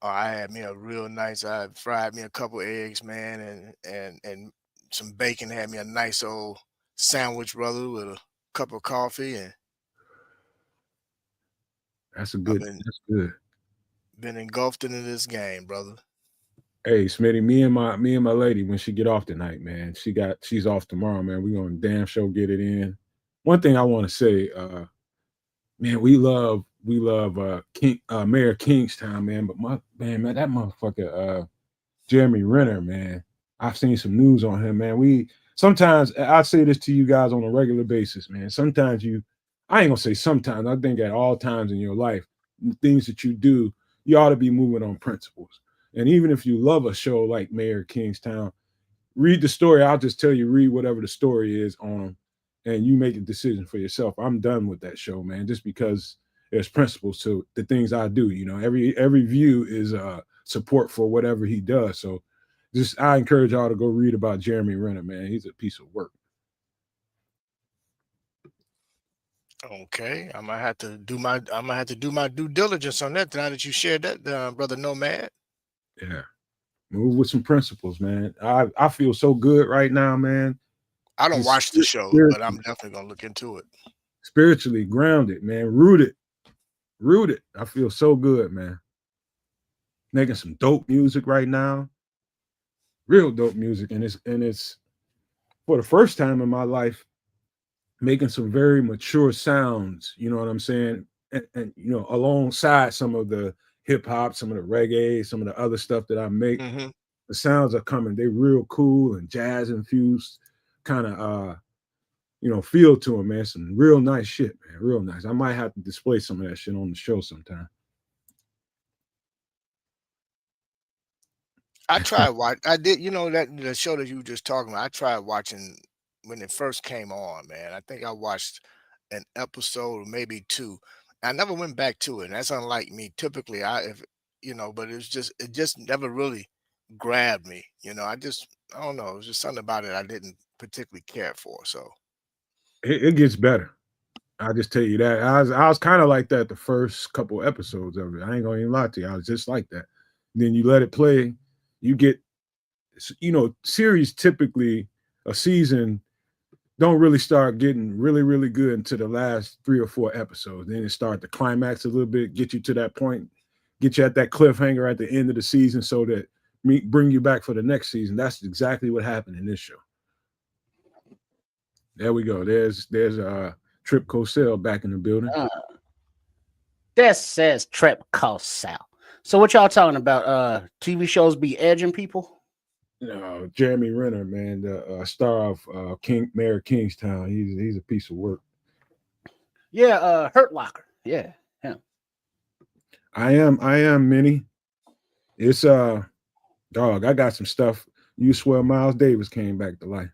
Oh, I had me a real nice. I fried me a couple eggs, man, and some bacon. Had me a nice old sandwich, brother, with a cup of coffee, and That's a I've good. been That's good. been engulfed into this game, brother. Hey, Smitty, me and my lady, when she get off tonight, man, she's off tomorrow, man. We gonna damn sure get it in. One thing I want to say, man, we love King Mayor Kingstown, man. But man, that motherfucker, Jeremy Renner, man. I've seen some news on him, man. We sometimes I say this to you guys on a regular basis, man. Sometimes I ain't gonna say sometimes. I think at all times in your life, things that you do, you ought to be moving on principles. And even if you love a show like Mayor Kingstown, read the story. I'll just tell you, read whatever the story is on them, and you make a decision for yourself. I'm done with that show, man. Just because there's principles to the things I do. Every view is support for whatever he does. So, just I encourage y'all to go read about Jeremy Renner, man. He's a piece of work. Okay, I'm gonna have to do my due diligence on that. Now that you shared that, brother Nomad, Yeah, move with some principles, man. I feel so good right now, man. I don't Just watch the show, but I'm spiritually, definitely gonna look into it. spiritually grounded, man. Rooted. I feel so good, man. Making some dope music right now, real dope music, and it's for the first time in my life making some very mature sounds. You know what I'm saying? And alongside some of the hip hop, some of the reggae, some of the other stuff that I make, Hmm. the sounds are coming. They real cool and jazz infused, kind of feel to them, man. Some real nice shit, man. Real nice. I might have to display some of that shit on the show sometime. I tried watch. I did. That the show that you were just talking about. I tried watching when it first came on. Man, I think I watched an episode or maybe two. I never went back to it. And that's unlike me. Typically, but it just never really grabbed me. I don't know. It was just something about it I didn't particularly care for. So It gets better. I'll just tell you that. I was kind of like that the first couple episodes of it. I ain't gonna even lie to you. I was just like that. Then you let it play, you get series typically a season don't really start getting really, really good until the last 3 or 4 episodes. Then it start to climax a little bit, get you to that point, get you at that cliffhanger at the end of the season so that bring you back for the next season. That's exactly what happened in this show. There we go. There's Trip Cosell back in the building. This says Trip Cosell. So what y'all talking about? TV shows be edging people? Jeremy Renner, man, the star of Mayor of Kingstown. He's a piece of work. Yeah, Hurt Locker. Yeah, him. I am Minnie. It's dog. I got some stuff. You swear Miles Davis came back to life.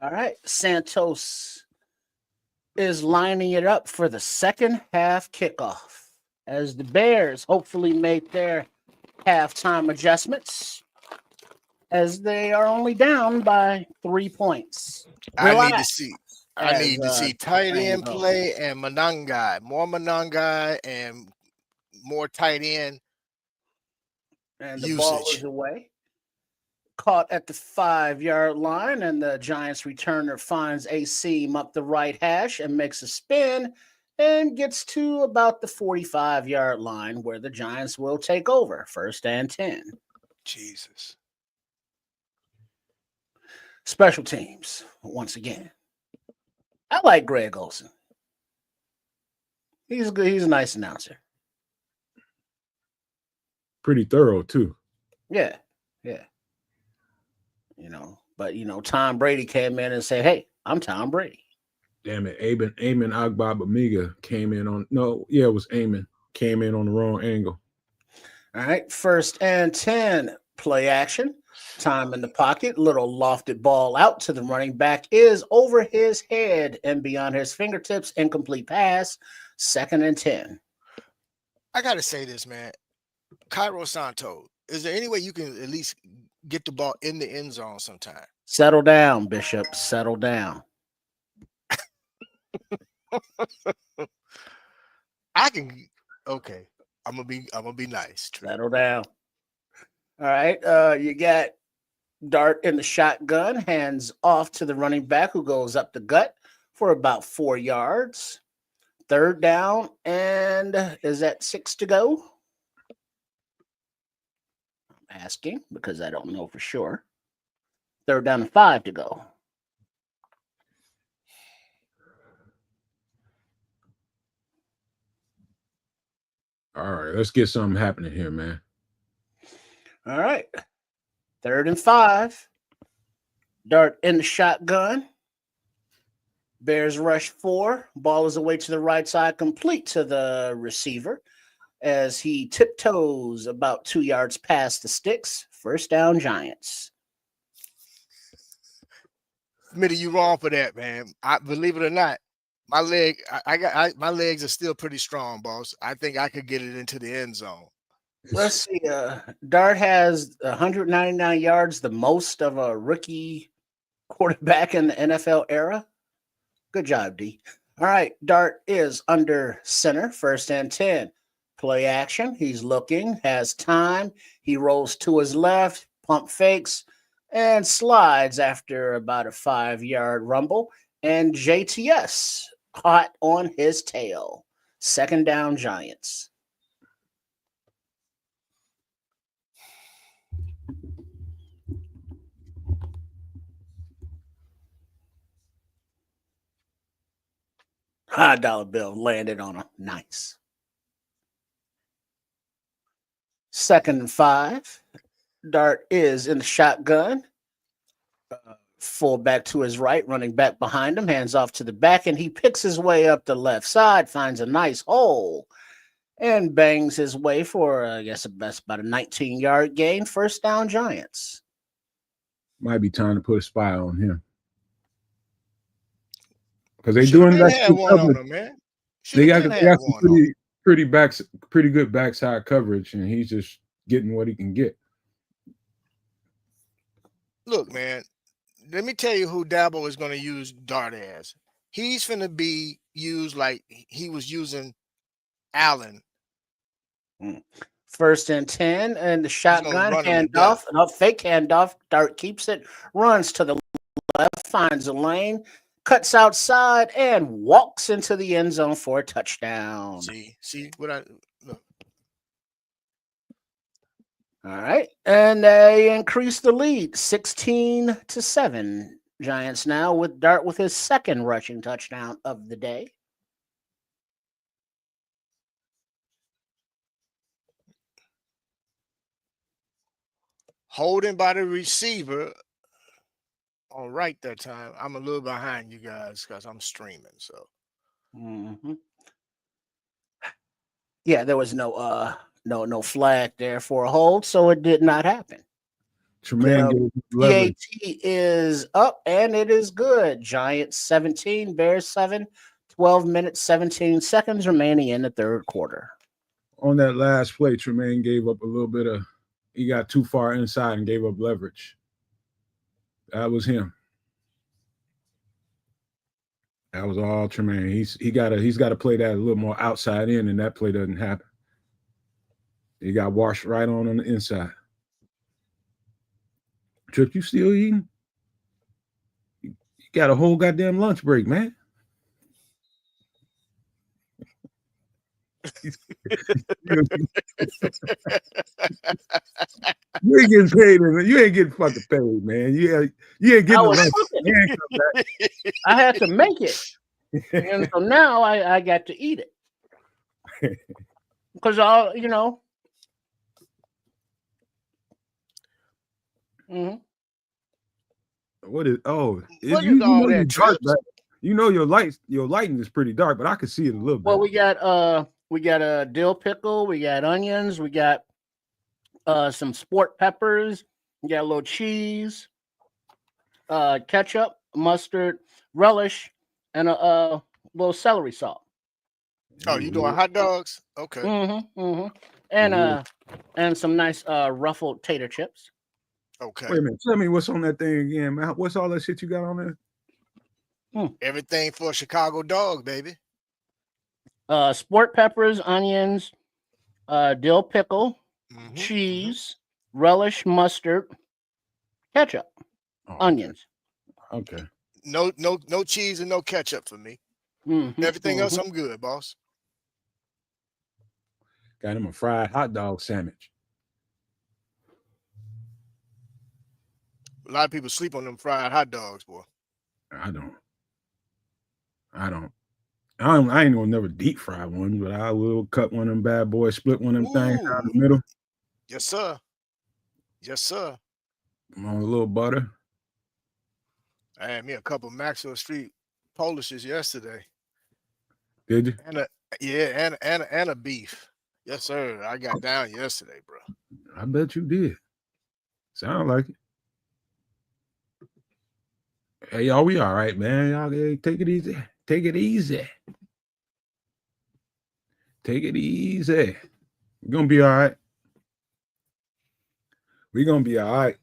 All right, Santos is lining it up for the second half kickoff as the Bears hopefully make their halftime adjustments as they are only down by 3 points. I need to see tight end play and Manangai, more Manangai and more tight end and the usage. ball is away. Caught at the 5-yard line, and the Giants returner finds a seam up the right hash and makes a spin and gets to about the 45-yard line where the Giants will take over. 1st and 10. Jesus. Special teams, once again. I like Greg Olson. He's good. He's a nice announcer. Pretty thorough, too. Yeah. But Tom Brady came in and said, "Hey, I'm Tom Brady." Damn it, Eamon Agbabamiga came in on it was Eamon. Came in on the wrong angle. All right, 1st and 10, play action. Time in the pocket, little lofted ball out to the running back is over his head and beyond his fingertips, incomplete pass, 2nd and 10. I gotta say this, man. Cairo Santos, is there any way you can at least get the ball in the end zone sometime? Settle down, Bishop. Settle down. Okay. I'm gonna be nice. Settle down. All right. You got Dart in the shotgun, hands off to the running back who goes up the gut for about 4 yards. 3rd down, and is that 6 to go? I'm asking because I don't know for sure. 3rd down and 5 to go. All right, let's get something happening here, man. All right. 3rd and 5. Dart in the shotgun. Bears rush 4. Ball is away to the right side, complete to the receiver as he tiptoes about 2 yards past the sticks. 1st down, Giants. Smitty, you wrong for that, man. I believe it or not, my my legs are still pretty strong, boss. I think I could get it into the end zone. Let's see. Dart has 199 yards, the most of a rookie quarterback in the NFL era. Good job, D. All right. Dart is under center, 1st and 10. Play action. He's looking, has time. He rolls to his left, pump fakes, and slides after about a 5-yard rumble. And JTS caught on his tail. 2nd down, Giants. $5 bill landed on him. Nice. 2nd and 5. Dart is in the shotgun. Fullback to his right, running back behind him, hands off to the back, and he picks his way up the left side, finds a nice hole, and bangs his way for, I guess, that's about a 19-yard gain. 1st down, Giants. Might be time to put a spy on him. Because they're doing that on him, man. They got some pretty good backside coverage, and he's just getting what he can get. Look, man, let me tell you who Dabo is going to use Dart as. He's going to be used like he was using Allen. 1st and 10, and the shotgun handoff, fake handoff. Dart keeps it, runs to the left, finds a lane, cuts outside, and walks into the end zone for a touchdown. See what I look. All right, and they increase the lead 16-7. Giants now with Dart with his second rushing touchdown of the day. Holding by the receiver. All right, that time. I'm a little behind you guys because I'm streaming. So yeah, there was no flag there for a hold, so it did not happen. Tremaine gave PAT leverage. is up and it is good. Giants 17, Bears 7, 12 minutes, 17 seconds remaining in the third quarter. On that last play, Tremaine gave up a little bit of, he got too far inside and gave up leverage. That was him. That was all Tremaine. He's got to play that a little more outside in, and that play doesn't happen. He got washed right on the inside. Trip, you still eating? You got a whole goddamn lunch break, man. You ain't getting paid. You ain't getting fucking paid, man. You ain't getting the lunch. You ain't come back. I had to make it. And so now I got to eat it. Because all, you know. What is what you is know all you that, dark, Trips? you know your lighting is pretty dark, but I can see it a little bit. Well, we got a dill pickle, we got onions, we got some sport peppers, we got a little cheese, ketchup, mustard, relish, and a little celery salt. Oh, you doing hot dogs? Okay. And some nice ruffled tater chips. Okay. Wait a minute. Tell me what's on that thing again, man. What's all that shit you got on there? Everything for a Chicago dog, baby. Sport peppers, onions, dill pickle, cheese, relish, mustard, ketchup, onions. Okay. No cheese and no ketchup for me. Everything else, I'm good, boss. Got him a fried hot dog sandwich. A lot of people sleep on them fried hot dogs, boy. I ain't gonna never deep fry one, but I will cut one of them bad boys, split one of them things down the middle. Yes, sir. Yes, sir. On a little butter. I had me a couple Maxwell Street Polishes yesterday. Did you? And a beef. Yes, sir. I got down yesterday, bro. I bet you did. Sound like it. Hey, y'all, we all right, man. Y'all take it easy. Take it easy. Take it easy. We're gonna be all right. We're gonna be all right.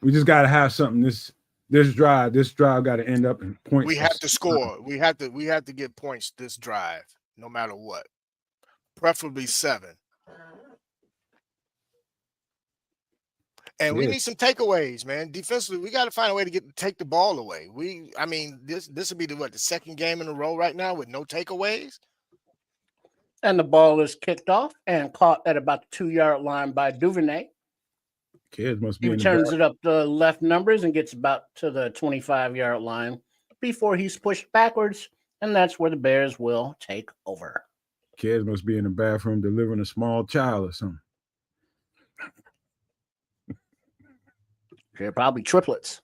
We just gotta have something. This drive got to end up in points. We have to score. We have to get points this drive, no matter what. Preferably 7. And we need some takeaways, man. Defensively, we got to find a way to take the ball away. This will be the second game in a row right now with no takeaways. And the ball is kicked off and caught at about the 2-yard line by Duvernay. Kids must be. He turns it up the left numbers and gets about to the 25-yard line before he's pushed backwards, and that's where the Bears will take over. Kids must be in the bathroom delivering a small child or something. They're probably triplets.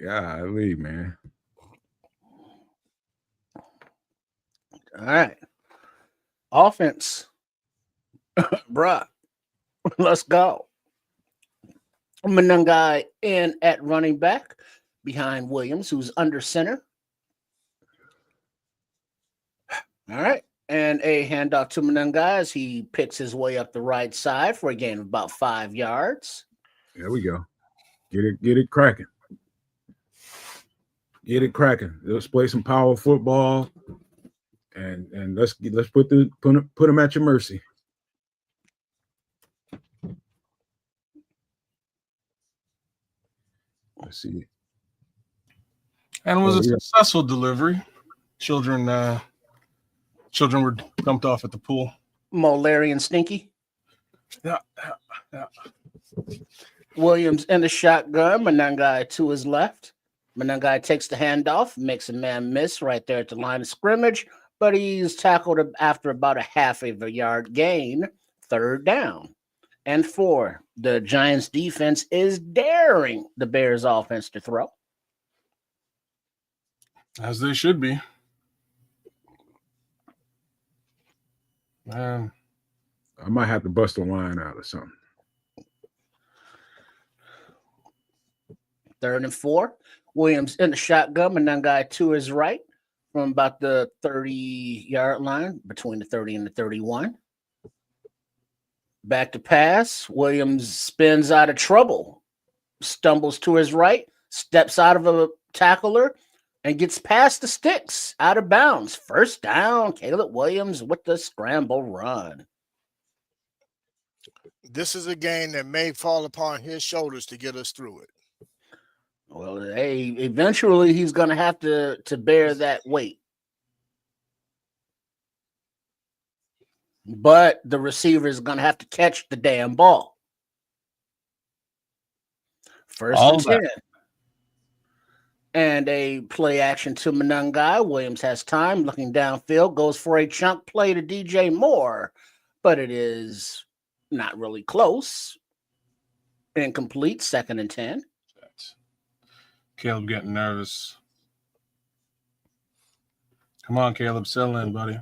Golly, man. All right. Offense. Bruh. Let's go. Manungai in at running back behind Williams, who's under center. All right. And a handoff to Manungai as he picks his way up the right side for a gain of about 5 yards. There we go. Get it cracking. Get it cracking. Let's play some power football, and let's put them at your mercy. Let's see. And it was a successful delivery. Children were dumped off at the pool. Mo, Larry, and Stinky. Yeah. Williams in the shotgun. Manungai to his left. Manungai takes the handoff, makes a man miss right there at the line of scrimmage, but he's tackled after about a half of a yard gain. Third down and 4. The Giants defense is daring the Bears offense to throw. As they should be. Man. I might have to bust a line out or something. 3rd and 4. Williams in the shotgun, Manungai to his right from about the 30-yard line, between the 30 and the 31. Back to pass. Williams spins out of trouble, stumbles to his right, steps out of a tackler, and gets past the sticks, out of bounds. First down, Caleb Williams with the scramble run. This is a game that may fall upon his shoulders to get us through it. Well, hey, eventually he's going to have to bear that weight. But the receiver is going to have to catch the damn ball. First and 10. And a play action to Manungai. Williams has time, looking downfield, goes for a chunk play to DJ Moore, but it is not really close. Incomplete, 2nd and 10. Caleb getting nervous. Come on, Caleb, settle in, buddy.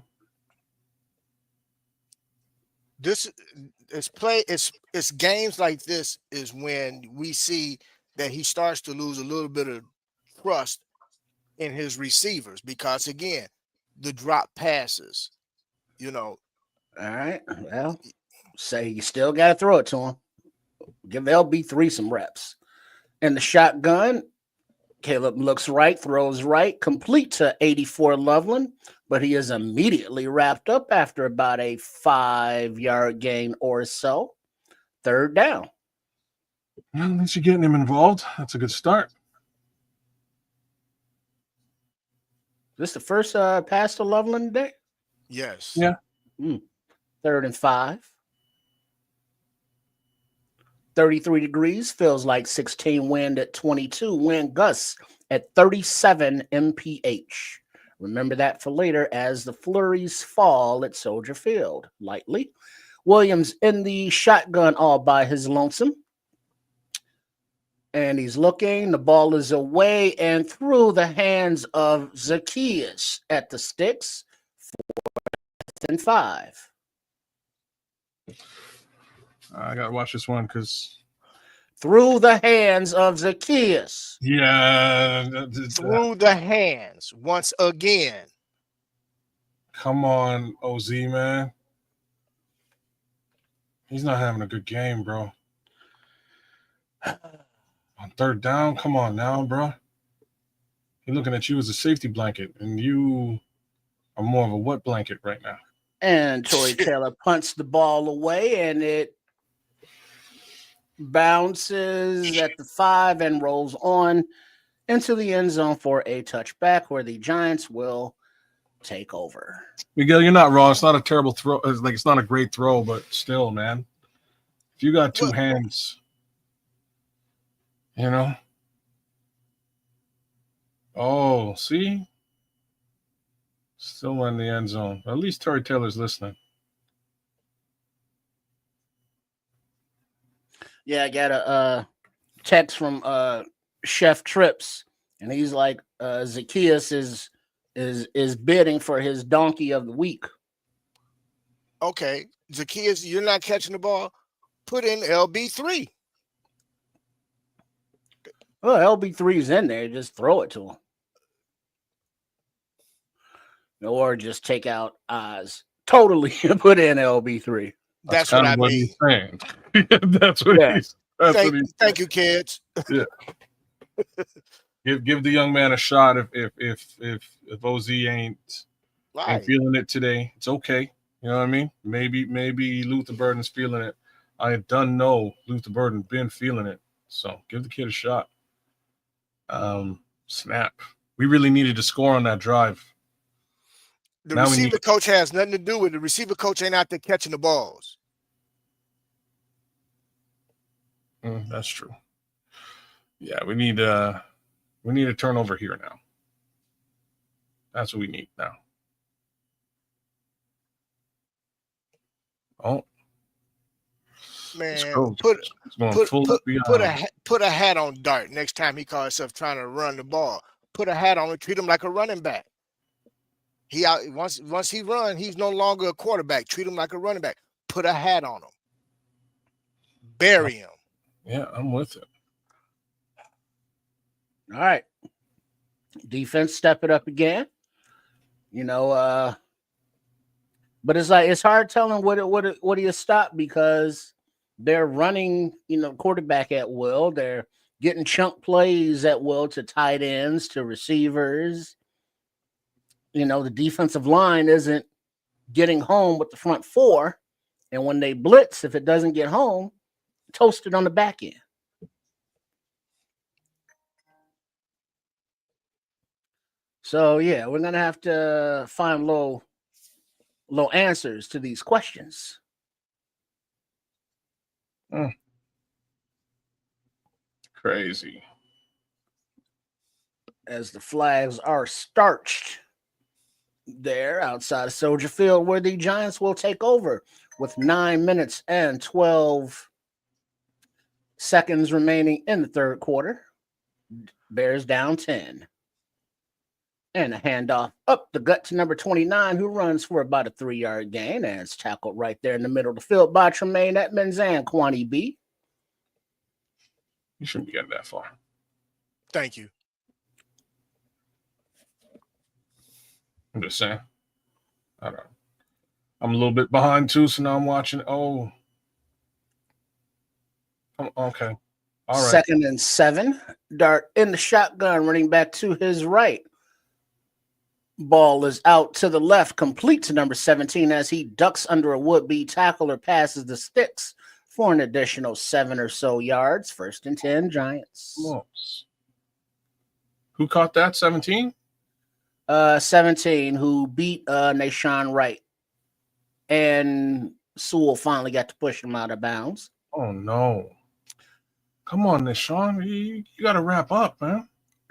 This it's games like this is when we see that he starts to lose a little bit of trust in his receivers, because again, the drop passes, All right. Well, say you still got to throw it to him. Give LB3 some reps. In the shotgun, Caleb looks right, throws right, complete to 84 Loveland, but he is immediately wrapped up after about a 5-yard gain or so. 3rd down. Well, at least you're getting him involved. That's a good start. This the first pass to Loveland today? yes. Yeah. 3rd and 5. 33 degrees, feels like 16, wind at 22, wind gusts at 37 mph. Remember that for later as the flurries fall at Soldier Field. Lightly. Williams in the shotgun all by his lonesome. And he's looking. The ball is away and through the hands of Zacchaeus at the sticks. 4th and 5. I got to watch this one because. Through the hands of Zacchaeus. Yeah. Through the hands once again. Come on, OZ, man. He's not having a good game, bro. On 3rd down, come on now, bro. He's looking at you as a safety blanket, and you are more of a wet blanket right now. And Tory Taylor punts the ball away, and it bounces at the 5 and rolls on into the end zone for a touchback where the Giants will take over. Miguel, you're not wrong. It's not a terrible throw. It's not a great throw, but still, man. If you got two hands, Oh, see? Still in the end zone. At least Tory Taylor's listening. Yeah, I got a text from Chef Trips, and he's like, Zacchaeus is bidding for his donkey of the week. Okay, Zacchaeus, you're not catching the ball. Put in LB3. Well, LB3 is in there. Just throw it to him. Or just take out Oz totally and put in LB3. That's what I mean. He's saying. That's what he's. Thank you, kids. Yeah. Give the young man a shot. If OZ ain't feeling it today, it's okay. You know what I mean? Maybe Luther Burden's feeling it. I done know Luther Burden been feeling it. So give the kid a shot. Snap. We really needed to score on that drive. The receiver coach has nothing to do with it. The receiver coach ain't out there catching the balls. That's true. Yeah, we need a turnover here now. That's what we need now. Oh, Man, put put a hat on Dart next time he calls himself trying to run the ball. Put a hat on and treat him like a running back. He out once he run, he's no longer a quarterback. Treat him like a running back. Put a hat on him. Bury him. Yeah, I'm with it. All right. Defense, step it up again. You know, but it's hard telling what do you stop, because they're running, quarterback at will. They're getting chunk plays at will to tight ends, to receivers. The defensive line isn't getting home with the front four. And when they blitz, if it doesn't get home, toasted on the back end. So, yeah, we're going to have to find low answers to these questions. Crazy. As the flags are starched there outside of Soldier Field, where the Giants will take over with 9 minutes and 12 seconds remaining in the third quarter. Bears down 10. And a handoff up the gut to number 29, who runs for about a 3-yard gain, and it's tackled right there in the middle of the field by Tremaine Edmonds and Kwani B. You shouldn't be getting that far. Thank you. I'm just saying. I don't know. I'm a little bit behind too, so now I'm watching. Oh, okay. All right. 2nd and 7. Dart in the shotgun, running back to his right. Ball is out to the left, complete to number 17 as he ducks under a would-be tackle or passes the sticks for an additional 7 or so yards. 1st and 10, Giants. Who caught that? 17? 17, who beat Nashawn Wright. And Sewell finally got to push him out of bounds. Oh, no. Come on, Nashawn. You got to wrap up, man.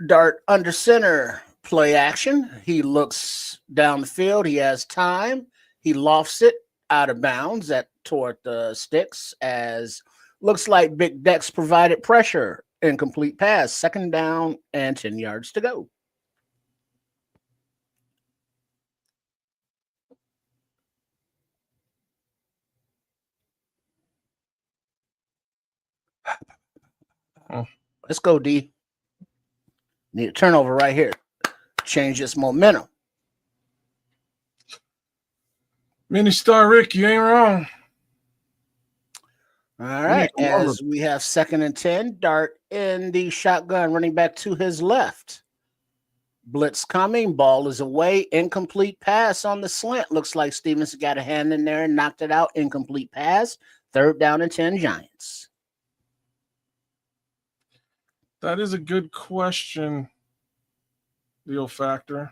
Dart under center. Play action. He looks down the field. He has time. He lofts it out of bounds toward the sticks, as looks like Big Dex provided pressure. Incomplete pass. 2nd down and 10 yards to go. Let's go, D. Need a turnover right here. Change this momentum. Mini Star Rick, you ain't wrong. All right. As we have 2nd and 10, Dart in the shotgun, running back to his left. Blitz coming. Ball is away. Incomplete pass on the slant. Looks like Stevens got a hand in there and knocked it out. Incomplete pass. 3rd down and 10, Giants. That is a good question, Leo Factor.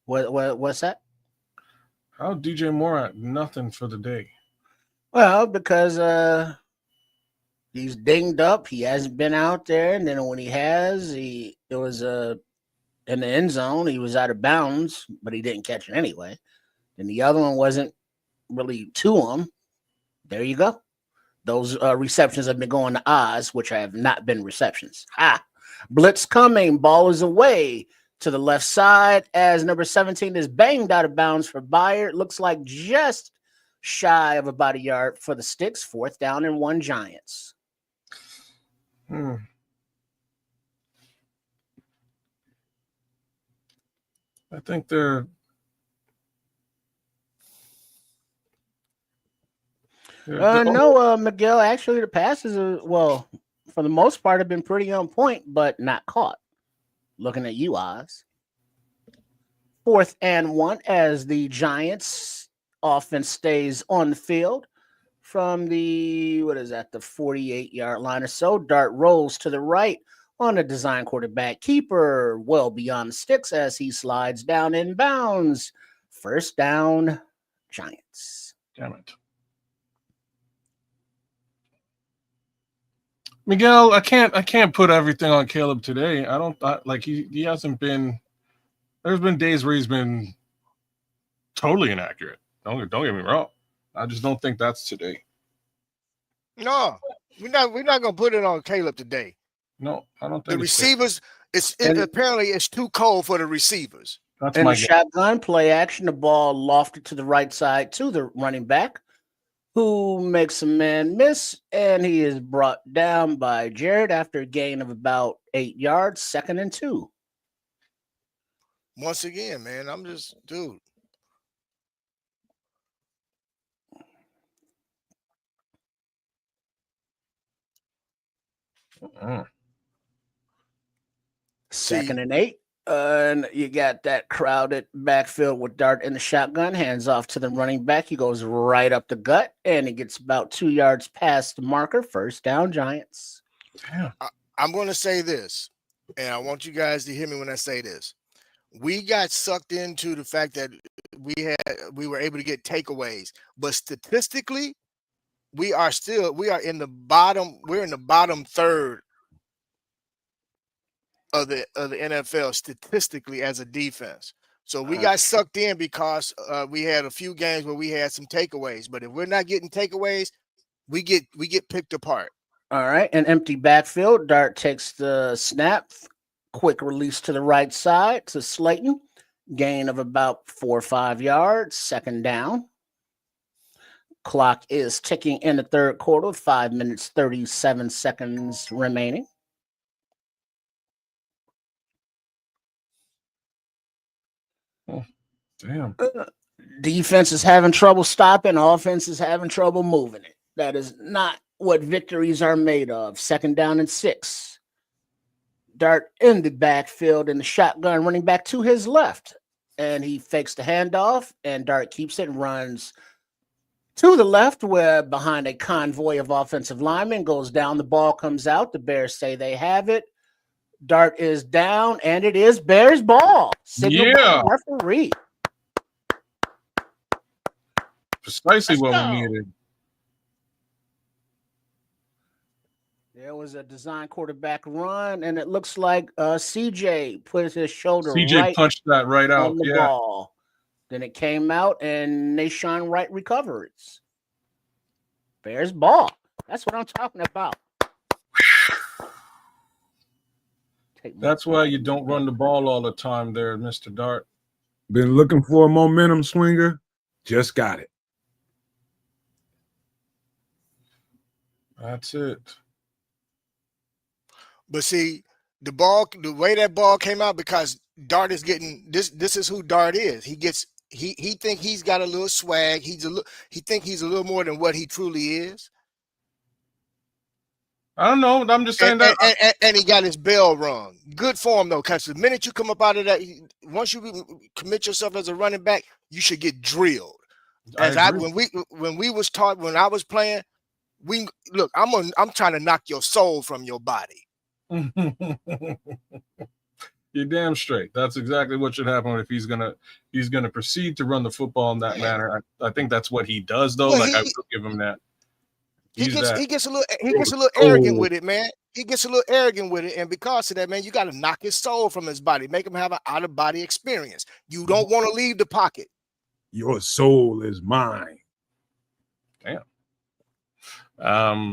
What's that? How DJ Moore at nothing for the day? Well, because he's dinged up. He hasn't been out there, and then when he has, it was in the end zone. He was out of bounds, but he didn't catch it anyway. And the other one wasn't really to him. There you go. Those receptions have been going to Oz, which have not been receptions. Blitz coming. Ball is away to the left side as number 17 is banged out of bounds for Byard. Looks like just shy of about a yard for the sticks. 4th down and 1, Giants. I think they're no, Miguel, actually the passes for the most part have been pretty on point, but not caught. Looking at you, Oz. 4th and 1 as the Giants offense stays on the field from the 48-yard line or so. Dart rolls to the right on a design quarterback keeper, well beyond the sticks as he slides down in bounds. 1st down, Giants. Damn it. Miguel, I can't put everything on Caleb today. Like he hasn't been. There's been days where he's been totally inaccurate. Don't get me wrong. I just don't think that's today. No, we're not gonna put it on Caleb today. No, I don't The think receivers, And- apparently it's too cold for the receivers. that's In my the guess. shotgun play action, the ball lofted to the right side to the running back, who makes a man miss, and he is brought down by Jared after a gain of about 8 yards, 2nd and 2. Once again, man, I'm just, dude. Mm. 2nd and 8. And you got that crowded backfield with Dart in the shotgun, hands off to the running back. He goes right up the gut, and he gets about 2 yards past the marker. 1st down, Giants. Damn. I'm going to say this, and I want you guys to hear me when I say this. We got sucked into the fact that we were able to get takeaways, but statistically, we are in the bottom. We're in the bottom third of the NFL statistically as a defense. So we got sucked in because we had a few games where we had some takeaways. But if we're not getting takeaways, we get picked apart. All right, an empty backfield. Dart takes the snap. Quick release to the right side to Slayton. Gain of about 4 or 5 yards. 2nd down. Clock is ticking in the 3rd quarter. 5 minutes, 37 seconds remaining. Damn. Defense is having trouble stopping. Offense is having trouble moving it. That is not what victories are made of. 2nd down and 6. Dart in the backfield in the shotgun, running back to his left. And he fakes the handoff, and Dart keeps it and runs to the left, where behind a convoy of offensive linemen goes down. The ball comes out. The Bears say they have it. Dart is down, and it is Bears ball. Signal by the referee. Precisely Let's what go. we needed. There was a design quarterback run, and it looks like CJ put his shoulder CJ right punched that right out. on the Yeah. ball. Then it came out, and Nashawn Wright recovers. Bears ball. That's what I'm talking about. That's why you don't run the ball all the time there, Mr. Dart. Been looking for a momentum swinger. Just got it. That's it. But see, the way that ball came out, because Dart is getting this. This is who Dart is. He think he's got a little swag. He think he's a little more than what he truly is. I don't know. I'm just saying and he got his bell rung. Good for him though, because the minute you come up out of that, once you commit yourself as a running back, you should get drilled. When I was playing, I'm trying to knock your soul from your body. You're damn straight. That's exactly what should happen if he's gonna proceed to run the football in that manner. I think that's what he does though. Well, I will give him that. He gets a little arrogant with it, man. He gets a little arrogant with it, and because of that, man, you got to knock his soul from his body, make him have an out of body experience. You don't want to leave the pocket. Your soul is mine. Damn.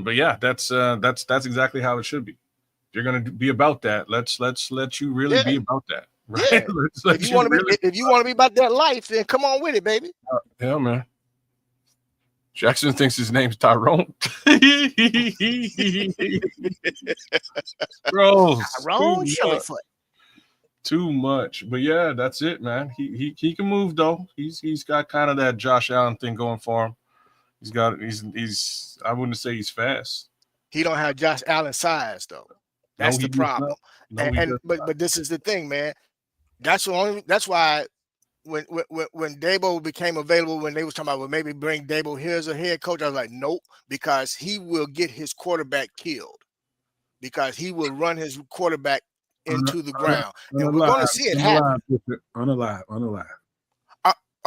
But yeah, that's exactly how it should be. If you're gonna be about that, let's let you really be about that. Right? Yeah. If you want to be about that life, then come on with it, baby. Yeah, man. Jackson thinks his name's Tyrone. Bro, Tyrone Chillifoot. Too much. But yeah, that's it, man. He can move though. He's got kind of that Josh Allen thing going for him. He's I wouldn't say he's fast. He don't have Josh Allen size though. That's the problem. But this is the thing, man. That's why when Dabo became available, when they was talking about, well, maybe bring Dabo here as a head coach, I was like, nope, because he will get his quarterback killed, because he will run his quarterback into the ground, and we're going to see it happen. Unalive.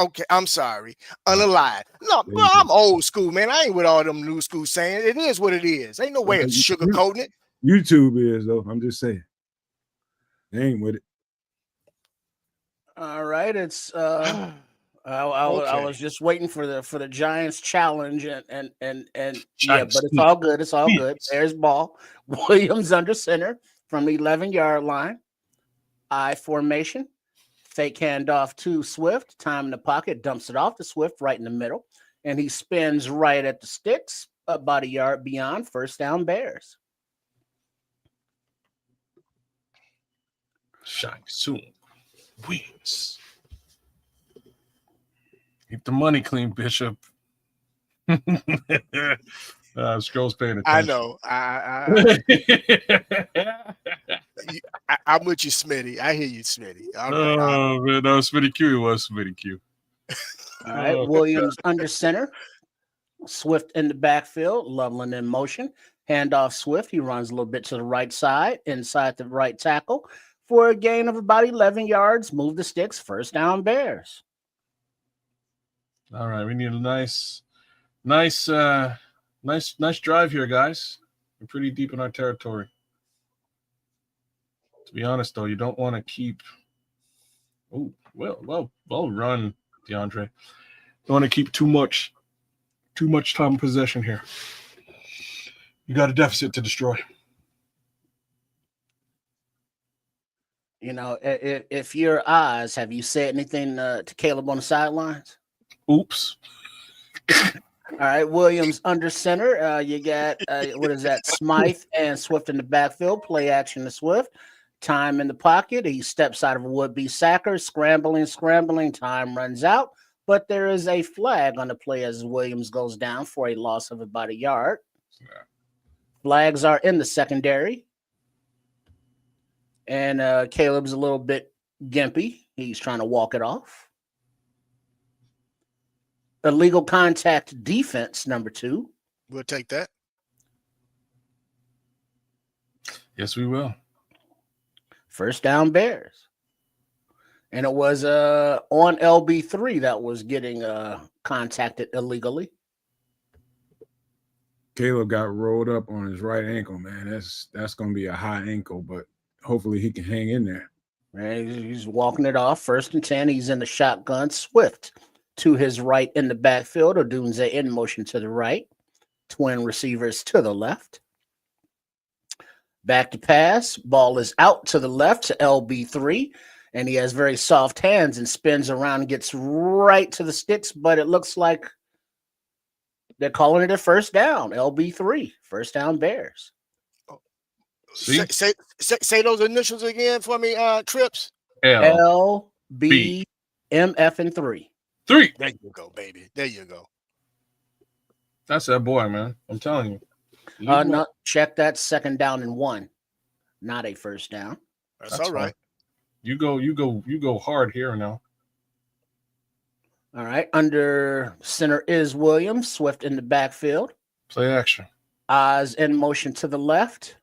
Okay, I'm sorry. Unalive. No, bro, I'm old school, man. I ain't with all them new school saying. It is what it is. Ain't no way of sugarcoating it. YouTube is, though. I'm just saying. They ain't with it. All right, it's I Okay. was just waiting for the Giants challenge and yeah, Giants but it's all good. It's all good. Phoenix. There's ball. Williams under center from the 11-yard line. I formation. Fake handoff to Swift. Time in the pocket. Dumps it off to Swift right in the middle. And he spins right at the sticks, about a yard beyond. First down, Bears. Jaxson wins. Keep the money clean, Bishop. Scrolls paying attention. I know. I'm with you, Smitty. I hear you, Smitty. All right. Oh man, no, Smitty Q. It was Smitty Q. All right, Williams under center. Swift in the backfield. Loveland in motion. Handoff Swift. He runs a little bit to the right side, inside the right tackle for a gain of about 11 yards. Move the sticks. First down, Bears. All right, we need a nice drive here, guys. We're pretty deep in our territory. To be honest, though, you don't want to keep. Oh, well run, DeAndre. Don't want to keep too much time possession here. You got a deficit to destroy. You know, if your eyes, have you said anything to Caleb on the sidelines? Oops. All right, Williams under center. You got what is that? Smythe and Swift in the backfield. Play action to Swift. Time in the pocket. He steps out of a would-be sacker. Scrambling. Time runs out, but there is a flag on the play as Williams goes down for a loss of about a yard. Yeah. Flags are in the secondary, and Caleb's a little bit gimpy. He's trying to walk it off. Illegal contact defense, number 2. We'll take that. Yes, we will. First down, Bears. And it was on LB3 that was getting contacted illegally. Caleb got rolled up on his right ankle, man. That's going to be a high ankle, but hopefully he can hang in there. Right, he's walking it off. 1st and 10. He's in the shotgun. Swift to his right in the backfield. Odunze in motion to the right. Twin receivers to the left. Back to pass. Ball is out to the left to LB3. And he has very soft hands and spins around and gets right to the sticks. But it looks like they're calling it a first down. LB3. First down, Bears. Say those initials again for me, Trips. L, B, M, F, and 3. 3. There you go, baby. There you go. That's that boy, man. I'm telling you. No, check that. 2nd down and 1. Not a first down. That's all right. You go hard here now. All right. Under center is Williams. Swift in the backfield. Play action. Oz in motion to the left.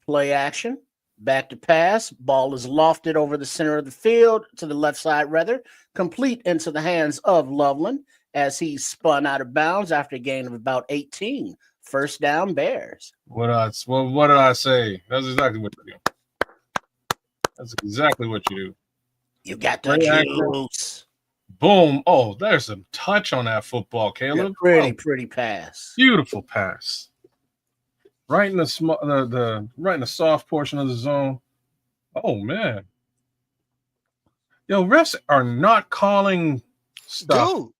Play action. Back to pass. Ball is lofted over the center of the field, to the left side, rather. Complete into the hands of Loveland as he spun out of bounds after a gain of about 18. First down, Bears. What did I say? That's exactly what you do. That's exactly what you do. You got the juice. Boom. Oh, there's some touch on that football, Caleb. Yeah, pretty pass. Beautiful pass. Right in the right in the soft portion of the zone. Oh man. Yo, refs are not calling stuff. Dude,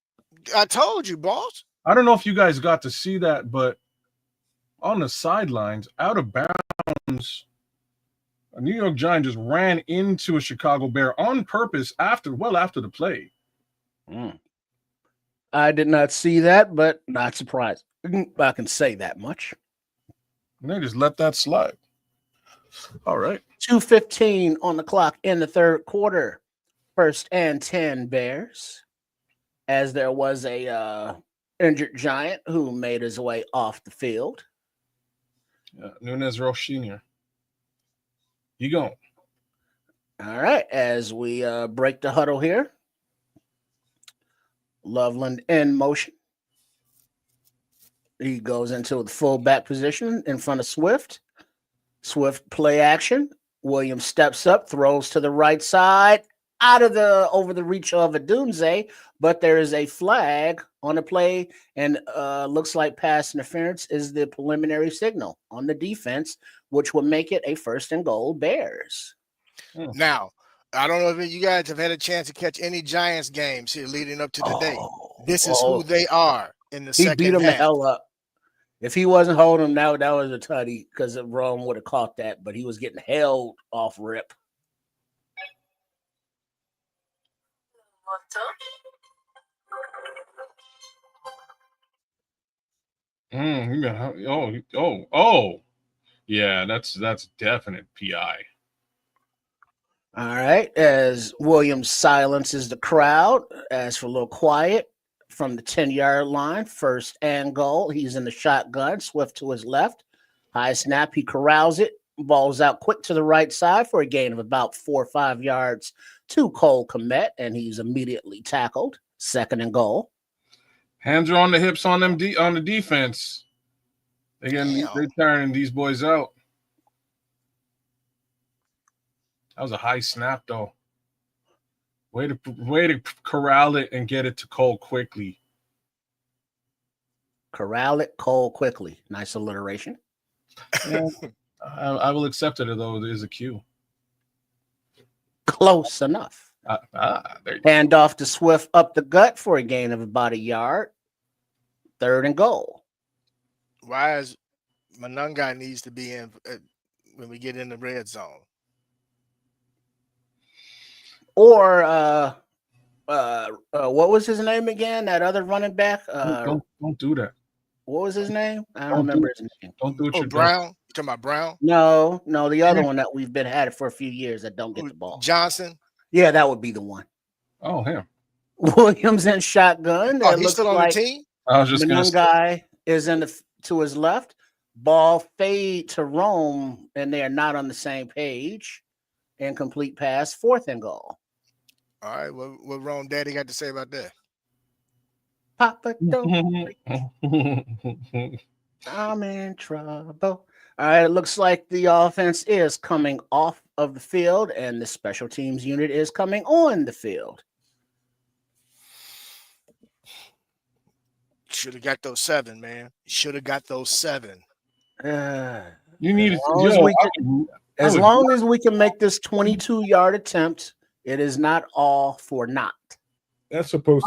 I told you, boss. I don't know if you guys got to see that, but on the sidelines, out of bounds, a New York Giant just ran into a Chicago Bear on purpose after the play. I did not see that, but not surprised. I can say that much. And they just let that slide. All right. 2:15 on the clock in the 3rd quarter. 1st and 10 Bears. As there was a injured Giant who made his way off the field. Nunez Roche Sr. You go. All right. As we break the huddle here. Loveland in motion. He goes into the fullback position in front of Swift. Swift play action. Williams steps up, throws to the right side, over the reach of Adunze, but there is a flag on the play, and looks like pass interference is the preliminary signal on the defense, which would make it a 1st and goal Bears. Now, I don't know if you guys have had a chance to catch any Giants games here leading up to today. This is who they are in the second He beat him the half. hell up. If he wasn't holding him, that was a tutty because Rome would have caught that, but he was getting held off rip. Yeah, that's definite PI. All right, as Williams silences the crowd, as for a little quiet from the 10-yard line, 1st and goal. He's in the shotgun, Swift to his left. High snap, he corrals it. Ball's out quick to the right side for a gain of about 4 or 5 yards to Cole Kmet, and he's immediately tackled. 2nd and goal. Hands are on the hips on them on the defense. Again, they're tiring these boys out. That was a high snap, though. Way to corral it and get it to Cole quickly. Corral it, Cole quickly. Nice alliteration. Yeah, I will accept it, though it is a cue. Close enough. Hand off to Swift up the gut for a gain of about a yard. 3rd and goal. Why is Manungai needs to be in when we get in the red zone? Or what was his name again? That other running back? Don't do that. What was his name? I don't remember his name. Don't do it. Brown? You talking about Brown? No, the other one that we've been had it for a few years that don't get the ball. Johnson? Yeah, that would be the one. Oh, him. Williams in shotgun. Oh, he's still on the team? I was just going to say. Guy is to his left. Ball fade to Rome, and they are not on the same page. Incomplete pass, 4th and goal. All right, what Rome Daddy got to say about that? Papa, don't I'm in trouble. All right, it looks like the offense is coming off of the field, and the special teams unit is coming on the field. Should have got those 7, man. Should have got those 7. You need as long as we can make this 22-yard attempt, it is not all for naught. That's supposed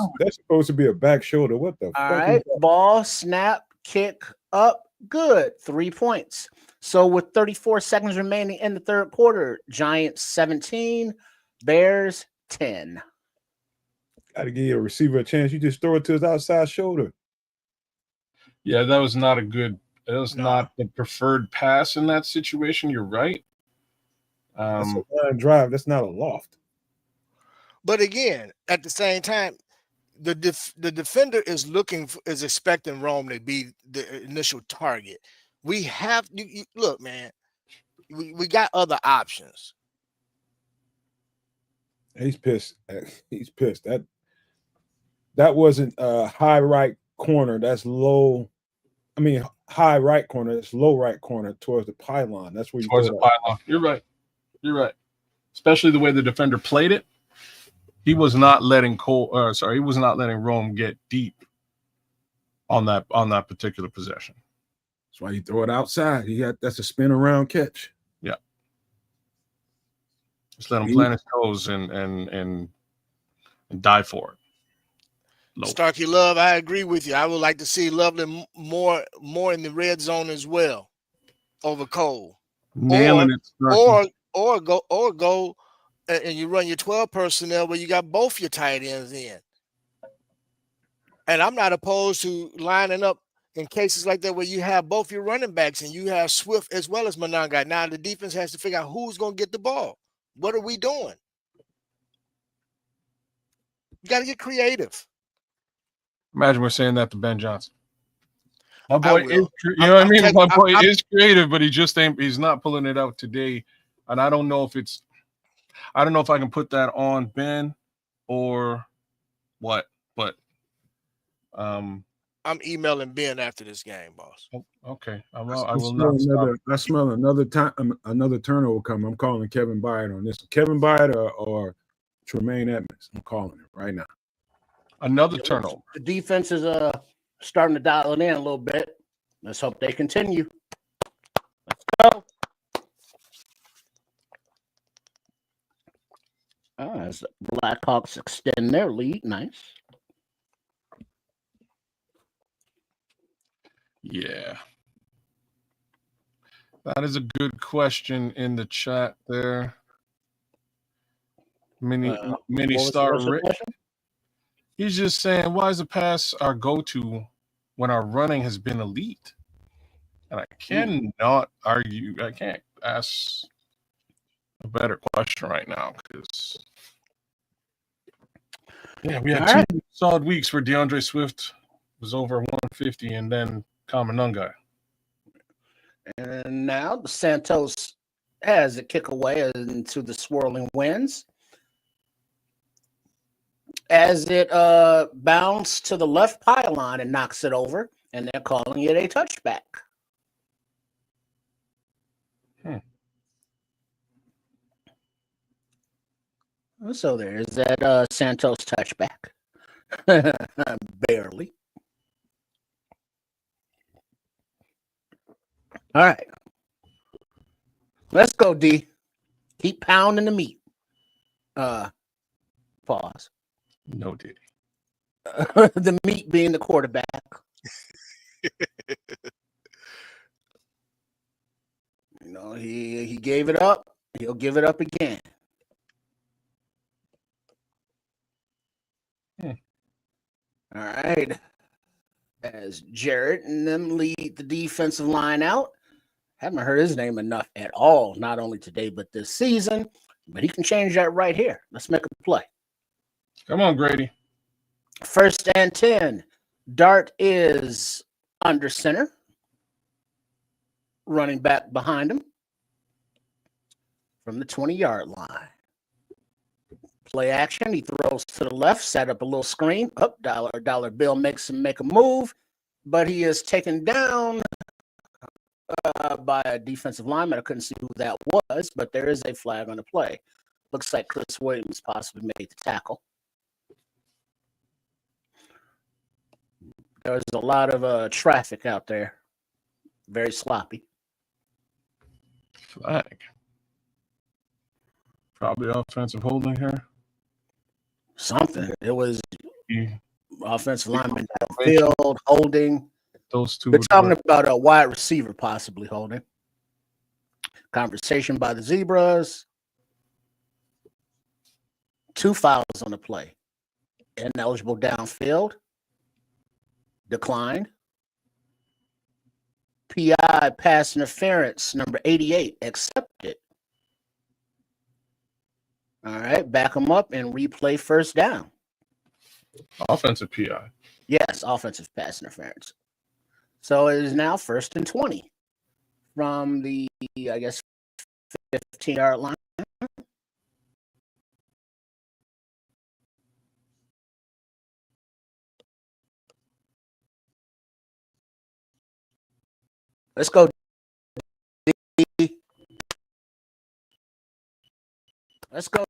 to be a back shoulder. What the all fuck? Right, ball, snap, kick up, good. 3 points. So with 34 seconds remaining in the 3rd quarter, Giants 17, Bears 10. Got to give your receiver a chance. You just throw it to his outside shoulder. Yeah, that was not not the preferred pass in that situation. You're right. That's a line drive. That's not a loft. But again, at the same time, the defender is expecting Rome to be the initial target. We have look, man. We got other options. He's pissed. He's pissed. That wasn't high right corner. That's low. I mean, high right corner. That's low right corner towards the pylon. That's where you towards the pylon. You're right. You're right. Especially the way the defender played it. He was not letting he was not letting Rome get deep on that particular possession. That's why you throw it outside. That's a spin around catch. Yeah. Just let him plant his toes and die for it. Low. Starkey Love, I agree with you. I would like to see Lovely more in the red zone as well over Cole. Nailing it. Or go and you run your 12 personnel where you got both your tight ends in. And I'm not opposed to lining up in cases like that where you have both your running backs and you have Swift as well as Manungai. Now the defense has to figure out who's going to get the ball. What are we doing? You got to get creative. Imagine we're saying that to Ben Johnson. My boy is, My boy is creative, but he's not pulling it out today. And I don't know if I can put that on Ben or what, but Um, I'm emailing Ben after this game, boss. okay, I I will smell not stop. I smell another turnover coming. I'm calling Kevin Byard on this. Kevin Byard or Tremaine Edmonds. I'm calling him right now. Another turnover. The defense is starting to dial it in a little bit. Let's hope they continue. Let's go. As the Blackhawks extend their lead, nice. Yeah. That is a good question in the chat there. Mini What was the Star rest of the Rick. question? He's just saying, why is the pass our go-to when our running has been elite? And I cannot argue. I can't ask a better question right now because we had two solid weeks where DeAndre Swift was over 150 and then Kaminunga. And now the Santos has a kick away into the swirling winds. As it bounds to the left pylon and knocks it over, and they're calling it a touchback. So there's that Santos touchback. Barely. All right. Let's go, D. Keep pounding the meat. Pause. No diddy. The meat being the quarterback. You know, he gave it up. He'll give it up again. All right. As Jarrett and them lead the defensive line out. Haven't heard his name enough at all, not only today, but this season. But he can change that right here. Let's make a play. Come on, Grady. 1st and 10. Dart is under center. Running back behind him from the 20-yard line. Play action. He throws to the left, set up a little screen. Up, dollar bill makes him make a move, but he is taken down by a defensive lineman. I couldn't see who that was, but there is a flag on the play. Looks like Chris Williams possibly made the tackle. There's a lot of traffic out there. Very sloppy. Flag. Probably offensive holding here. Something. It was offensive lineman Formation. field holding. Those two. They're talking about a wide receiver possibly holding. Conversation by the Zebras. 2 fouls on the play. Ineligible downfield. Declined. PI pass interference number 88 accepted. All right, back them up and replay 1st down. Offensive PI. Yes, offensive pass interference. So it is now 1st and 20 from the, I guess, 15-yard line. Let's go. Let's go.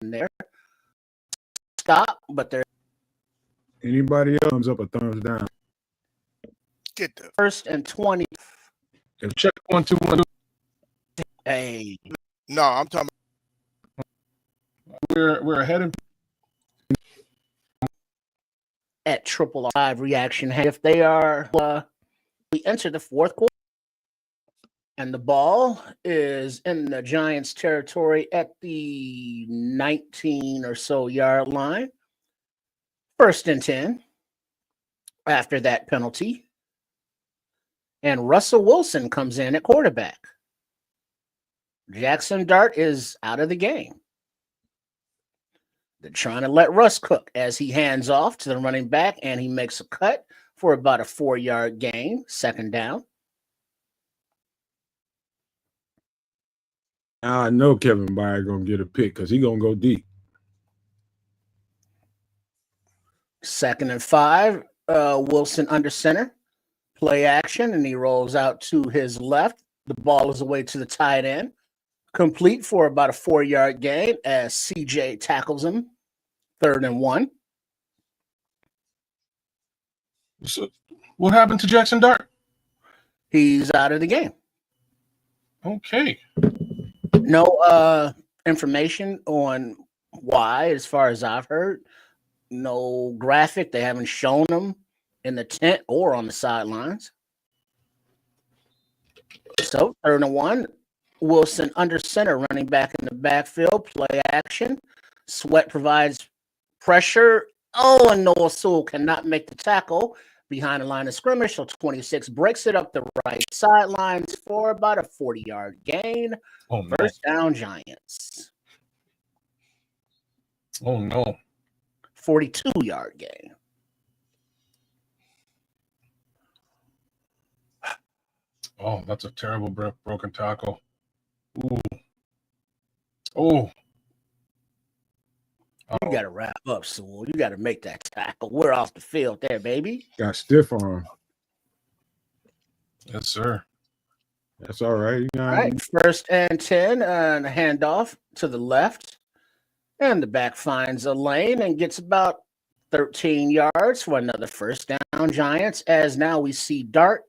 there. Stop, but they're Anybody else thumbs up or thumbs down? Get the 1st and 20. Check 1 2 1 2. Hey, no. I'm talking. We're ahead in at 555 reaction. If they are, we enter the 4th quarter, and the ball is in the Giants' territory at the 19 or so yard line. 1st and 10 after that penalty. And Russell Wilson comes in at quarterback. Jaxson Dart is out of the game. They're trying to let Russ cook as he hands off to the running back, and he makes a cut for about a 4-yard gain, 2nd down. Now I know Kevin Byard gonna get a pick because he's gonna go deep. 2nd and 5. Wilson under center. Play action, and he rolls out to his left. The ball is away to the tight end. Complete for about a 4-yard gain as CJ tackles him. 3rd and 1. So what happened to Jaxson Dart? He's out of the game. Okay. No information on why, as far as I've heard. No graphic. They haven't shown him in the tent or on the sidelines. So 3rd and 1. Wilson under center, running back in the backfield. Play action. Sweat provides pressure. Oh, and Noah Sewell cannot make the tackle behind the line of scrimmage. So 26 breaks it up the right sidelines for about a 40-yard gain. Oh no. 1st down, Giants. Oh no. 42-yard gain. Oh, that's a terrible broken tackle. Ooh. Oh. You got to wrap up, Sewell. You got to make that tackle. We're off the field there, baby. Got stiff arm. Yes, sir. That's all right. You All right, 1st and 10, and a handoff to the left. And the back finds a lane and gets about 13 yards for another 1st down, Giants. As now we see Dart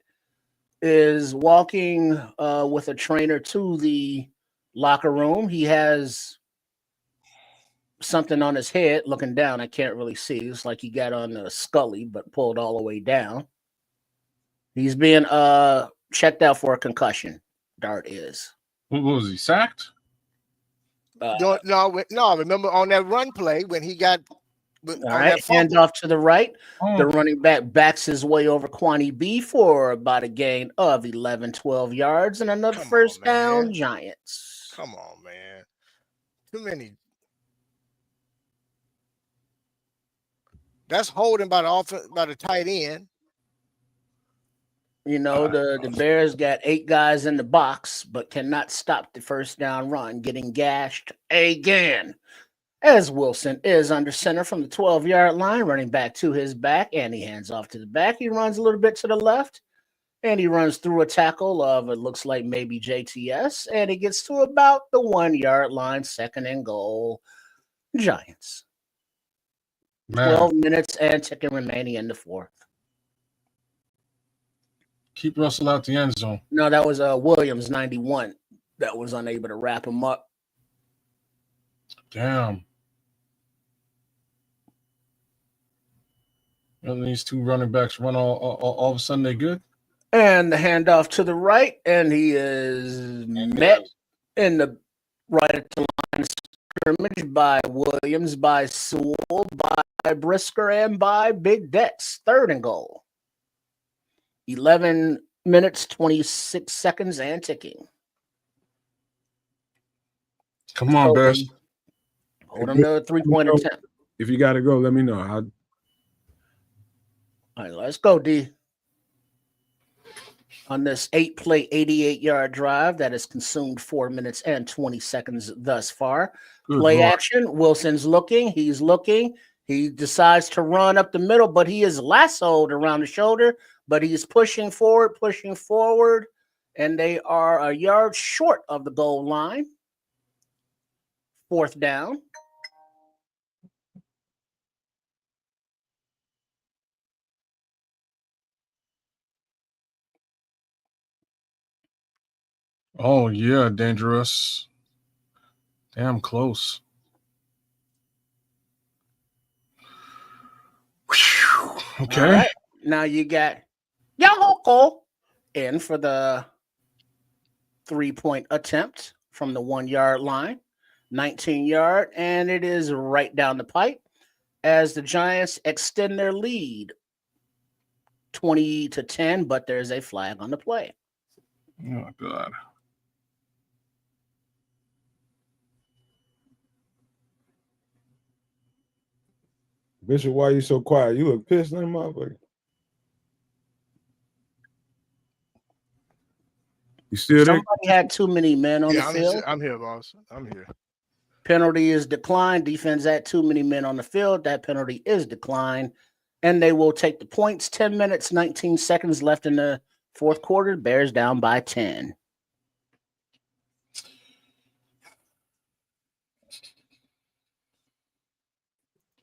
is walking with a trainer to the locker room. He has something on his head looking down. I can't really see. It's like he got on the Scully, but pulled all the way down. He's being checked out for a concussion. Dart is. What was he, sacked? No. Remember on that run play when he got. All right, hand off to the right. The running back backs his way over Kwani B for about a gain of 11, 12 yards and another 1st down, Giants. Come on, man. Too many. That's holding by the tight end. You know, the Bears got 8 guys in the box, but cannot stop the 1st down run, getting gashed again. As Wilson is under center from the 12-yard line, running back to his back, and he hands off to the back. He runs a little bit to the left, and he runs through a tackle of, it looks like maybe JTS, and he gets to about the 1-yard line, 2nd and goal, Giants. Man. 12 minutes and ticking remaining in the 4th. Keep Russell out the end zone. No, that was Williams, 91, that was unable to wrap him up. Damn. And these 2 running backs run all of a sudden they good. And the handoff to the right, and he is met in the right at the line of scrimmage by Williams, by Sewell, by Brisker, and by Big Dex. 3rd and goal. 11 minutes, 26 seconds, and ticking. Come on, Bears. Hold him to a 3-point attempt. If you got to go, let me know. All right, let's go, D. On this 8-play, 88-yard drive that has consumed 4 minutes and 20 seconds thus far. Play action. Wilson's looking. He's looking. He decides to run up the middle, but he is lassoed around the shoulder. But he's pushing forward, and they are a yard short of the goal line. 4th down. Oh, yeah, dangerous. Damn close. Whew. Okay. All right. Now you got Yahoko in for the 3-point attempt from the 1-yard line, 19-yard, and it is right down the pipe as the Giants extend their lead 20-10, but there's a flag on the play. Oh, God. Bishop, why you so quiet? You look pissed, that motherfucker. You still there? Somebody had too many men on the field. I'm here, boss. I'm here. Penalty is declined. Defense had too many men on the field. That penalty is declined. And they will take the points. 10 minutes, 19 seconds left in the fourth quarter. Bears down by 10.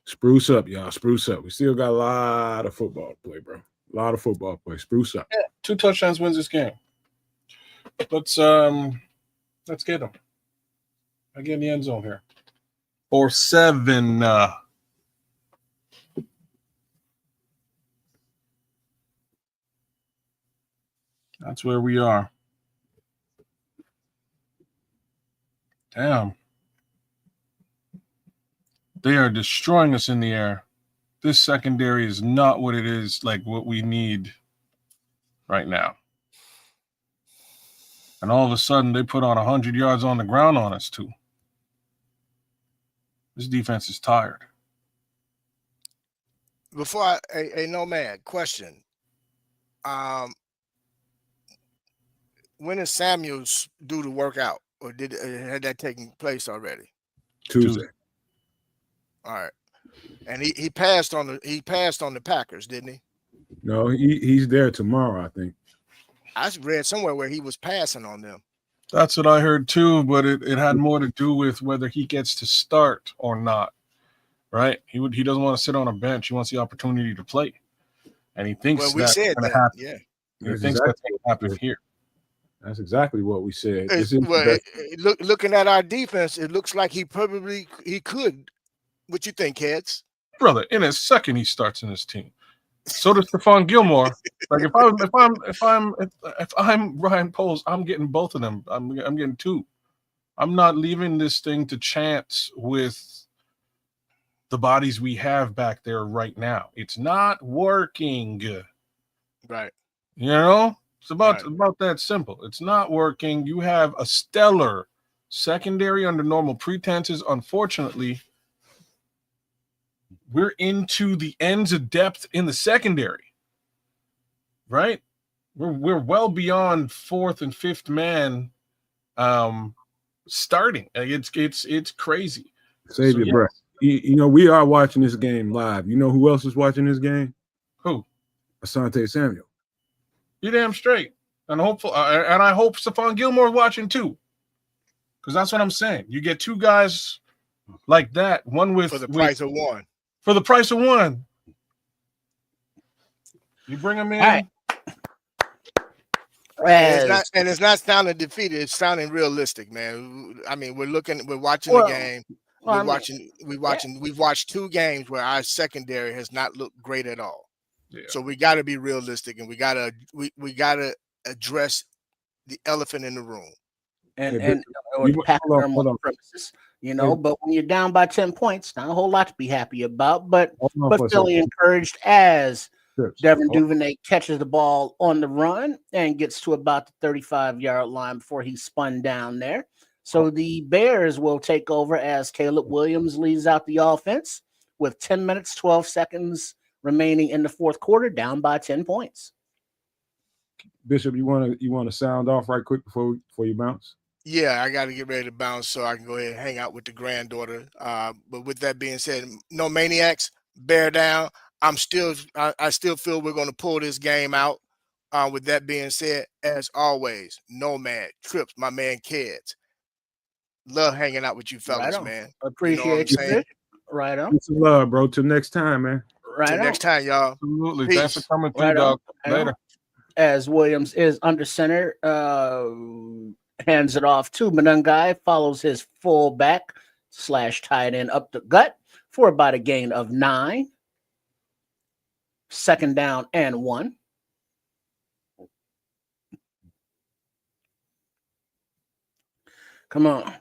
Spruce up, y'all. Spruce up. We still got a lot of football to play, bro. A lot of football to play. Spruce up. Yeah, 2 touchdowns wins this game. Let's get them. I get in the end zone here. 4-7. That's where we are. Damn. They are destroying us in the air. This secondary is not what it is, like what we need right now. And all of a sudden, they put on 100 yards on the ground on us, too. This defense is tired. Before a Nomad question. When is Samuels due to work out, or had that taken place already? Tuesday. All right, and he passed on the Packers, didn't he? No, he's there tomorrow, I think. I read somewhere where he was passing on them. That's what I heard too, but it had more to do with whether he gets to start or not, right? He doesn't want to sit on a bench. He wants the opportunity to play, and he thinks Well, we that's said going to that. happen. Yeah, He thinks that's going to happen here. That's exactly what we said. Looking at our defense, it looks like he could. What you think, Heads? Brother, in a second he starts in this team. So does Stephon Gilmore. Like if I'm Ryan Poles, I'm getting both of them. I'm getting 2. I'm not leaving this thing to chance with the bodies we have back there right now. It's not working. Right. You know? It's about that simple. It's not working. You have a stellar secondary under normal pretenses. Unfortunately, we're into the ends of depth in the secondary, right? We're well beyond 4th and 5th man starting. It's crazy. Save your breath. You know, we are watching this game live. You know who else is watching this game? Who? Asante Samuel. You're damn straight. And I hope Stephon Gilmore is watching too. Because that's what I'm saying. You get 2 guys like that, one for the price of one. For the price of one. You bring them in. Right. And it's not sounding defeated. It's sounding realistic, man. I mean, we're watching the game. We've watched 2 games where our secondary has not looked great at all. Yeah. So we got to be realistic, and we gotta address the elephant in the room. You know, but when you're down by 10 points, not a whole lot to be happy about, but feeling encouraged as Devin Duvernay catches the ball on the run and gets to about the 35-yard line before he's spun down there. So the Bears will take over as Caleb Williams leads out the offense with 10 minutes, 12 seconds remaining in the fourth quarter, down by 10 points. Bishop, you want to sound off right quick before you bounce? Yeah, I got to get ready to bounce so I can go ahead and hang out with the granddaughter. But with that being said, no maniacs, bear down. I still feel we're going to pull this game out. With that being said, as always, Nomad, Trips, my man, Kids. Love hanging out with you fellas, man. Appreciate you. Right on. Peace and love, bro. Till next time, man. Right Till on. next time, y'all. Absolutely. Peace. Thanks for coming through, dog. Later. As Williams is under center, hands it off to Manungai, follows his fullback / tight end up the gut for about a gain of 9. 2nd down and 1. Come on.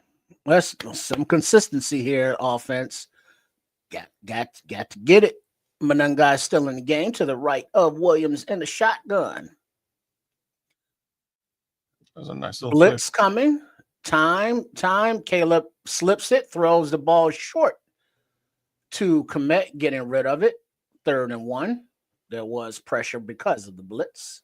Let's some consistency here, offense. Got to get it. Manungai still in the game to the right of Williams in the shotgun. That was a nice little Blitz coming. Time. Caleb slips it, throws the ball short to Komet, getting rid of it. 3rd and 1. There was pressure because of the blitz.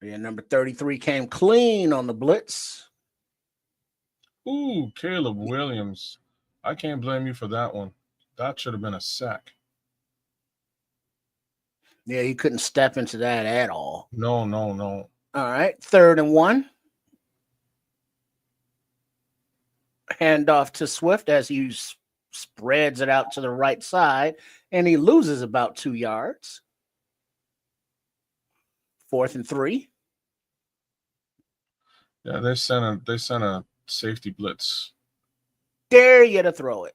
Yeah, number 33 came clean on the blitz. Ooh, Caleb Williams. I can't blame you for that one. That should have been a sack. Yeah, he couldn't step into that at all. No. All right, 3rd and 1. Handoff to Swift as he spreads it out to the right side, and he loses about 2 yards. 4th and 3. Yeah, they sent a safety blitz. Dare you to throw it.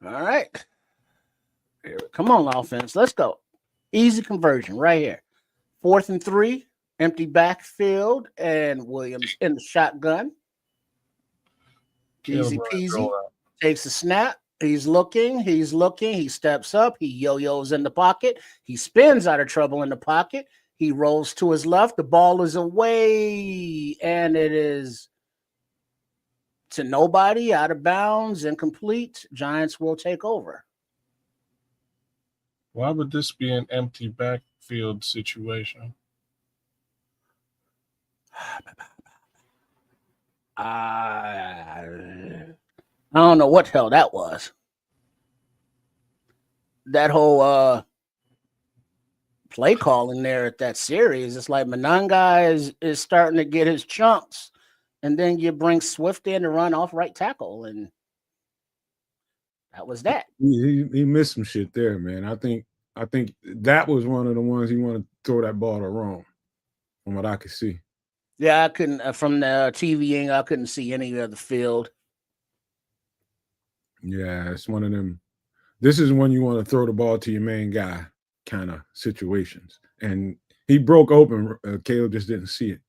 All right. Come on, offense. Let's go. Easy conversion right here. 4th and 3. Empty backfield, and Williams in the shotgun. Easy peasy. Takes a snap. He's looking. He steps up. He yo-yos in the pocket. He spins out of trouble in the pocket. He rolls to his left. The ball is away, and it is to nobody, out of bounds, incomplete. Giants will take over. Why would this be an empty backfield situation? I don't know what the hell that was. That whole play calling there at that series, it's like Manungai is starting to get his chunks, and then you bring Swift in to run off right tackle, and that was that. He missed some shit there, man. I think that was one of the ones he wanted to throw that ball to wrong, from what I could see. Yeah, I couldn't from the TVing. I couldn't see any of the field. Yeah, it's one of them. This is when you want to throw the ball to your main guy kind of situations, and he broke open. Caleb just didn't see it.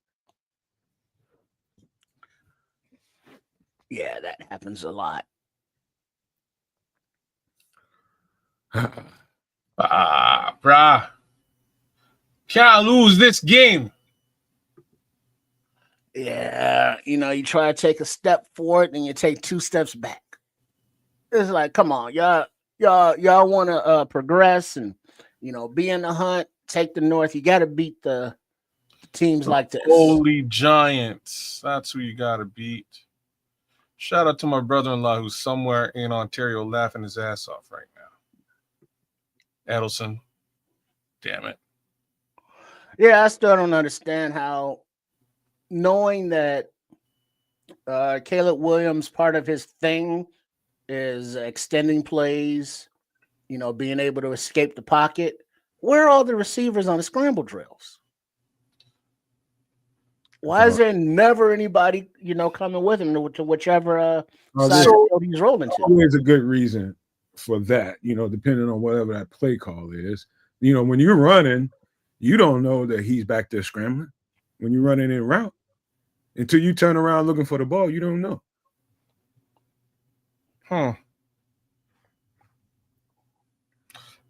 Yeah, that happens a lot. Brah. Can't lose this game. Yeah, you try to take a step forward and you take 2 steps back. It's like, come on, y'all want to progress and be in the hunt, take the North. You got to beat the teams like this. Holy Giants. That's who you got to beat. Shout out to my brother-in-law who's somewhere in Ontario laughing his ass off right now. Edelson. Damn it. Yeah, I still don't understand how, knowing that Caleb Williams, part of his thing is extending plays, being able to escape the pocket. Where are all the receivers on the scramble drills? Why is there never anybody, coming with him to whichever side of the field he's rolling to? Always a good reason for that, depending on whatever that play call is. When you're running, you don't know that he's back there scrambling. When you're running in route, until you turn around looking for the ball, you don't know.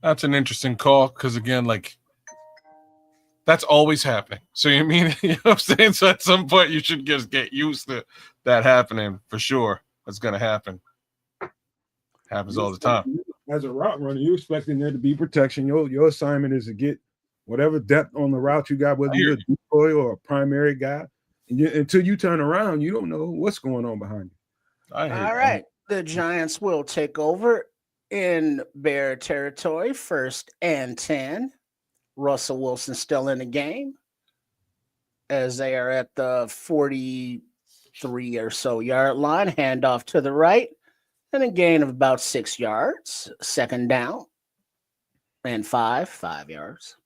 That's an interesting call because, again, that's always happening. So you know what I'm saying? So at some point you should just get used to that happening for sure. That's going to happen. Happens all the time. As a route runner, you're expecting there to be protection. Your assignment is to get whatever depth on the route you got, whether you're a decoy or a primary guy. Until you turn around, you don't know what's going on behind you. All right. The Giants will take over in Bear territory, 1st and 10. Russell Wilson still in the game as they are at the 43 or so yard line. Handoff to the right and a gain of about 6 yards. Second down and 5 yards.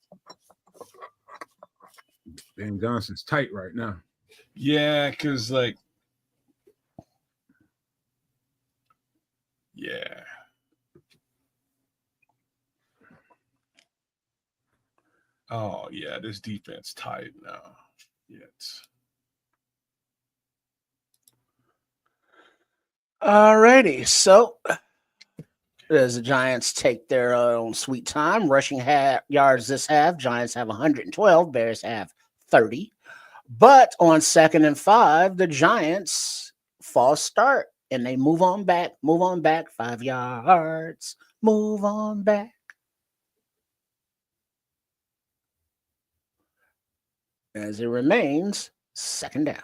Ben Johnson's tight right now. Yeah, because yeah. Oh yeah, this defense tight now. Yet. Alrighty, so as the Giants take their own sweet time, rushing yards this half, Giants have 112, Bears have 30. But on 2nd and 5, the Giants false start and they move on back, 5 yards, move on back. As it remains, 2nd down.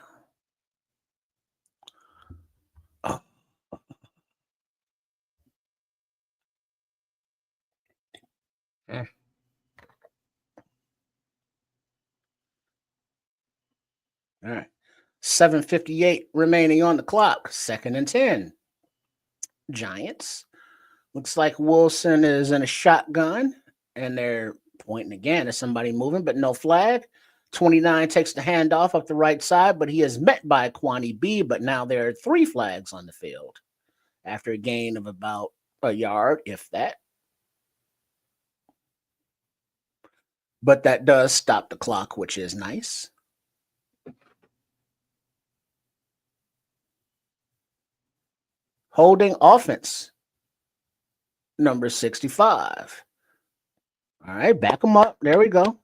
Oh. All right. 7:58 remaining on the clock. 2nd and 10. Giants. Looks like Wilson is in a shotgun, and they're pointing again at somebody moving, but no flag. 29 takes the handoff up the right side, but he is met by Kwani B. But now there are 3 flags on the field after a gain of about a yard, if that. But that does stop the clock, which is nice. Holding offense, number 65. All right, back them up. There we go.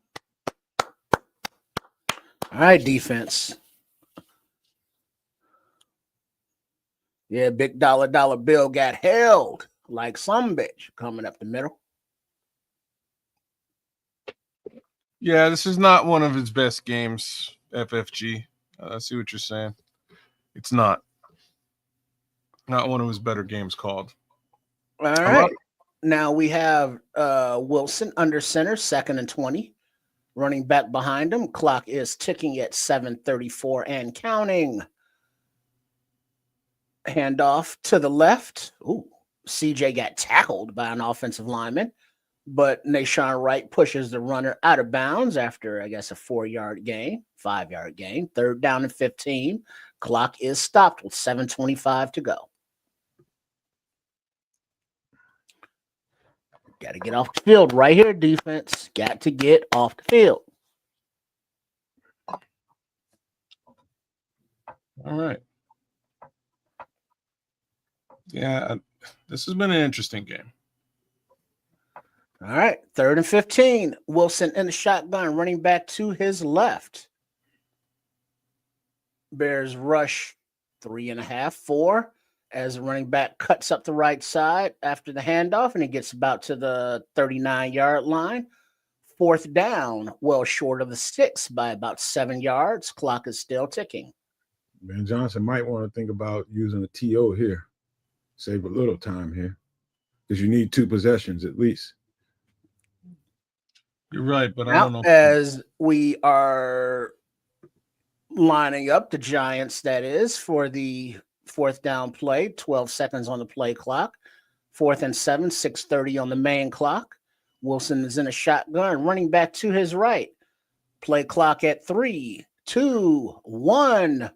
All right, defense. Yeah, big dollar bill got held like some bitch coming up the middle. Yeah, this is not one of his best games, FFG. I see what you're saying. It's not one of his better games called. All right. Now we have Wilson under center, 2nd and 20. Running back behind him. Clock is ticking at 7:34 and counting. Handoff to the left. Ooh, CJ got tackled by an offensive lineman, but Nashawn Wright pushes the runner out of bounds after, I guess, a 4-yard gain, 5-yard gain. 3rd down and 15. Clock is stopped with 7:25 to go. Got to get off the field right here, defense. Got to get off the field. All right. Yeah, this has been an interesting game. All right, 3rd and 15. Wilson in the shotgun, running back to his left. Bears rush 3.5, 4. As the running back cuts up the right side after the handoff, and he gets about to the 39-yard line. 4th down, well short of the 6 by about 7 yards. Clock is still ticking. Ben Johnson might want to think about using a TO here. Save a little time here because you need 2 possessions at least. You're right, but now, I don't know. As we are lining up the Giants, that is, for the 4th down play, 12 seconds on the play clock. 4th and 7, 6:30 on the main clock. Wilson is in a shotgun, running back to his right. Play clock at 3, 2, 1.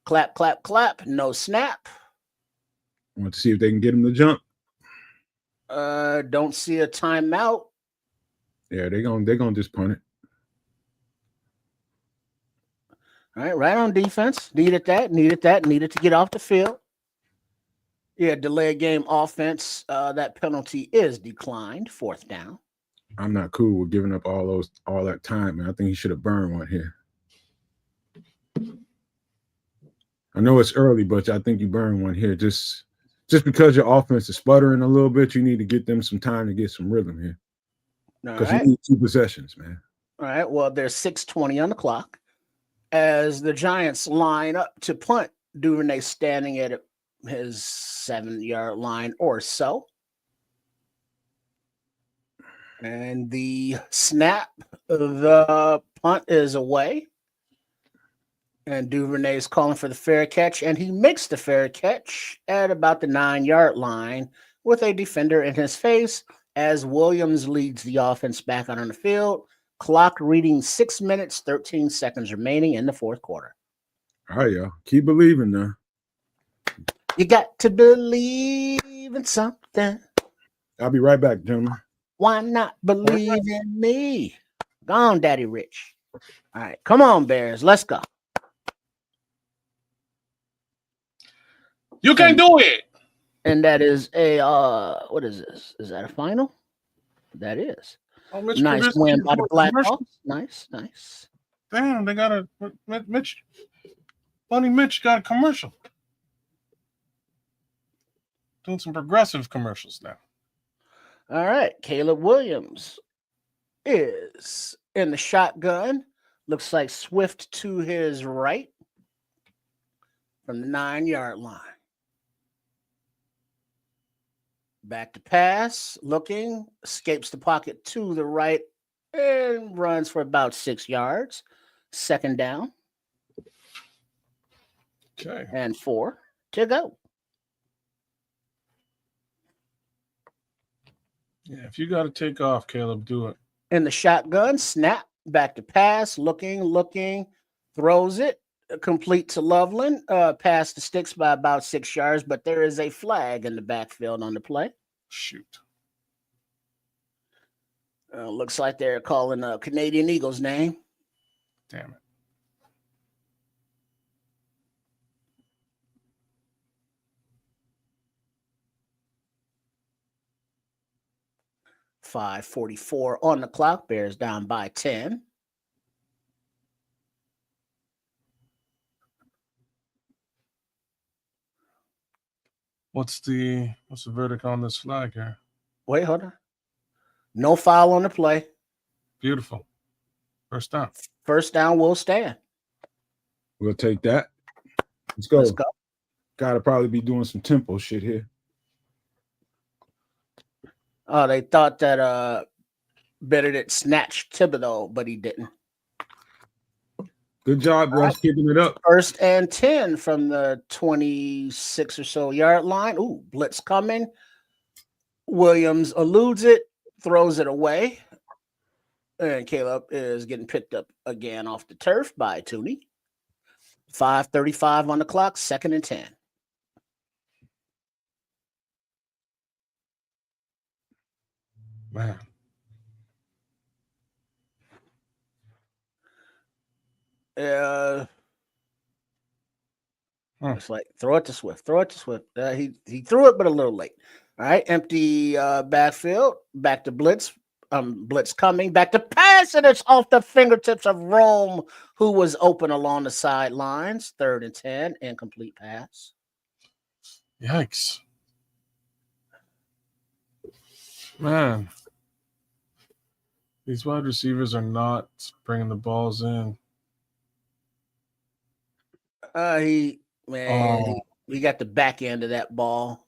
Clap, clap, clap. No snap. I want to see if they can get him to jump. Don't see a timeout. Yeah, they're gonna just punt it. All right on defense. Needed to get off the field. Yeah, delay game offense. That penalty is declined. 4th down. I'm not cool with giving up all that time, man. I think he should have burned one here. I know it's early, but I think you burn one here. Just because your offense is sputtering a little bit, you need to get them some time to get some rhythm here. Because you need 2 possessions, man. All right. Well, there's 6:20 on the clock. As the Giants line up to punt, Duvernay standing at his 7-yard line or so. And the snap, the punt is away. And Duvernay is calling for the fair catch, and he makes the fair catch at about the 9-yard line with a defender in his face as Williams leads the offense back out on the field. Clock reading 6 minutes, 13 seconds remaining in the fourth quarter. All right, y'all. Keep believing now. You got to believe in something. I'll be right back, gentlemen. Why not believe in me? Go on, Daddy Rich. All right, come on, Bears. Let's go. You can do it. And that is a what is this? Is that a final? That is. Oh, Mitch Nice Trubisky win is by the doing Blackhawks. commercials. Nice, nice. Damn, they got a Mitch. Funny Mitch got a commercial. Doing some progressive commercials now. All right, Caleb Williams is in the shotgun. Looks like Swift to his right from the 9-yard line. Back to pass, looking, escapes the pocket to the right and runs for about 6 yards. Second down Okay. and 4 to go. Yeah, if you got to take off, Caleb, do it. In the shotgun, snap, back to pass, looking, throws it, complete to Loveland, past the sticks by about 6 yards, but there is a flag in the backfield on the play. Shoot. Looks like they're calling Canadian Eagles' name. Damn it. .544 on the clock. Bears down by 10. What's the verdict on this flag here? Wait, hold on. No foul on the play. Beautiful. First down. First down will stand. We'll take that. Let's go. Let's go. Gotta probably be doing some tempo shit here. Oh, they thought that Benedict snatched Thibodeau, but he didn't. Good job, Russ, keeping it up. First and 10 from the 26 or so yard line. Ooh, blitz coming. Williams eludes it, throws it away. And Caleb is getting picked up again off the turf by Tooney. 5:35 on the clock, second and 10. Man. It's like throw it to Swift. He threw it, but a little late. All right, empty backfield. Back to blitz. Blitz coming. Back to pass, and it's off the fingertips of Rome, who was open along the sidelines. 3rd and 10, incomplete pass. Yikes. Man. These wide receivers are not bringing the balls in. He got the back end of that ball.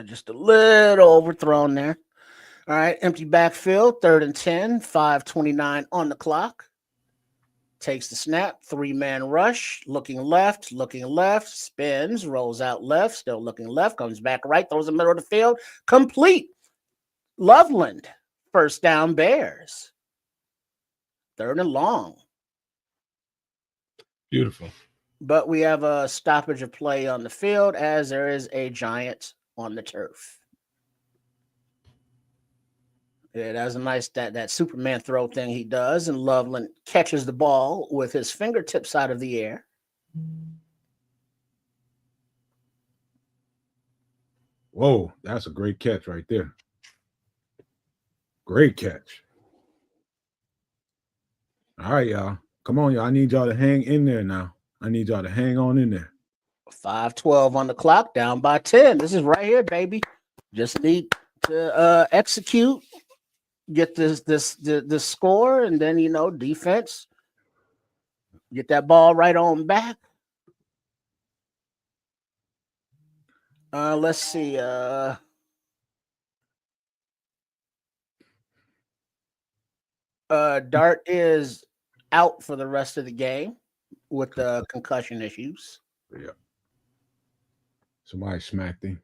Just a little overthrown there. All right, empty backfield, 3rd and 10, 5:29 on the clock. Takes the snap, 3-man rush, looking left, spins, rolls out left, still looking left, comes back right, throws in the middle of the field, complete. Loveland, first down Bears. 3rd and long. Beautiful. But we have a stoppage of play on the field as there is a giant on the turf. Yeah, that was a nice that Superman throw thing he does, and Loveland catches the ball with his fingertips out of the air. Whoa, that's a great catch right there. Great catch. All right, y'all. Come on, y'all. I need y'all to hang in there now. I need y'all to hang on in there. 5:12 on the clock, down by 10. This is right here, baby. Just need to execute, get this score, and then defense. Get that ball right on back. Let's see. Dart is out for the rest of the game with the concussion issues. Yeah. Somebody smacked him.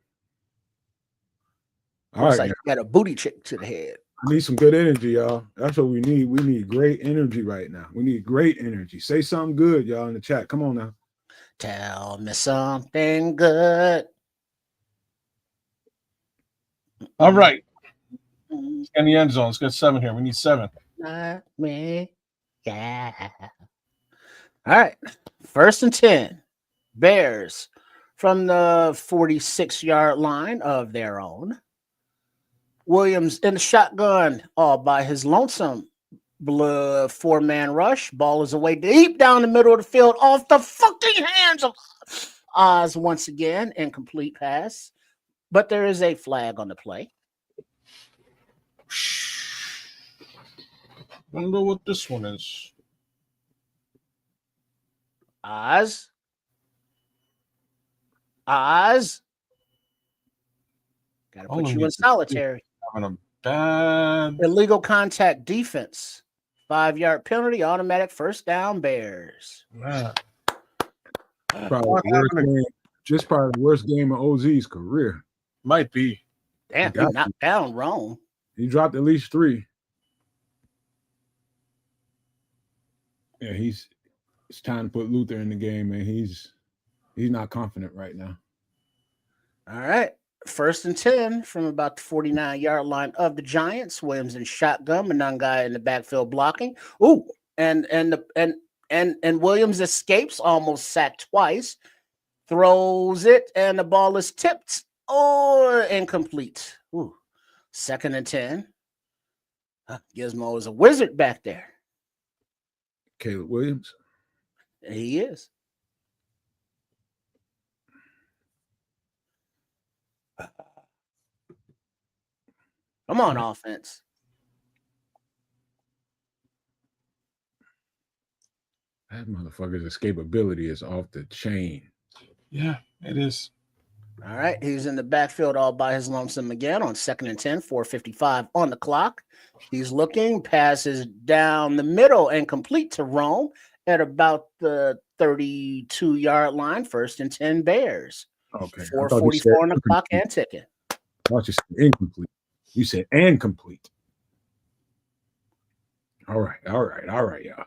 All Looks right, like he got a booty check to the head. I need some good energy, y'all. That's what we need. We need great energy right now. We need great energy. Say something good, y'all, in the chat. Come on now. Tell me something good. All right. In the end zone. Let's get 7 here. We need 7. Not me. Yeah. All right. 1st and 10. Bears from the 46-yard line of their own. Williams in the shotgun all by his lonesome. 4-man rush. Ball is away deep down the middle of the field off the fucking hands of Oz once again. Incomplete pass. But there is a flag on the play. Wonder what this one is. Oz. Gotta put you in solitary. Having a bad Illegal contact defense. 5-yard penalty, automatic first down, Bears. man. Probably the worst game of OZ's career. Might be. Damn, he knocked down Rome. He dropped at least 3. Yeah, it's time to put Luther in the game, man. He's not confident right now. All right. 1st and 10 from about the 49-yard line of the Giants. Williams in shotgun, Manungai in the backfield blocking. Ooh, and Williams escapes, almost sacked twice, throws it, and the ball is tipped or incomplete. Ooh. 2nd and 10. Gizmo is a wizard back there. Caleb Williams. He is. Come on, offense. That motherfucker's escapability is off the chain. Yeah, it is. All right. He's in the backfield all by his lonesome again on 2nd and 10, 4:55 on the clock. He's looking, passes down the middle and complete to Rome at about the 32-yard line. 1st and 10 Bears. Okay. 4:44 on the clock and ticking. I thought you said incomplete. You said and complete. All right, y'all.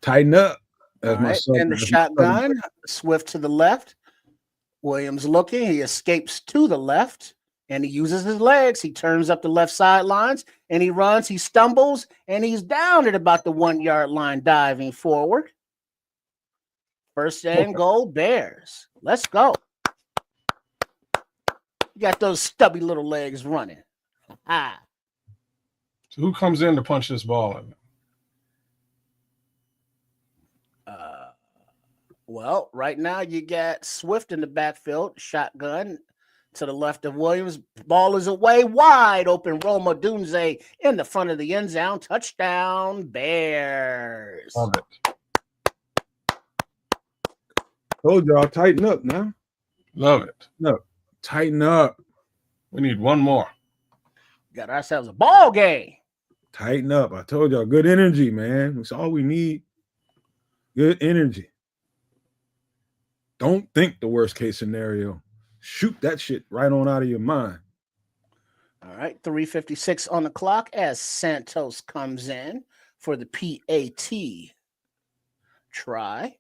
Tighten up. That's my son. In the shotgun, Swift to the left. Williams looking. He escapes to the left, and he uses his legs. He turns up the left sidelines, and he runs. He stumbles, and he's down at about the 1-yard line, diving forward. 1st and goal, Bears. Let's go. You got those stubby little legs running. So who comes in to punch this ball in? Well, right now you got Swift in the backfield, shotgun to the left of Williams. Ball is away, wide open. Roma Dunze in the front of the end zone. Touchdown, Bears. Love it. Told y'all, tighten up now. Love it. No, tighten up. We need one more. Got ourselves a ball game. Tighten up. I told y'all, good energy, man. That's all we need. Good energy. Don't think the worst case scenario. Shoot that shit right on out of your mind. All right, 3:56 on the clock as Santos comes in for the PAT try.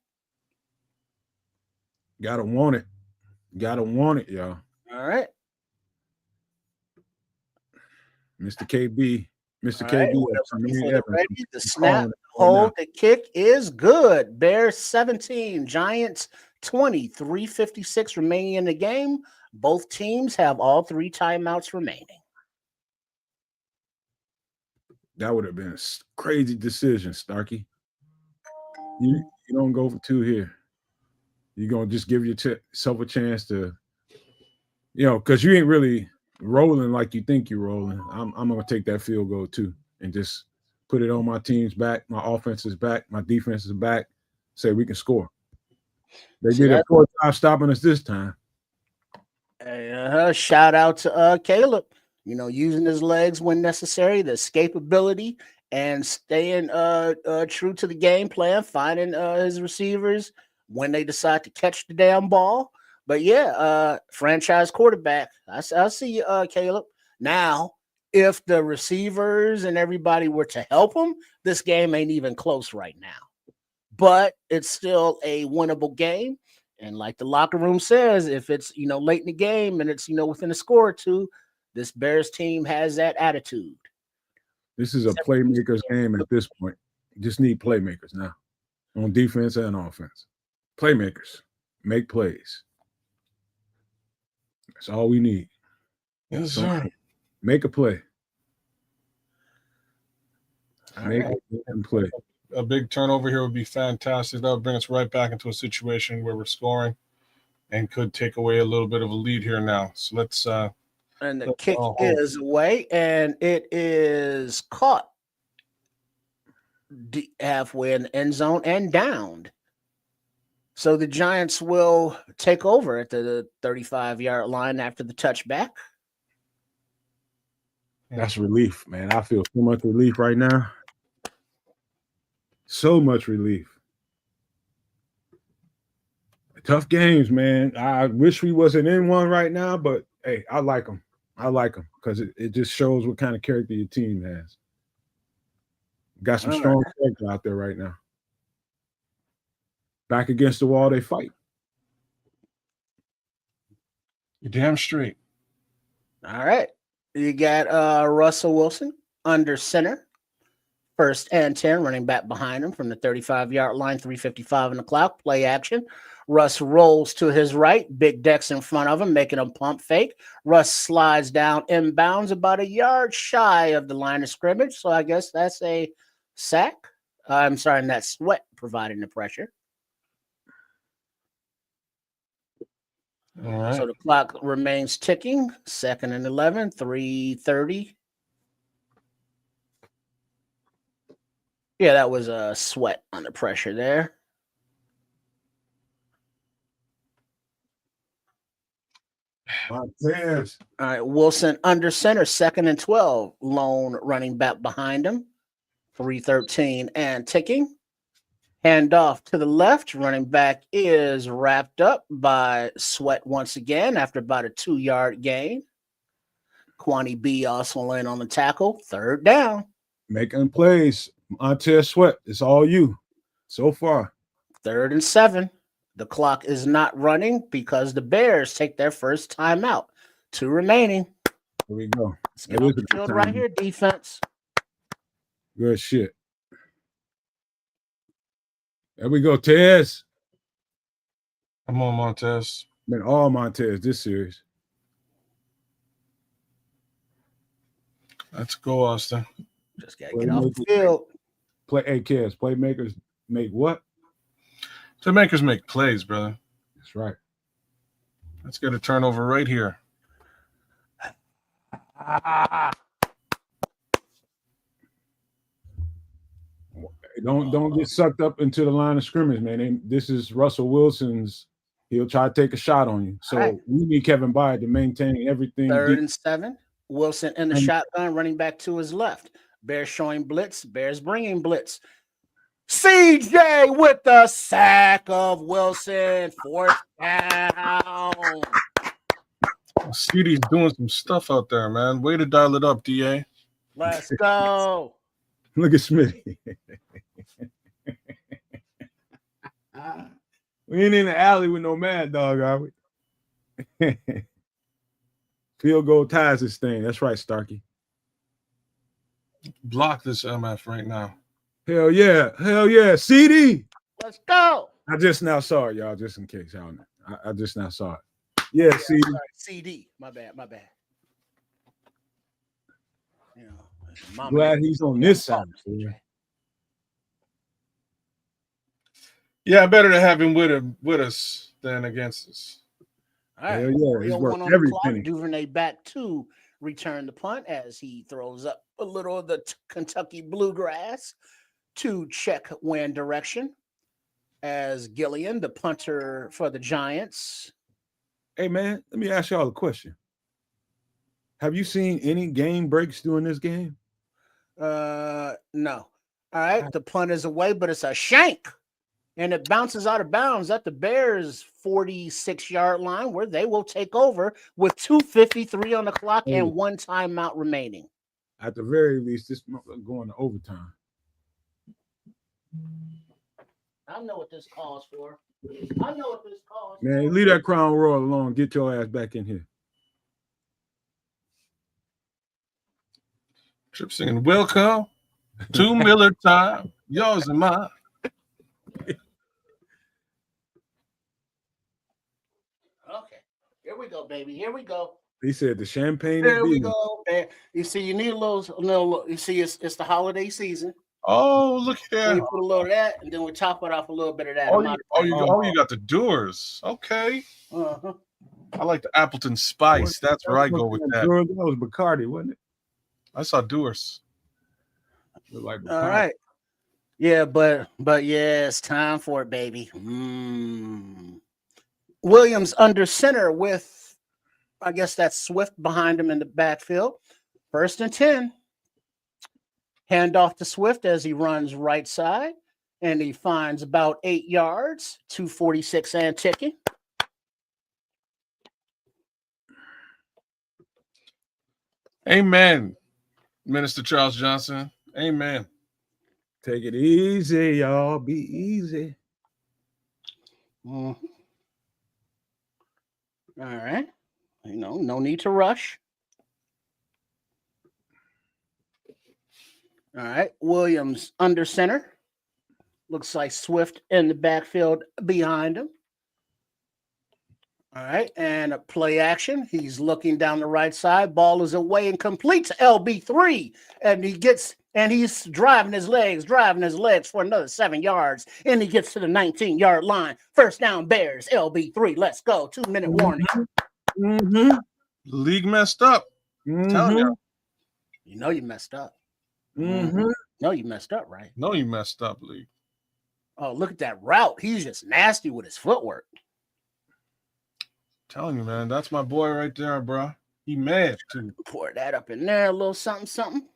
Gotta want it. Gotta want it, y'all. All right. Mr. KB. Mr. All KB. Right, ready. The snap, hold, the kick is good. Bears 17, Giants 20, 3:56 remaining in the game. Both teams have all 3 timeouts remaining. That would have been a crazy decision, Starkey. You don't go for 2 here. You're going to just give yourself a chance to, because you ain't really rolling like you think you're rolling. I'm going to take that field goal too and just put it on my team's back, my offense is back, my defense is back, say we can score. They did a 4 time stopping us this time. Shout out to Caleb. Using his legs when necessary, the escapability, and staying true to the game plan, finding his receivers when they decide to catch the damn ball. But yeah, franchise quarterback. I'll see you, Caleb. Now, if the receivers and everybody were to help him, this game ain't even close right now. But it's still a winnable game. And like the locker room says, if it's late in the game and it's within a score or two, this Bears team has that attitude. This is a playmakers game at this point. You just need playmakers now on defense and offense. Playmakers make plays. That's all we need. Yes, sir. Make a play. Make right. a play. A big turnover here would be fantastic. That would bring us right back into a situation where we're scoring and could take away a little bit of a lead here now. So let's and the kick is away, and it is caught halfway in the end zone and downed. So the Giants will take over at the 35-yard line after the touchback. That's relief, man. I feel so much relief right now. So much relief. Tough games, man. I wish we wasn't in one right now, but hey, I like them. I like them because it just shows what kind of character your team has. Got some strong character out there right now. Back against the wall, they fight. You're damn straight. All right. You got Russell Wilson under center. 1st and 10, running back behind him from the 35-yard line, 3:55 in the clock. Play action. Russ rolls to his right. Big Dex in front of him, making him pump fake. Russ slides down inbounds about a yard shy of the line of scrimmage. So I guess that's a sack. I'm sorry, and that's Sweat providing the pressure. All right. So the clock remains ticking. 2nd and 11, 3:30. Yeah, that was a Sweat under pressure there. Montez. All right, Wilson under center, 2nd and 12. Lone running back behind him, 3:13 and ticking. Handoff to the left. Running back is wrapped up by Sweat once again after about a 2-yard gain. Kwani B also in on the tackle. 3rd down. Making plays. Montez Sweat. It's all you so far. 3rd and 7. The clock is not running because the Bears take their first timeout. 2 remaining. Here we go. Let's get on the field right here, defense. Good shit. There we go, Tez. Come on, Montez. Been all Montez this series. Let's go, Austin. Just got to get off the field. Kez, playmakers make what? Playmakers make plays, brother. That's right. Let's get a turnover right here. Don't get sucked up into the line of scrimmage, man. This is Russell Wilson's. He'll try to take a shot on you. So we need Kevin Byard to maintain everything. 3rd and 7. Wilson in the shotgun, running back to his left. Bears showing blitz. Bears bringing blitz. CJ with the sack of Wilson. 4th down. CD's doing some stuff out there, man. Way to dial it up, DA. Let's go. Look at Smitty. We ain't in the alley with no mad dog, are we? Field goal ties this thing. That's right, Starkey. Block this MF right now. Hell yeah. Hell yeah. CD. Let's go. I just now saw it, y'all, just in case. Y'all know. I just now saw it. Yeah, CD. Sorry, CD. My bad. You know, glad he's on this side. Yeah, better to have him with us than against us. All right. Hell yeah, he's worth every penny. Duvernay back to return the punt as he throws up a little of the Kentucky bluegrass to check wind direction. As Gillian, the punter for the Giants, Hey man, let me ask y'all a question. Have you seen any game breaks during this game? No. All right, the punt is away, but it's a shank, and it bounces out of bounds at the Bears' 46-yard line, where they will take over with 2:53 on the clock and one timeout remaining. At the very least, this going to overtime. I know what this calls for. I know what this calls for. Man, leave that Crown Royal alone. Get your ass back in here. Trip singing, welcome to Miller time. Yours and mine. Okay, here we go, baby. Here we go. He said the champagne. There we go. Man. You see, you need a little. You see, it's the holiday season. Oh, look at that. We put a little of that, and then we top it off a little bit of that. You got the Doers. Okay. Uh-huh. I like the Appleton Spice. That's where I go with that. That was Bacardi, wasn't it? I saw Doers. Like all right. Yeah, but yeah, it's time for it, baby. Williams under center with, I guess that's Swift behind him in the backfield. 1st and 10. Hand off to Swift as he runs right side, and he finds about 8 yards, 246 and ticking. Amen, Minister Charles Johnson. Amen. Take it easy, y'all. Be easy. All right. No need to rush. All right. Williams under center. Looks like Swift in the backfield behind him. All right. And a play action. He's looking down the right side. Ball is away and complete to LB3. And he's driving his legs for another 7 yards. And he gets to the 19-yard line. 1st down, Bears, LB3. Let's go. 2-minute warning. League messed up. Telling you. You know you messed up. No, you messed up, right? No, you messed up, League. Oh, look at that route. He's just nasty with his footwork. Telling you, man. That's my boy right there, bro. He mad, too. Pour that up in there, a little something.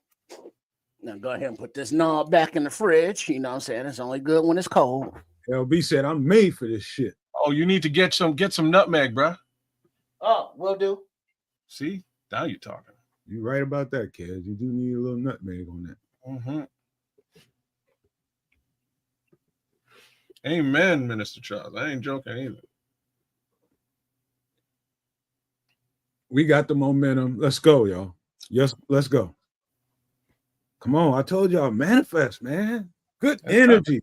Now go ahead and put this knob back in the fridge. You know what I'm saying? It's only good when it's cold. LB said, I'm made for this shit. Oh, you need to get some nutmeg, bro. Oh, will do. See? Now you're talking. You're right about that, kid. You do need a little nutmeg on that. Amen, Minister Charles. I ain't joking either. We got the momentum. Let's go, y'all. Yes, let's go. Come on. I told y'all, manifest, man. Good energy.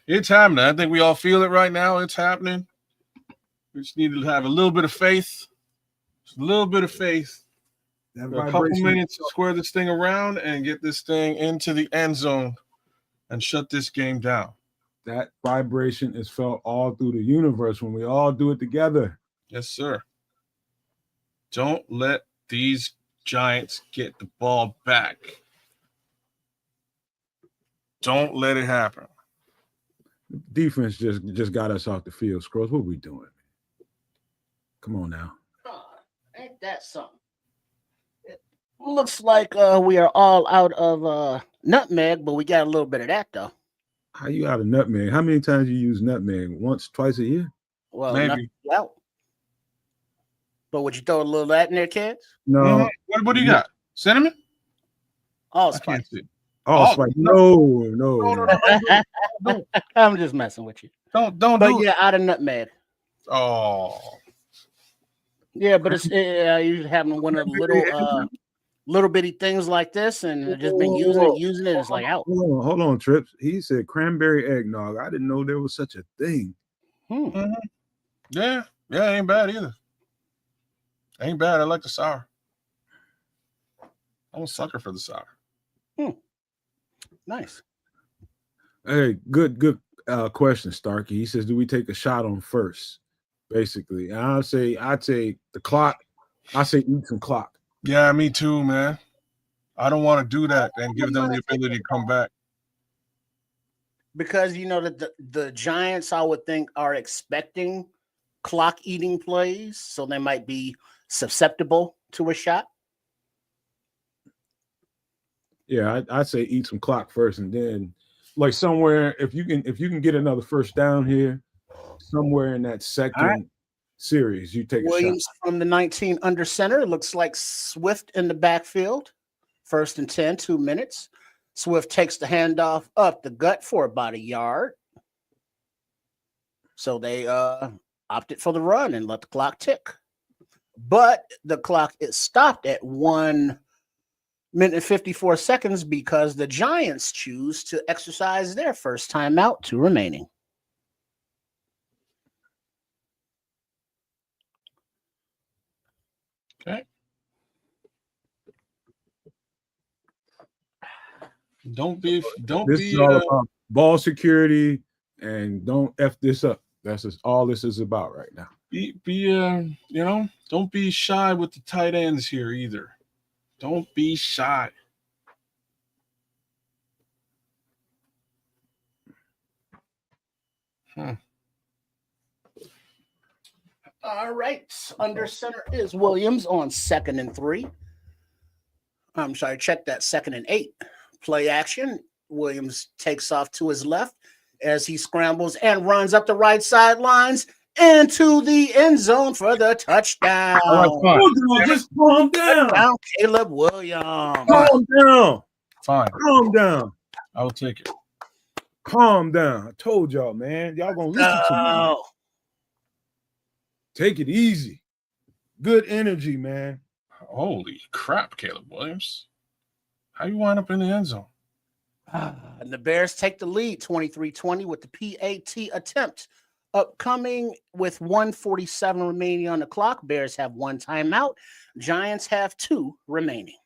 It's happening. I think we all feel it right now. It's happening. We just need to have a little bit of faith. Just a little bit of faith. A couple minutes to square this thing around and get this thing into the end zone and shut this game down. That vibration is felt all through the universe when we all do it together. Yes, sir. Don't let these Giants get the ball back. Don't let it happen. Defense just got us off the field. Scrolls, what are we doing? Come on now. Ain't that something? It looks like we are all out of nutmeg, but we got a little bit of that, though. How you out of nutmeg? How many times you use nutmeg? Once, twice a year? Well, maybe. Out. But would you throw a little of that in there, kids? No. What do you got? Cinnamon? Oh, I can't see. Oh, spice. No. I'm just messing with you. Don't but do yeah, out of nutmeg. Oh. Yeah, but it's usually having one of the little bitty things like this, and I've just been using it. It's like out. Hold on, Trips. He said cranberry eggnog. I didn't know there was such a thing. Yeah, ain't bad either. Ain't bad. I like the sour. I'm a sucker for the sour. Nice. Hey, good question, Starkey. He says, do we take a shot on first? Basically, I'd say the clock. I say eat some clock. Yeah, me too, man. I don't want to do that and give them the ability to come back. Because you know that the Giants, I would think, are expecting clock eating plays, so they might be susceptible to a shot. Yeah, I'd say eat some clock first, and then like somewhere if you can get another first down here, somewhere in that second series, you take a shot. Williams from the 19 under center. Looks like Swift in the backfield. 1st and 10, 2 minutes. Swift takes the handoff up the gut for about a yard. So they opted for the run and let the clock tick. But the clock is stopped at 1 minute and 54 seconds because the Giants choose to exercise their first timeout, 2 remaining. Okay. Don't be. This is all about ball security, and don't F this up. That's just all this is about right now. Don't be shy with the tight ends here either. Don't be shy. All right. Under center is Williams on 2nd and 3. I'm sorry, check that, 2nd and 8. Play action. Williams takes off to his left as he scrambles and runs up the right sidelines into the end zone for the touchdown. Just calm down. Caleb Williams. Calm down. Fine. Calm down. I will take it. Calm down. I told y'all, man. Y'all gonna listen to me. Take it easy. Good energy, man. Holy crap, Caleb Williams. How you wind up in the end zone? And the Bears take the lead 23-20 with the PAT attempt. Upcoming with 1:47 remaining on the clock. Bears have 1 timeout. Giants have 2 remaining.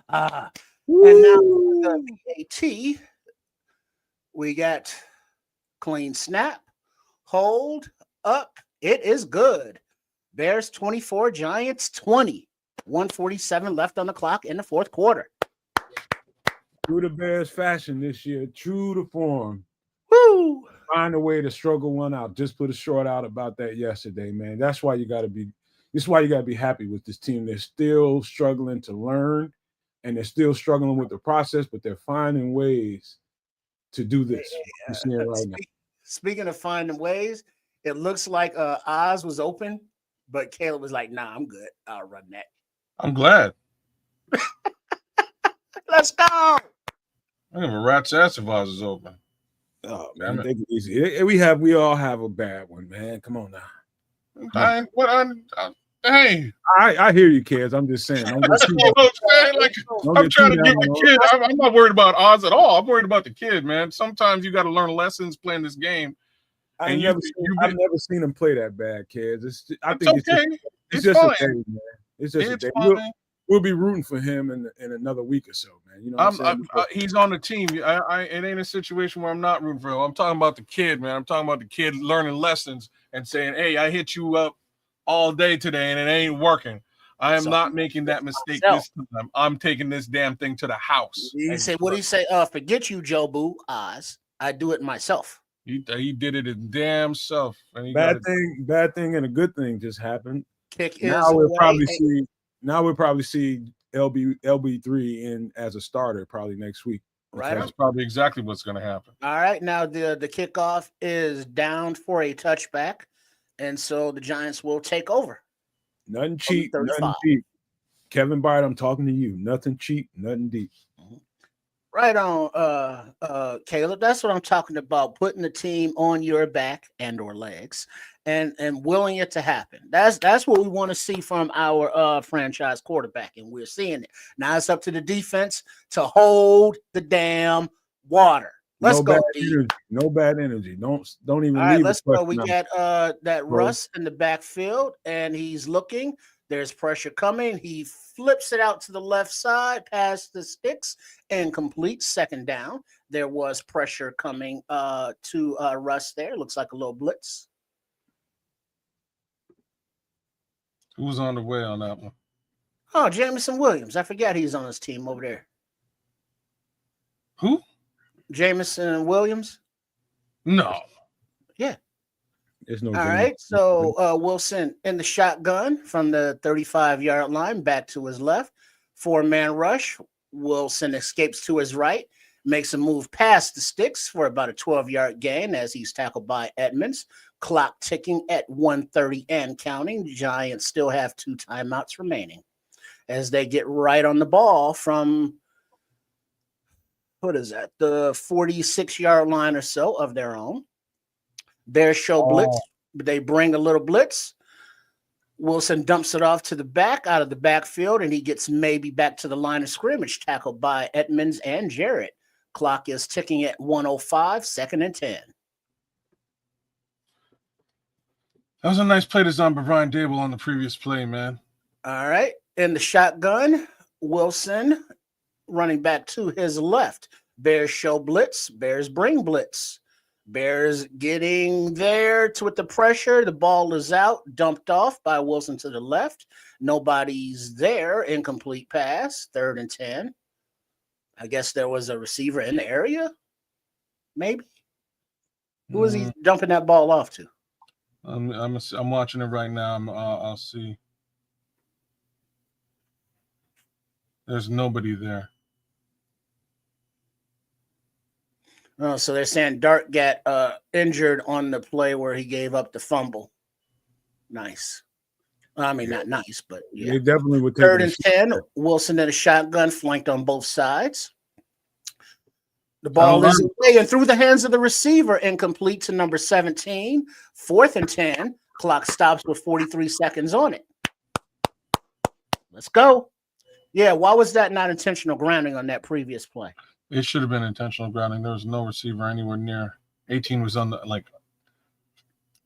And now the PAT, we got clean snap, hold up. It is good. Bears 24, Giants 20. 1:47 left on the clock in the 4th quarter. True to Bears fashion this year. True to form. Woo! Find a way to struggle one out. Just put a short out about that yesterday, man. That's why you got to be. This is why you got to be happy with this team. They're still struggling to learn, and they're still struggling with the process, but they're finding ways to do this. You're seeing it right now. Speaking of finding ways, it looks like Oz was open, but Caleb was like, "Nah, I'm good. I'll run that." I'm glad. Let's go. I give a rat's ass if Oz is open. Oh man, take it easy. We all have a bad one, man. Come on now. Hey, I hear you, kids. I'm just saying. I'm trying to get the kid. I'm not worried about Oz at all. I'm worried about the kid, man. Sometimes you got to learn lessons playing this game. I've never seen him play that bad, kids. I think it's just fine. a day, man. It's just a day. We'll be rooting for him in another week or so, man. You know what I'm saying? He's on the team. It ain't a situation where I'm not rooting for him. I'm talking about the kid, man. I'm talking about the kid learning lessons and saying, "Hey, I hit you up all day today and it ain't working. I am not making that mistake this time. I'm taking this damn thing to the house." What do you say? Forget you, Joe Boo, Oz. I do it myself. He did it his damn self. And bad thing and a good thing just happened. Kick now we'll probably see LB3 in as a starter probably next week. Right. That's probably exactly what's going to happen. All right. Now the kickoff is down for a touchback, and so the Giants will take over. Nothing cheap. Nothing deep. Kevin Byard, I'm talking to you. Nothing cheap. Nothing deep. Right on, Caleb. That's what I'm talking about. Putting the team on your back and or legs, and willing it to happen. That's what we want to see from our franchise quarterback, and we're seeing it. Now it's up to the defense to hold the damn water. Let's go. No bad energy. Don't even. All right, let's go. We got that Russ in the backfield, and he's looking. There's pressure coming. He flips it out to the left side, past the sticks, and completes 2nd down. There was pressure coming to Russ there. Looks like a little blitz. Who's on the way on that one? Oh, Jamison Williams. I forgot he's on his team over there. Who? Jamison Williams. No. Yeah. There's no All game. right. So Wilson in the shotgun from the 35-yard line back to his left. 4-man rush. Wilson escapes to his right, makes a move past the sticks for about a 12-yard gain as he's tackled by Edmonds. Clock ticking at 1:30 and counting. The Giants still have 2 timeouts remaining as they get right on the ball from, what is that, the 46-yard line or so of their own. Bears show blitz. They bring a little blitz. Wilson dumps it off to the back out of the backfield, and he gets maybe back to the line of scrimmage, tackled by Edmonds and Jarrett. Clock is ticking at 1:05, 2nd and 10. That was a nice play design by Brian Dable on the previous play, man. All right. In the shotgun, Wilson running back to his left. Bears show blitz. Bears bring blitz. Bears getting there with the pressure. The ball is out, dumped off by Wilson to the left. Nobody's there. Incomplete pass, 3rd and 10. I guess there was a receiver in the area, maybe. Who was he dumping that ball off to? I'm watching it right now. I'll see. There's nobody there. Oh, so they're saying Dart got injured on the play where he gave up the fumble. Nice. I mean, not nice, but yeah. They definitely would take 3rd and 10. Wilson in a shotgun, flanked on both sides. The ball is away and through the hands of the receiver, incomplete to number 17. 4th and 10. Clock stops with 43 seconds on it. Let's go. Yeah, why was that not intentional grounding on that previous play? It should have been intentional grounding. There was no receiver anywhere near. 18 was on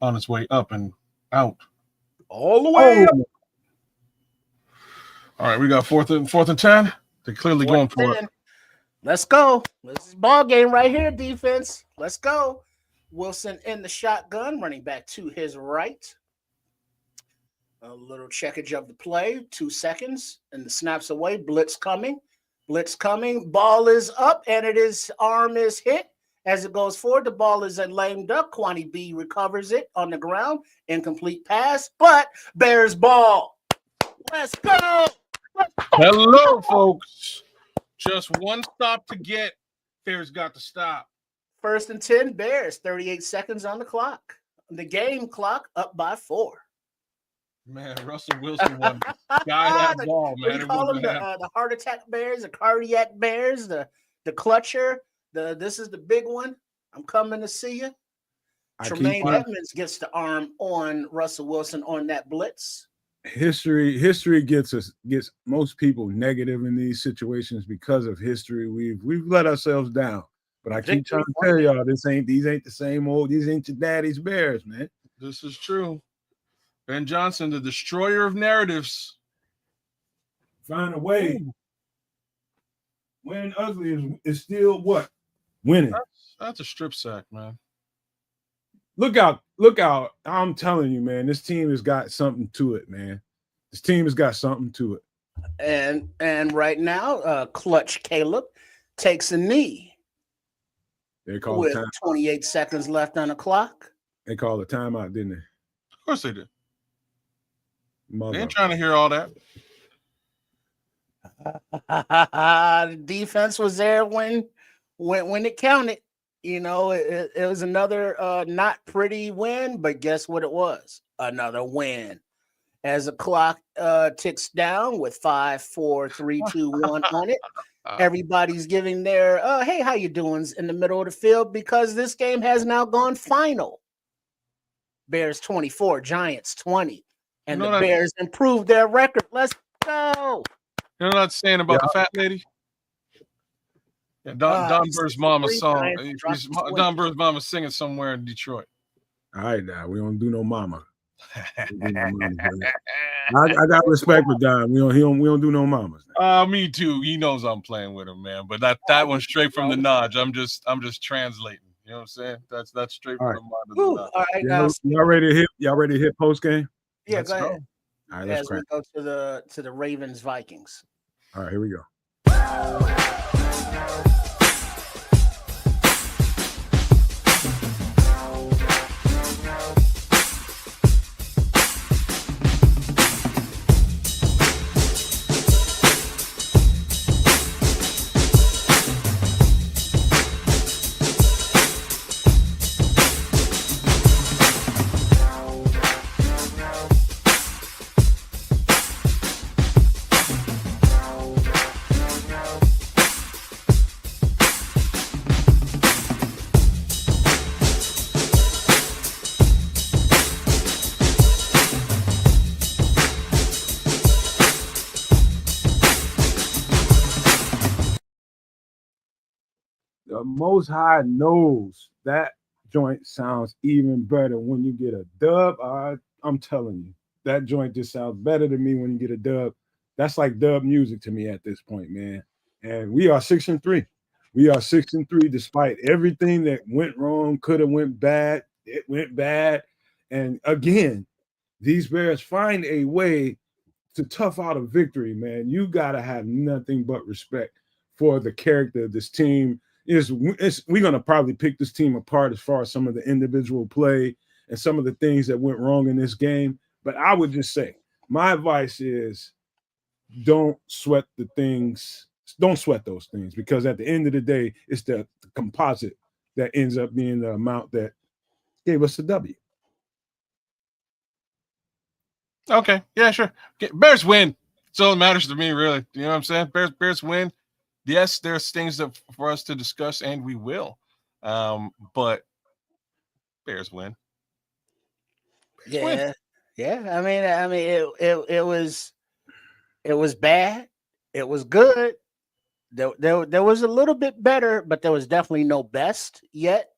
its way up and out. All the way up. All right, we got 4th and 10. They're clearly going for it. Let's go. This is ball game right here, defense. Let's go. Wilson in the shotgun, running back to his right. A little checkage of the play, 2 seconds, and the snap's away. Blitz coming. Ball is up, and arm is hit. As it goes forward, the ball is a lame duck. Kwani B recovers it on the ground. Incomplete pass, but Bears ball. Let's go. Hello, folks. Just one stop to get. Bears got to stop. 1st and 10, Bears. 38 seconds on the clock. The game clock up by 4. Man, Russell Wilson won. Guy that ball, man. We call them the heart attack Bears, the cardiac Bears, the clutcher. This is the big one. I'm coming to see you. Tremaine Edmonds gets the arm on Russell Wilson on that blitz. History gets most people negative in these situations because of history. We've let ourselves down. But I keep trying to tell y'all, these ain't the same old, these ain't your daddy's Bears, man. This is true. Ben Johnson, the destroyer of narratives. Find a way. Winning ugly is still what? Winning. That's a strip sack, man. Look out. I'm telling you, man, this team has got something to it, man. This team has got something to it. And right now, Clutch Caleb takes a knee. They call with 28 seconds left on the clock. They called a timeout, didn't they? Of course they did. They ain't trying to hear all that. The defense was there when it counted. You know, it was another not pretty win, but guess what it was? Another win. As the clock ticks down with 5, 4, 3, 2, 1 on it. Everybody's giving their hey, how you doings in the middle of the field because this game has now gone final. Bears 24, Giants 20. And the Bears improved their record. Let's go. You know what I'm saying about the fat lady? Yeah, Don Burr's mama's song. Don Burr's mama's singing somewhere in Detroit. All right, now we don't do no mama. I got respect for Don. We don't do no mamas. Me too. He knows I'm playing with him, man. But that one's straight from the nudge. I'm just translating. You know what I'm saying? That's straight from the mind. All right, now y'all ready to hit post game? Yeah, go ahead. All right, let's we go to the Ravens Vikings. All right, here we go. the Most High knows that joint sounds even better when you get a dub. I'm telling you, that joint just sounds better to me when you get a dub. That's like dub music to me at this point, man. And we are 6-3. We are 6-3, despite everything that went wrong, could have went bad. It went bad. And again, these Bears find a way to tough out a victory, man. You gotta have nothing but respect for the character of this team. We're gonna probably pick this team apart as far as some of the individual play and some of the things that went wrong in this game. But I would just say, my advice is don't sweat the things. Don't sweat those things, because at the end of the day, it's the composite that ends up being the amount that gave us the W. Okay, yeah, sure. Okay, Bears win. That's all that matters to me, really. You know what I'm saying? Bears win. Yes, there's things that for us to discuss, and we will. But Bears win. Yeah, Win. yeah. I mean, it was bad. It was good. There was a little bit better, but there was definitely no best yet.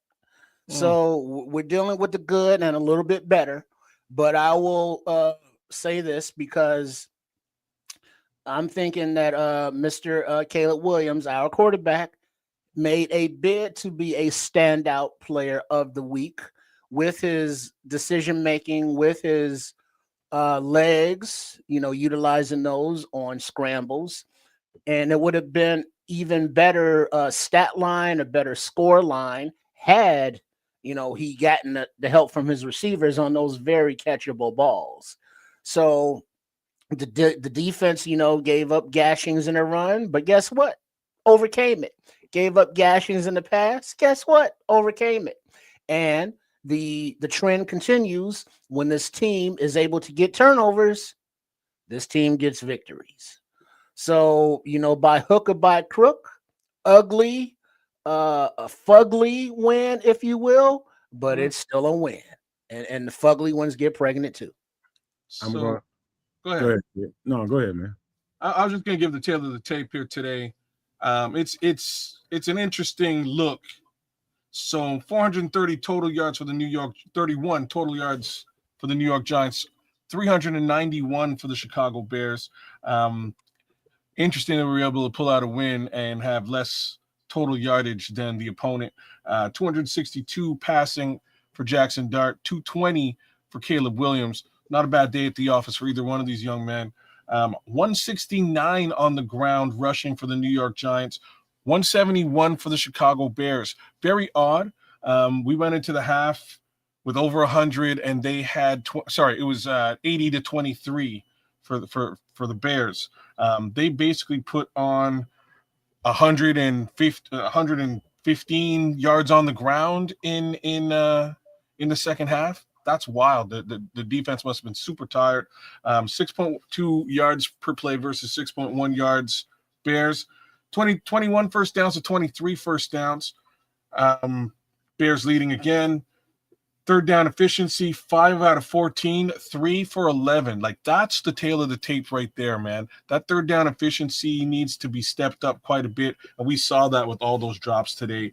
So we're dealing with the good and a little bit better. But I will say this, because I'm thinking that Mr. Caleb Williams, our quarterback, made a bid to be a standout player of the week with his decision making, with his legs, utilizing those on scrambles. And it would have been even better stat line, a better score line, had he gotten the help from his receivers on those very catchable balls. So the defense, gave up gashings in the run, but guess what? Overcame it. Gave up gashings in the pass. Guess what? Overcame it. And the trend continues. When this team is able to get turnovers, this team gets victories. So, by hook or by crook, ugly, a fugly win, if you will, but it's still a win. And the fugly ones get pregnant too. I'm So, going. go ahead. Go ahead. Yeah. No, go ahead, man. I was just going to give the tail of the tape here today. It's an interesting look. So 430 total yards for the 31 total yards for the New York Giants, 391 for the Chicago Bears. Interesting that we were able to pull out a win and have less total yardage than the opponent. 262 passing for Jackson Dart, 220 for Caleb Williams. Not a bad day at the office for either one of these young men. 169 on the ground rushing for the New York Giants, 171 for the Chicago Bears. Very odd. We went into the half with over 100, and they had it was 80-23 for the Bears. They basically put on 115 yards on the ground in the second half. That's wild. The defense must have been super tired. 6.2 yards per play versus 6.1 yards Bears. 21 first downs to 23 first downs. Bears leading again. Third down efficiency, 5 out of 14, 3 for 11. Like, that's the tail of the tape right there, man. That third down efficiency needs to be stepped up quite a bit, and we saw that with all those drops today.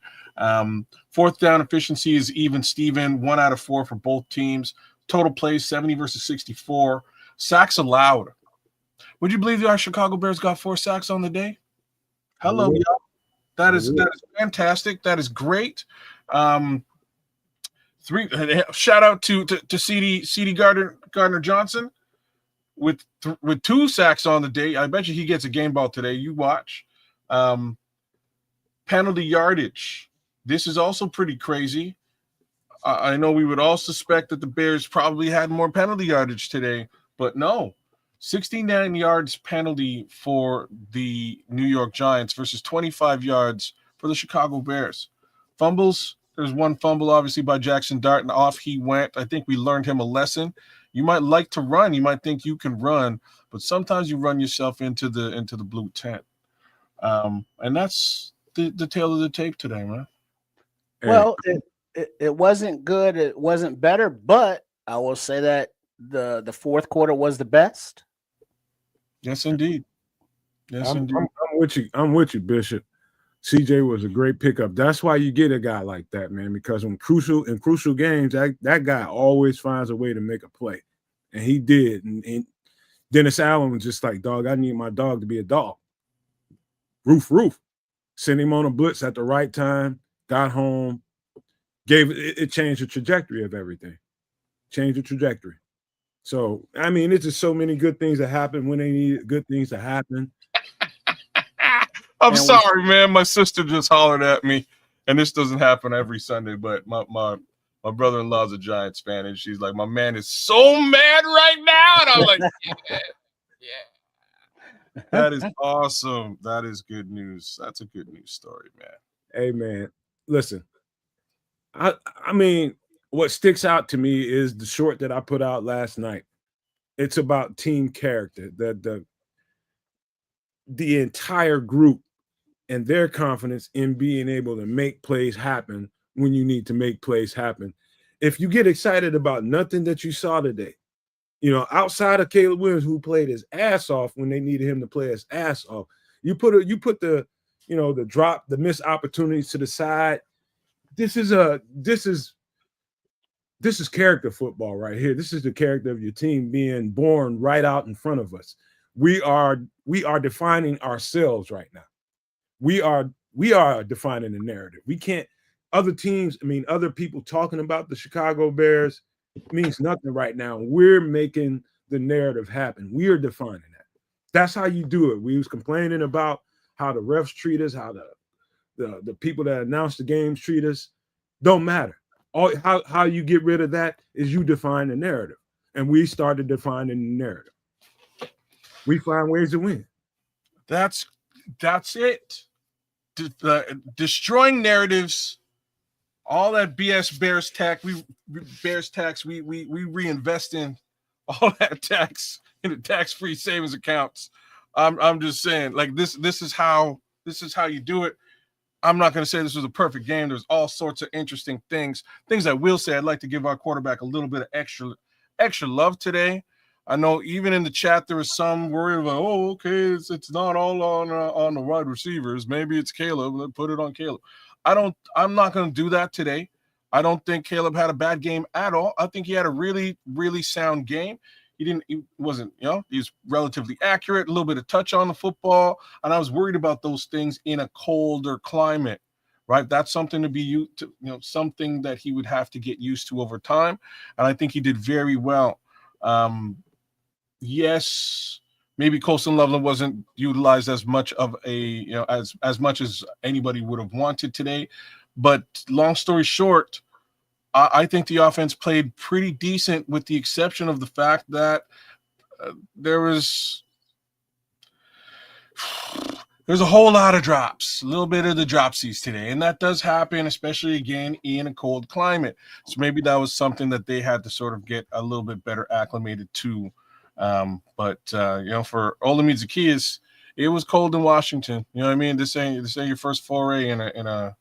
Fourth down efficiency is even Steven, 1 out of 4 for both teams. Total plays, 70 versus 64. Sacks allowed. Would you believe our Chicago Bears got 4 sacks on the day? Hello, y'all. That is fantastic. That is great. Shout out to CD Gardner Johnson with 2 sacks on the day. I bet you he gets a game ball today. You watch. Penalty yardage. This is also pretty crazy. I know we would all suspect that the Bears probably had more penalty yardage today, but no. 69 yards penalty for the New York Giants versus 25 yards for the Chicago Bears. Fumbles. There's 1 fumble, obviously, by Jackson Dart, and off he went. I think we learned him a lesson. You might like to run. You might think you can run, but sometimes you run yourself into the blue tent. And that's the tail of the tape today, man. Well, it wasn't good. It wasn't better, but I will say that the fourth quarter was the best. Yes, indeed. Yes, I'm indeed. with you. I'm with you, Bishop. CJ was a great pickup. That's why you get a guy like that, man, because in crucial games, that guy always finds a way to make a play. And he did. And Dennis Allen was just like, dog, I need my dog to be a dog. Roof. Sent him on a blitz at the right time, got home, it changed the trajectory of everything. Changed the trajectory. So, I mean, it's just so many good things that happen when they need good things to happen. I'm sorry, man. My sister just hollered at me, and this doesn't happen every Sunday, but my brother-in-law's a Giants fan, and she's like, my man is so mad right now. And I'm like, yeah. That is awesome. That is good news. That's a good news story, man. Hey, man, listen, I mean, what sticks out to me is the short that I put out last night. It's about team character, the entire group and their confidence in being able to make plays happen when you need to make plays happen. If you get excited about nothing that you saw today, outside of Caleb Williams, who played his ass off when they needed him to play his ass off, you put the missed opportunities to the side. This is character football right here. This is the character of your team being born right out in front of us. We are defining ourselves right now. We are defining the narrative. We can't. Other teams, other people talking about the Chicago Bears means nothing right now. We're making the narrative happen. We are defining that. That's how you do it. We was complaining about how the refs treat us, how the people that announce the games treat us. Don't matter. How you get rid of that is you define the narrative. And we started defining the narrative. We find ways to win. That's it. Destroying narratives, all that BS Bears tax, we reinvest in all that tax in the tax-free savings accounts. I'm just saying, like, this is how you do it. I'm not going to say this was a perfect game. There's all sorts of interesting things I will say. I'd like to give our quarterback a little bit of extra love today. I know even in the chat there was some worried about, oh, okay, it's not all on the wide receivers. Maybe it's Caleb. Let's put it on Caleb. I'm not going to do that today. I don't think Caleb had a bad game at all. I think he had a really, really sound game. He wasn't, he was relatively accurate, a little bit of touch on the football. And I was worried about those things in a colder climate, right? That's something to be used to, something that he would have to get used to over time. And I think he did very well. Yes, maybe Colston Loveland wasn't utilized as much of as much as anybody would have wanted today. But long story short, I think the offense played pretty decent, with the exception of the fact that there's a whole lot of drops, a little bit of the dropsies today. And that does happen, especially again in a cold climate. So maybe that was something that they had to sort of get a little bit better acclimated to. But for Olamide Zaccheaus, it was cold in Washington. You know what I mean? This ain't your first foray in a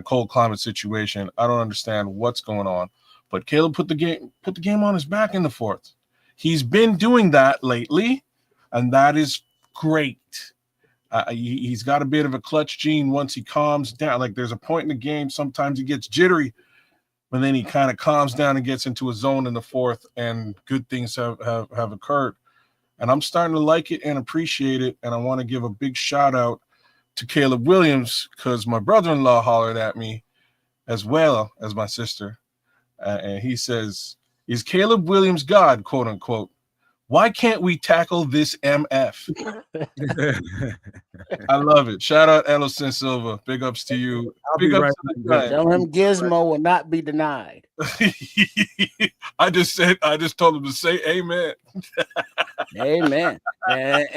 cold climate situation. I don't understand what's going on. But Caleb put the game on his back in the fourth. He's been doing that lately, and that is great. He's got a bit of a clutch gene once he calms down. Like, there's a point in the game, sometimes he gets jittery, but then he kind of calms down and gets into a zone in the fourth, and good things have occurred. And I'm starting to like it and appreciate it, and I want to give a big shout-out to Caleb Williams, because my brother-in-law hollered at me as well as my sister, and he says, is Caleb Williams God, quote-unquote? Why can't we tackle this MF? I love it. Shout out Ellison Silva. Big ups to you. Big ups to the guy. Tell him Gizmo will not be denied. I just told him to say amen. Amen. And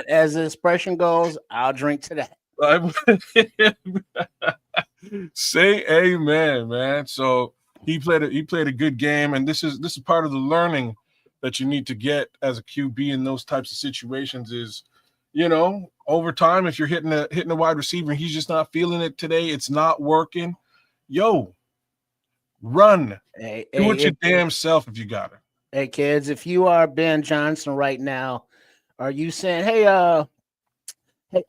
as the expression goes, I'll drink to that. Say amen, man. So he played a good game, and this is part of the learning that you need to get as a QB in those types of situations is, over time, if you're hitting a wide receiver and he's just not feeling it today, it's not working. Yo, run. Do it your damn self if you got it. Hey, kids, if you are Ben Johnson right now, are you saying, hey,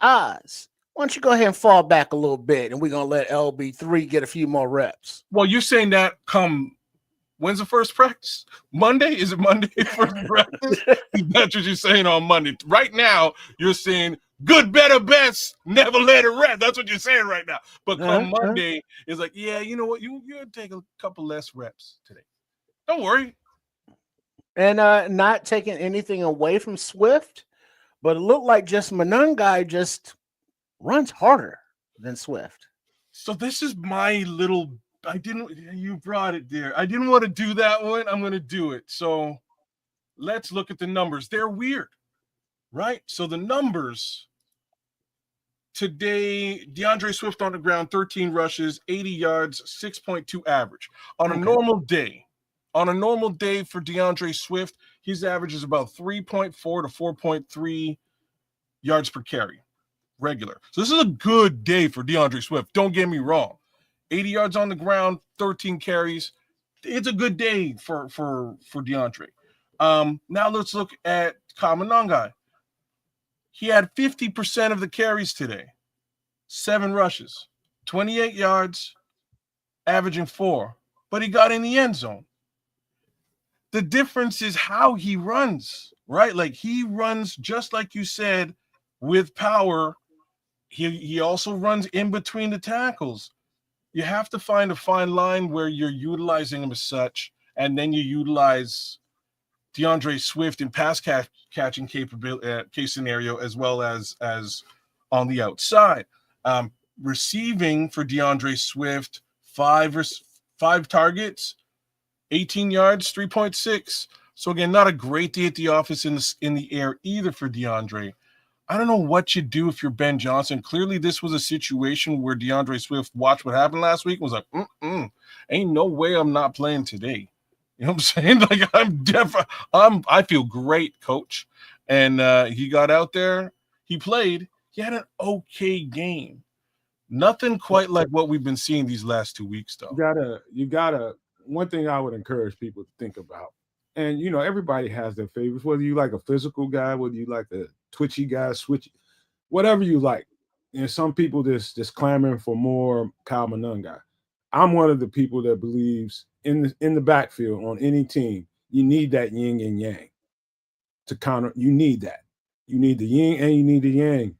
Oz, Why don't you go ahead and fall back a little bit, and we're gonna let LB3 get a few more reps. Well, you're saying that come when's the first practice? Monday? Is it Monday first practice? That's what you're saying on Monday. Right now, you're saying good, better, best, never let it rest. That's what you're saying right now. But come Monday, it's like, yeah, you know what? You take a couple less reps today. Don't worry. And not taking anything away from Swift, but it looked like just Manungai just runs harder than Swift. So this is my little. You brought it there. I didn't want to do that one. I'm going to do it. So let's look at the numbers. They're weird, right? So the numbers today, DeAndre Swift on the ground, 13 rushes, 80 yards, 6.2 average. On a normal day for DeAndre Swift, his average is about 3.4 to 4.3 yards per carry, regular. So this is a good day for DeAndre Swift. Don't get me wrong. 80 yards on the ground, 13 carries. It's a good day for DeAndre. Now let's look at Kamanangai. He had 50% of the carries today, 7 rushes, 28 yards, averaging 4, but he got in the end zone. The difference is how he runs, right? Like he runs just like you said with power. He also runs in between the tackles. You have to find a fine line where you're utilizing him as such, and then you utilize DeAndre Swift in pass catching capability case scenario as well as on the outside. Receiving for DeAndre Swift, 5 targets, 18 yards, 3.6. So again, not a great day at the office in the air either for DeAndre. I don't know what you do if you're Ben Johnson. Clearly, this was a situation where DeAndre Swift watched what happened last week and was like, ain't no way I'm not playing today. You know what I'm saying? Like I feel great, coach. And he got out there, he played, he had an okay game. Nothing quite like what we've been seeing these last 2 weeks, though. You gotta one thing I would encourage people to think about, and everybody has their favorites, whether you like a physical guy, whether you like a twitchy guy, switchy, whatever you like. And some people just clamoring for more Kyle Manungai. I'm one of the people that believes in the backfield on any team, you need that yin and yang to counter. You need that. You need the yin and you need the yang.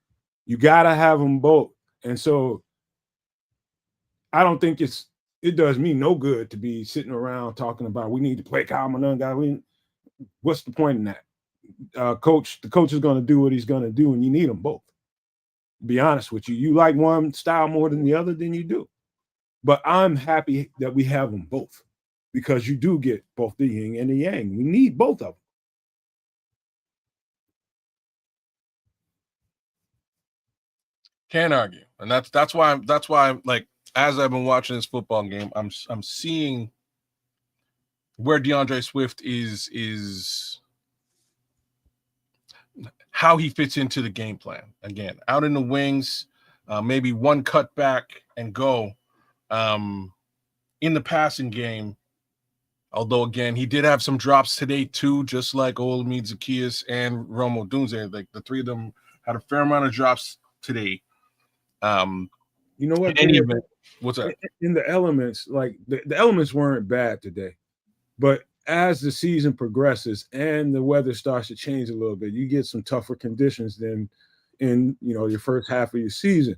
You gotta have them both. And so I don't think it does me no good to be sitting around talking about we need to play Kyle Manungai. What's the point in that? The coach is going to do what he's going to do, and you need them both. Be honest with you. You like one style more than the other, then you do. But I'm happy that we have them both because you do get both the yin and the yang. We need both of them. Can't argue, and that's why I'm like, as I've been watching this football game, I'm seeing where DeAndre Swift is how he fits into the game plan. Again, out in the wings, maybe one cut back and go. In the passing game, although again he did have some drops today too, just like Olamide Zaccheaus and Rome Odunze. Like the three of them had a fair amount of drops today. You know what? What's that? In the elements, like the elements weren't bad today, but as the season progresses and the weather starts to change a little bit, you get some tougher conditions than in your first half of your season.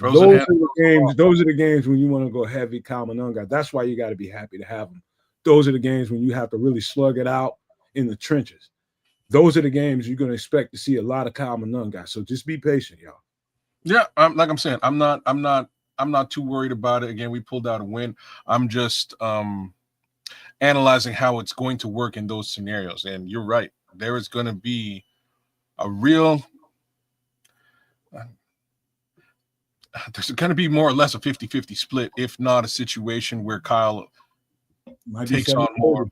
Those are the games when you want to go heavy Kyle Manungai. That's why you got to be happy to have them. Those are the games when you have to really slug it out in the trenches. Those are the games you're going to expect to see a lot of Kyle Manungai. So just be patient, y'all. Yeah, like I'm saying, I'm not too worried about it. Again, we pulled out a win. I'm just analyzing how it's going to work in those scenarios. And you're right. There is going to be a real there's going to be more or less a 50-50 split, if not a situation where Kyle takes on more.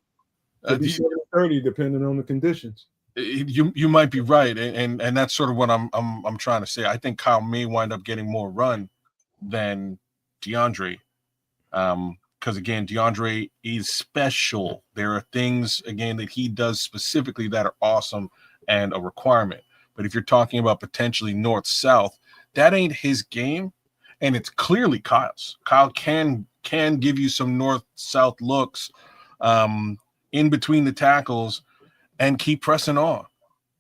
30 depending on the conditions. You might be right, and that's sort of what I'm trying to say. I think Kyle may wind up getting more run than DeAndre, because again, DeAndre is special. There are things again that he does specifically that are awesome and a requirement. But if you're talking about potentially north-south, that ain't his game, and it's clearly Kyle's. Kyle can give you some north-south looks in between the tackles and keep pressing on.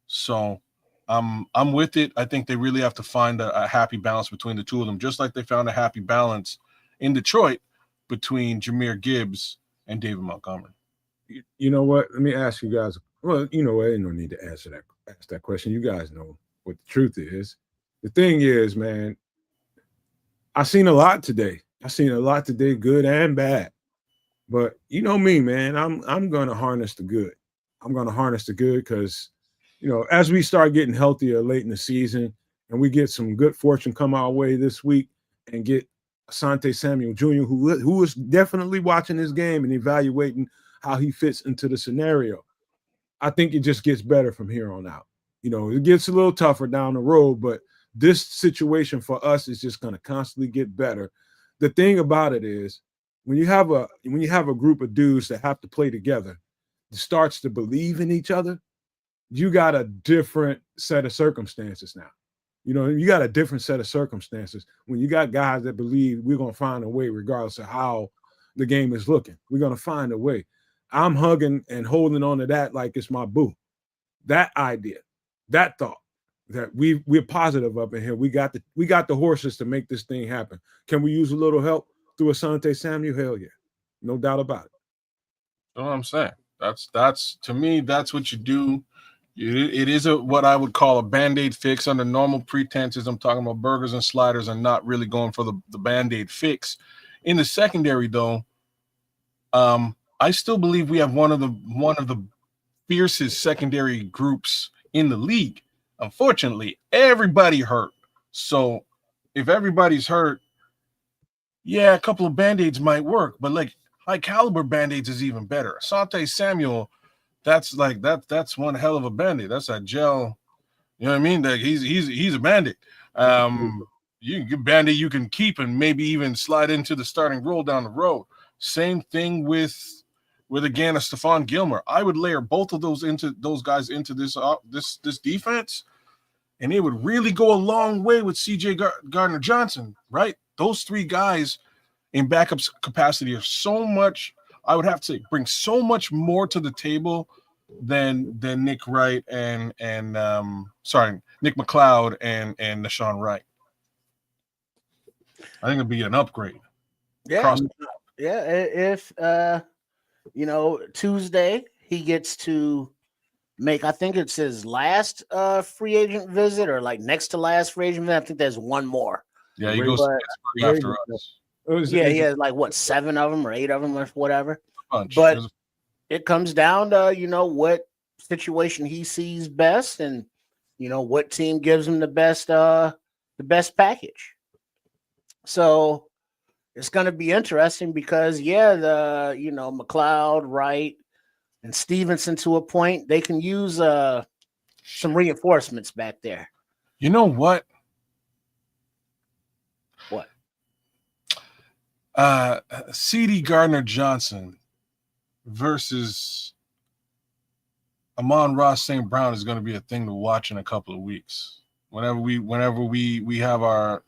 So I'm with it. I think they really have to find a happy balance between the two of them, just like they found a happy balance in Detroit between Jahmyr Gibbs and David Montgomery. You know what? Let me ask you guys. Well, you know what? Ain't no need to ask that question. You guys know what the truth is. The thing is, man, I seen a lot today. Good and bad. But you know me, man. I'm gonna harness the good. I'm gonna harness the good because, you know, as we start getting healthier late in the season and we get some good fortune come our way this week and get Asante Samuel Jr., who is definitely watching this game and evaluating how he fits into the scenario. I think it just gets better from here on out. You know, it gets a little tougher down the road, but this situation for us is just going to constantly get better. The thing about it is when you have a group of dudes that have to play together, that starts to believe in each other, you got a different set of circumstances now. You know, you got a different set of circumstances when you got guys that believe we're going to find a way regardless of how the game is looking. We're going to find a way. I'm hugging and holding on to that like it's my boo. That idea, that thought, that we're positive up in here. We got the horses to make this thing happen. Can we use a little help through Asante Samuel? Hell yeah. No doubt about it. You know what I'm saying? That's to me, that's what you do. It is what I would call a Band-Aid fix under normal pretenses. I'm talking about burgers and sliders and not really going for the Band-Aid fix. In the secondary, though, I still believe we have one of the fiercest secondary groups in the league. Unfortunately, everybody hurt. So if everybody's hurt, yeah, a couple of Band-Aids might work, but like high caliber Band-Aids is even better. Asante Samuel, that's one hell of a Band-Aid. That's a gel. You know what I mean? Like he's a Band-Aid. You can get Band-Aid you can keep and maybe even slide into the starting role down the road. Same thing with again a Stephon Gilmore. I would layer both of those guys into this defense, and it would really go a long way with CJ Gardner Johnson, right? Those three guys in backup capacity are so much. I would have to say bring so much more to the table than Nick Wright and Nick McLeod and Nashawn Wright. I think it'd be an upgrade. Yeah, if Tuesday he gets to make, I think it's his last free agent visit or like next to last free agent visit. I think there's one more. Yeah, he goes to Pittsburgh after us. He has like what 7 of them or 8 of them or whatever. Bunch. But it comes down to what situation he sees best and what team gives him the best package. So it's going to be interesting because McLeod, Wright, and Stevenson to a point, they can use some reinforcements back there. You know what? What? C.D. Gardner Johnson versus Amon-Ra St. Brown is going to be a thing to watch in a couple of weeks. Whenever we have our,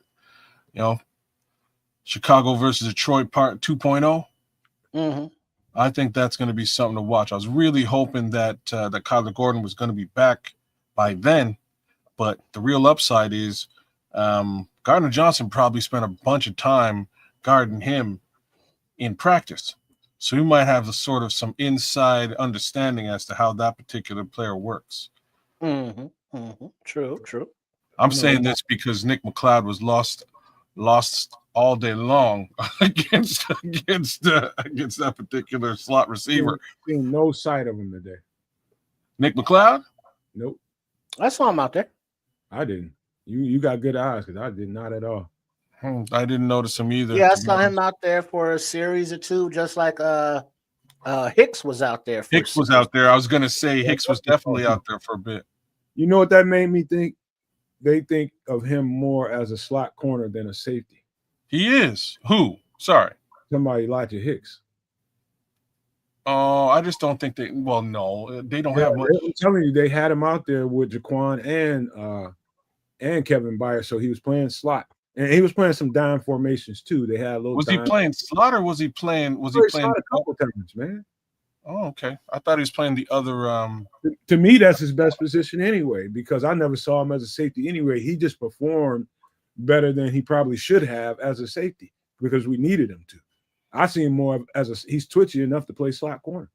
Chicago versus Detroit part 2.0. Mm-hmm. I think that's going to be something to watch. I was really hoping that Kyler Gordon was going to be back by then, but the real upside is Gardner Johnson probably spent a bunch of time guarding him in practice. So we might have some inside understanding as to how that particular player works. Mm-hmm. Mm-hmm. True. I'm saying this because Nick McLeod was lost all day long against that particular slot receiver. Seen no sight of him today. Nick McLeod? Nope. I saw him out there. I didn't. You got good eyes because I did not at all. I didn't notice him either. Yeah, I saw him out there for a series or two, just like Hicks was out there. Hicks was out there. I was going to say Hicks was definitely out there for a bit. You know what that made me think? They think of him more as a slot corner than a safety. He is. Who? Sorry. Somebody Elijah Hicks. Oh, I just don't think they. Well, no, they don't have much. I'm telling you, they had him out there with Jaquan and and Kevin Byard, so he was playing slot. And he was playing some dime formations too. They had a little. Was he playing slot or was he playing? Was he playing a couple times, man? Oh, okay. I thought he was playing the other. To me, that's his best position anyway, because I never saw him as a safety anyway. He just performed better than he probably should have as a safety because we needed him to. I see him more as he's twitchy enough to play slot corner.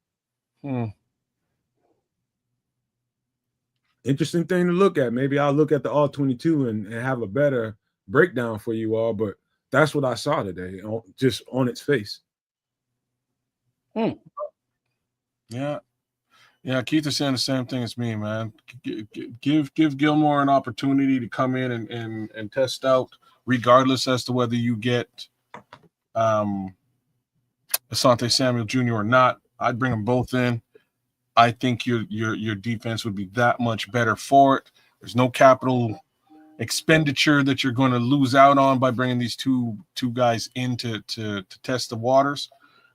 Interesting thing to look at. Maybe I'll look at the all 22 and have a better breakdown for you all, but that's what I saw today, just on its face. Yeah. Keith is saying the same thing as me, man. Give Gilmore an opportunity to come in and test out, regardless as to whether you get Asante Samuel Jr. or not. I'd bring them both in. I think your defense would be that much better for it. There's no capital expenditure that you're going to lose out on by bringing these two guys in to test the waters.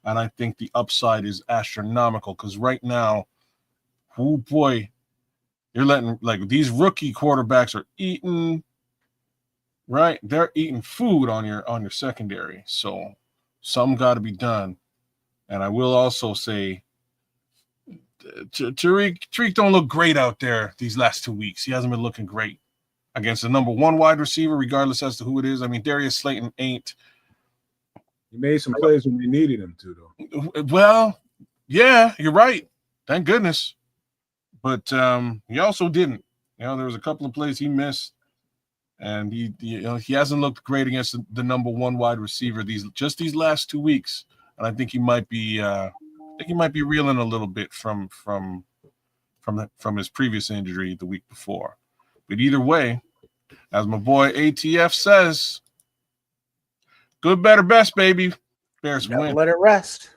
And I think the upside is astronomical because right now, oh boy, you're letting like these rookie quarterbacks are eating, right? They're eating food on your secondary. So something got to be done. And I will also say, Tariq don't look great out there these last 2 weeks. He hasn't been looking great against the number one wide receiver, regardless as to who it is. I mean, Darius Slayton ain't. He made some plays when they needed him to, though. Well, yeah, you're right. Thank goodness. But he also didn't. There was a couple of plays he missed, and he hasn't looked great against the number one wide receiver these last 2 weeks. And I think he might be reeling a little bit from his previous injury the week before. But either way, as my boy ATF says, good, better, best, baby. Bears win. Let it rest.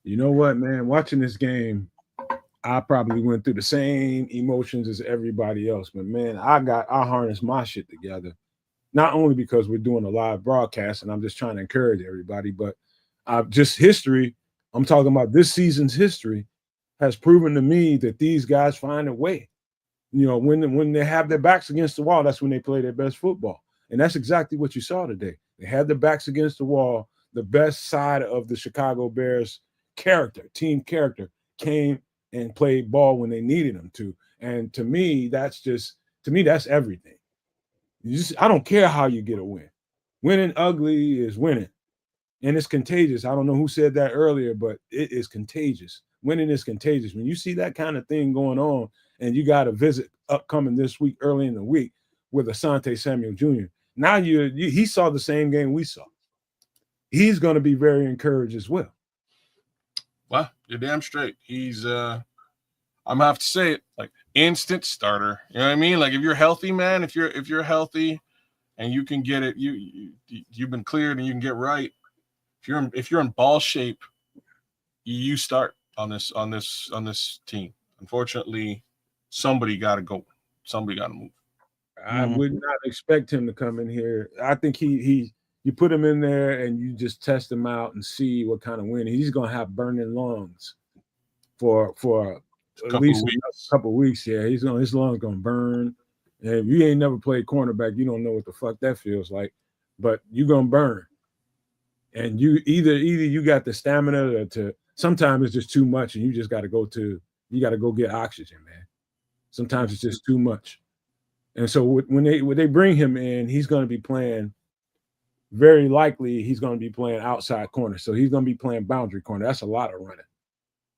You know what, man? Watching this game, I probably went through the same emotions as everybody else. But, man, I harnessed my shit together. Not only because we're doing a live broadcast and I'm just trying to encourage everybody, but just history. I'm talking about this season's history has proven to me that these guys find a way. When they have their backs against the wall, that's when they play their best football. And that's exactly what you saw today. They had their backs against the wall. The best side of the Chicago Bears team character, came and played ball when they needed them to. And to me, that's everything. I don't care how you get a win. Winning ugly is winning. And it's contagious. I don't know who said that earlier, but it is contagious. Winning is contagious. When you see that kind of thing going on, and you got a visit upcoming this week, early in the week, with Asante Samuel Jr. Now he saw the same game we saw. He's going to be very encouraged as well. Well, you're damn straight. He's I'm gonna have to say it, like instant starter. You know what I mean? Like if you're healthy, man, if you're healthy and you can get it, you've been cleared and you can get right. If you're in ball shape, you start on this team. Unfortunately, somebody got to go. Somebody got to move. I would not expect him to come in here. I think you put him in there and you just test him out and see what kind of win. He's going to have burning lungs for at least a couple of weeks. Yeah, his lungs going to burn. And if you ain't never played cornerback, you don't know what the fuck that feels like. But you're going to burn. And you either you got the stamina to sometimes it's just too much and you just got to go get oxygen, man. Sometimes it's just too much. And so when they bring him in, he's going to be playing, very likely he's going to be playing outside corner. So he's going to be playing boundary corner. That's a lot of running.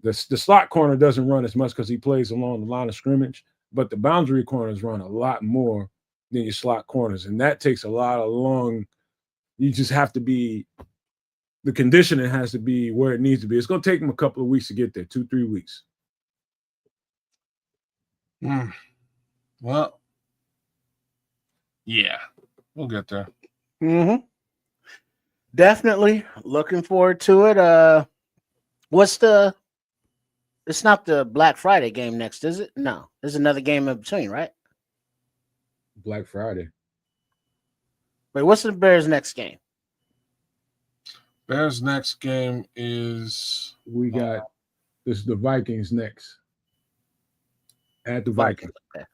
The slot corner doesn't run as much because he plays along the line of scrimmage, but the boundary corners run a lot more than your slot corners. And that takes a lot of you just have to be, the conditioning has to be where it needs to be. It's going to take him a couple of weeks to get there, 2-3 weeks. Well, yeah, we'll get there. Definitely looking forward to it. It's not the Black Friday game next, is it? No, there's another game in between, right? Black Friday. Wait, what's the Bears' next game? Bears' next game is we got this is the Vikings next. At the Vikings. Okay.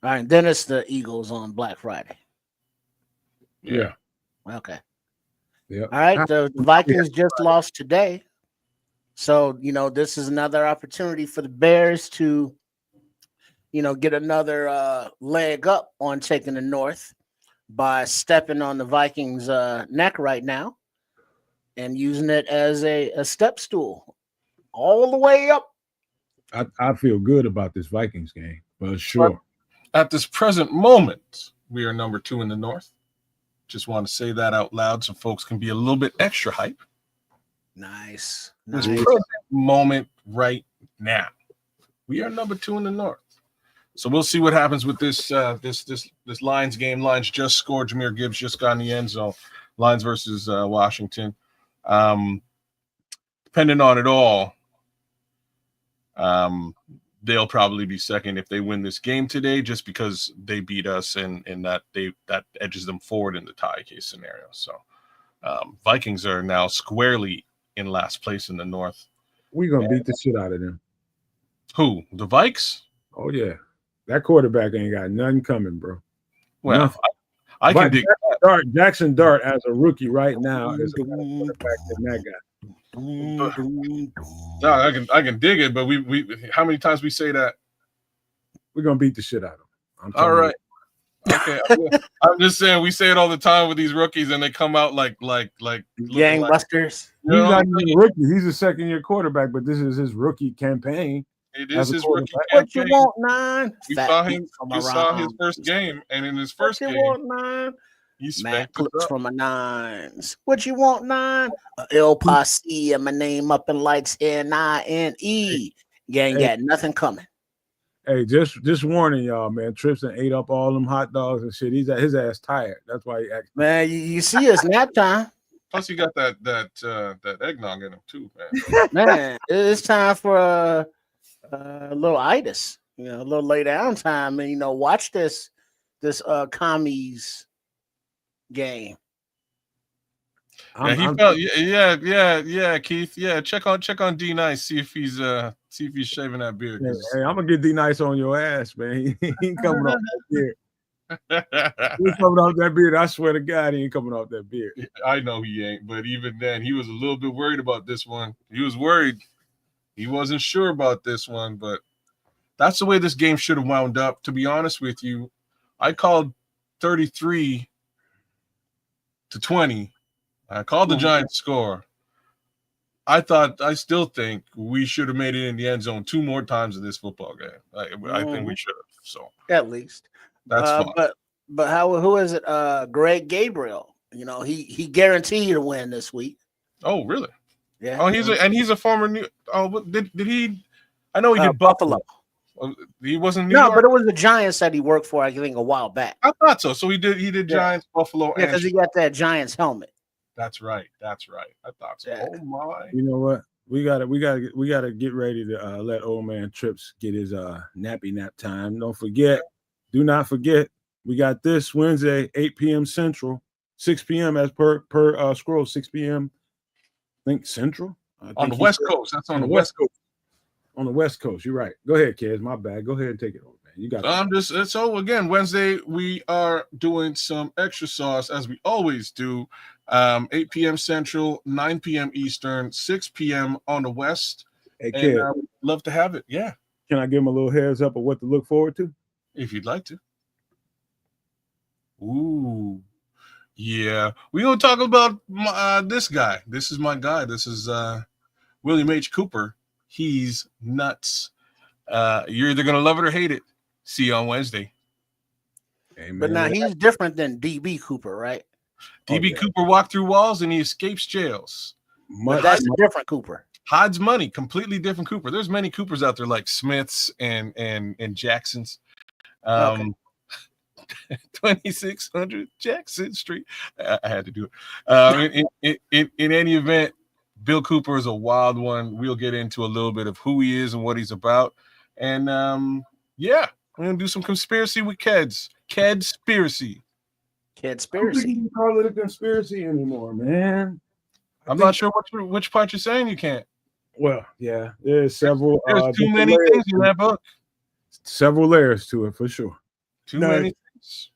All right, then it's the Eagles on Black Friday. Yeah. Okay. Yeah. All right, the Vikings just lost today. So, this is another opportunity for the Bears to, get another leg up on taking the North by stepping on the Vikings' neck right now and using it as a step stool all the way up. I feel good about this Vikings game, for sure. At this present moment, we are number 2 in the North. Just want to say that out loud so folks can be a little bit extra hype. Nice. This present moment right now, we are number 2 in the North. So we'll see what happens with this this Lions game. Lions just scored. Jahmyr Gibbs just got in the end zone. Lions versus Washington. Depending on it all, they'll probably be second if they win this game today, just because they beat us and that edges them forward in the tie case scenario. So Vikings are now squarely in last place in the North. We're gonna beat the shit out of them. Who? The Vikes? Oh yeah. That quarterback ain't got nothing coming, bro. Well, Nothing. I can dig Jackson Dart as a rookie right now is a better quarterback than that guy. No, I can dig it, but we how many times we say that? We're gonna beat the shit out of them. All right. Okay. I'm just saying we say it all the time with these rookies and they come out like gangbusters. He's not even a rookie. He's a second-year quarterback, but this is his rookie campaign. It is his rookie campaign. What you want, nine? We saw his first game, and in his first game, he spanked clips from a nines. What you want, nine? El Posse and my name up in lights NINE. Gang got nothing coming. Hey, just warning y'all, man. Trips and ate up all them hot dogs and shit. He's at his ass tired. That's why he acts. Man, you see it's nap time. Plus, you got that eggnog in him too, man. Man, it's time for a little itis, a little lay down time, and watch this commies game. Yeah, Keith. Yeah, check on D Nice, see if he's shaving that beard. Hey, I'm gonna get D Nice on your ass, man. He ain't coming off that beard. He's coming off that beard. I swear to God, he ain't coming off that beard. I know he ain't, but even then, he was a little bit worried about this one. He was worried. He wasn't sure about this one, but that's the way this game should have wound up. To be honest with you, I called 33-20. I called the Giants score. I still think we should have made it in the end zone 2 more times in this football game. I think we should have. So at least that's fine. But who is it? Greg Gabriel. He guaranteed to win this week. Oh, really? Yeah. Oh, he's a former new. Oh, did he? I know he did Buffalo. He wasn't New York? But it was the Giants that he worked for. I think a while back. I thought so. So he did Giants, Buffalo. Yeah, because he got that Giants helmet. That's right. I thought so. Yeah. Oh my! You know what? We gotta get ready to let old man Trips get his nappy nap time. Do not forget, we got this Wednesday, 8 p.m. Central, 6 p.m. as per scroll, 6 p.m. I think Central. On the West Coast. That's on the West Coast. On the West Coast. You're right. Go ahead, kids. My bad. Go ahead and take it over, man. You got so again, Wednesday, we are doing some extra sauce as we always do. 8 p.m. Central, 9 p.m. Eastern, 6 p.m. on the West. Hey, kid. Love to have it. Yeah. Can I give him a little heads up of what to look forward to? If you'd like to. Ooh. Yeah. We're going to talk about this guy. This is my guy. This is William H. Cooper. He's nuts. You're either going to love it or hate it. See you on Wednesday. Amen. But now he's different than DB Cooper, right? DB Cooper walked through walls and he escapes jails. That's a different Cooper. Hides money, completely different Cooper. There's many Coopers out there like Smiths and Jacksons. 2600 Jackson Street. I had to do it. In any event, Bill Cooper is a wild one. We'll get into a little bit of who he is and what he's about. And we're gonna do some conspiracy with Keds. Kedspiracy. I don't think you can call it a conspiracy anymore, man. I'm not sure which part you're saying you can't. Well, yeah, there's several. There's too many things in that book. Several layers to it for sure. Too many things.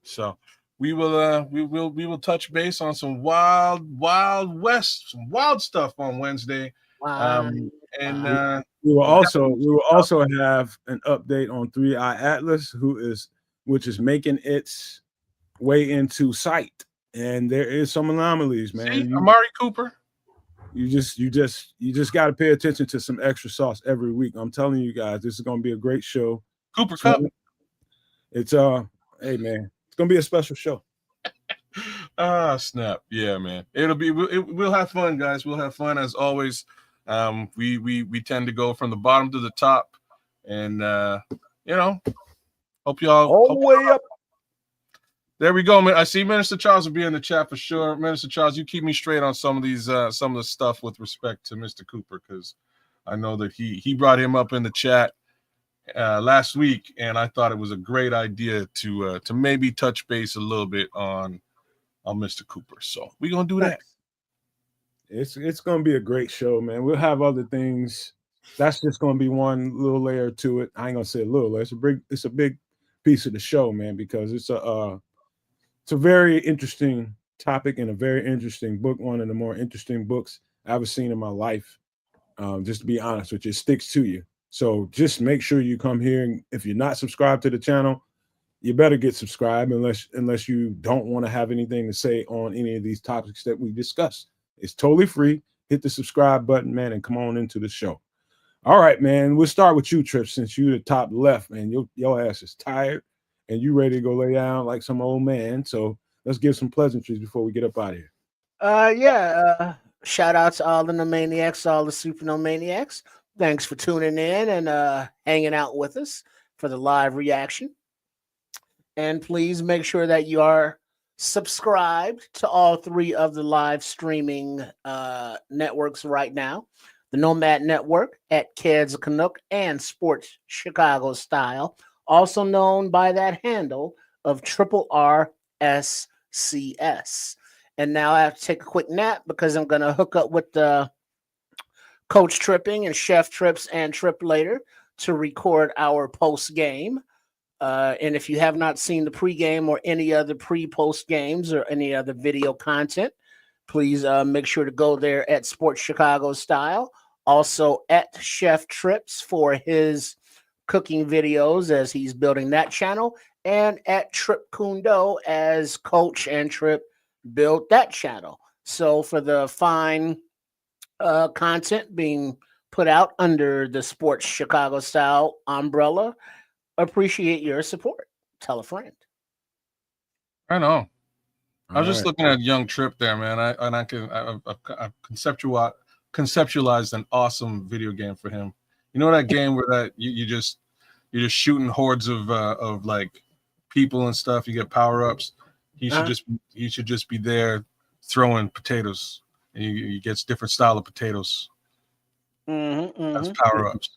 So we will touch base on some wild west, some wild stuff on Wednesday. Wow. And we will also have an update on 3i Atlas, which is making its way into sight. And there is some anomalies, man. See, Amari Cooper. You just got to pay attention to some extra sauce every week. I'm telling you guys, this is going to be a great show. Cooper Cup. It's hey man, it's going to be a special show. Snap. Yeah, man. We'll have fun, guys. We'll have fun as always. We tend to go from the bottom to the top, and hope y'all all the way up. There we go, man. I see Minister Charles will be in the chat for sure. Minister Charles, you keep me straight on some of these some of the stuff with respect to Mr. Cooper, because I know that he brought him up in the chat last week, and I thought it was a great idea to maybe touch base a little bit on Mr. Cooper. So we're gonna do that. It's going to be a great show, man. We'll have other things. That's just going to be one little layer to it. I ain't gonna say a little layer. It's a big piece of the show, man, because it's a very interesting topic and a very interesting book. One of the more interesting books I've ever seen in my life. Just to be honest with you, it sticks to you. So just make sure you come here. And if you're not subscribed to the channel, you better get subscribed unless you don't want to have anything to say on any of these topics that we discuss. It's totally free. Hit the subscribe button, man, and come on into the show. All right, man. We'll start with you, Tripp, since you're the top left, man. Your ass is tired and you ready to go lay down like some old man. So let's give some pleasantries before we get up out of here. Shout out to all the Nomaniacs, all the Super Nomaniacs. Thanks for tuning in and hanging out with us for the live reaction. And please make sure that you are subscribed to all three of the live streaming networks right now. The Nomad Network at Kids Canuck and Sports Chicago Style, also known by that handle of RRSCS. And now I have to take a quick nap because I'm going to hook up with the Coach Tripping and Chef Trips and Trip later to record our post game. And if you have not seen the pregame or any other pre-post games or any other video content, please make sure to go there at Sports Chicago Style. Also at Chef Trips for his cooking videos as he's building that channel, and at Trip Kundo as Coach and Trip build that channel. So for the fine content being put out under the Sports Chicago Style umbrella, appreciate your support. Tell a friend. I know. I was just looking at young Trip there, man. I've conceptualized an awesome video game for him. You know that game where that you're just shooting hordes of like people and stuff. You get power ups. He should just be there throwing potatoes. And he gets different style of potatoes. That's power ups.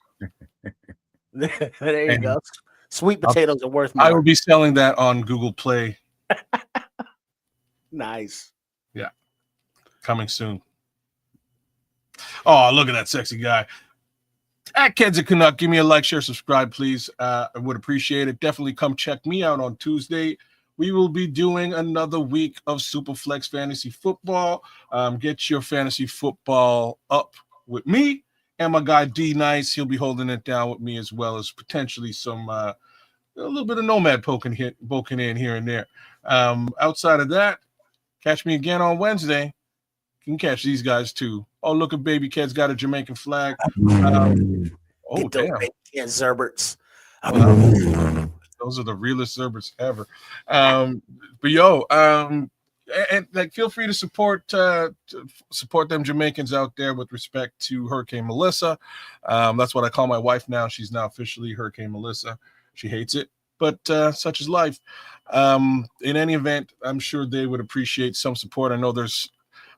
There you go. Sweet potatoes are worth more. I will be selling that on Google Play. Nice. Yeah. Coming soon. Oh, look at that sexy guy. At Kids and Canuck, give me a like, share, subscribe, please. I would appreciate it. Definitely come check me out on Tuesday. We will be doing another week of Superflex Fantasy Football. Get your fantasy football up with me and my guy D Nice. He'll be holding it down with me, as well as potentially some a little bit of Nomad poking in here and there. Outside of that, catch me again on Wednesday. You can catch these guys too. Oh, look at Baby Ked's got a Jamaican flag. Damn. Zerberts. Those are the realest Zerberts ever. But yo, and like, feel free to support them Jamaicans out there with respect to Hurricane Melissa. That's what I call my wife now. She's now officially Hurricane Melissa. She hates it, but such is life. In any event, I'm sure they would appreciate some support. I know there's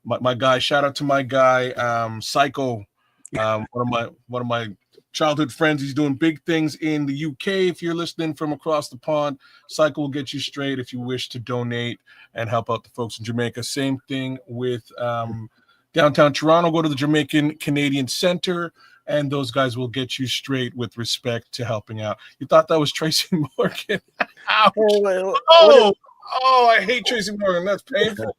my guy. Shout out to my guy, Psycho, one of my childhood friends. He's doing big things in the UK. If you're listening from across the pond, Psycho will get you straight if you wish to donate and help out the folks in Jamaica. Same thing with downtown Toronto. Go to the Jamaican Canadian Center and those guys will get you straight with respect to helping out. You thought that was Tracy Morgan? Ouch. Oh, I hate Tracy Morgan. That's painful.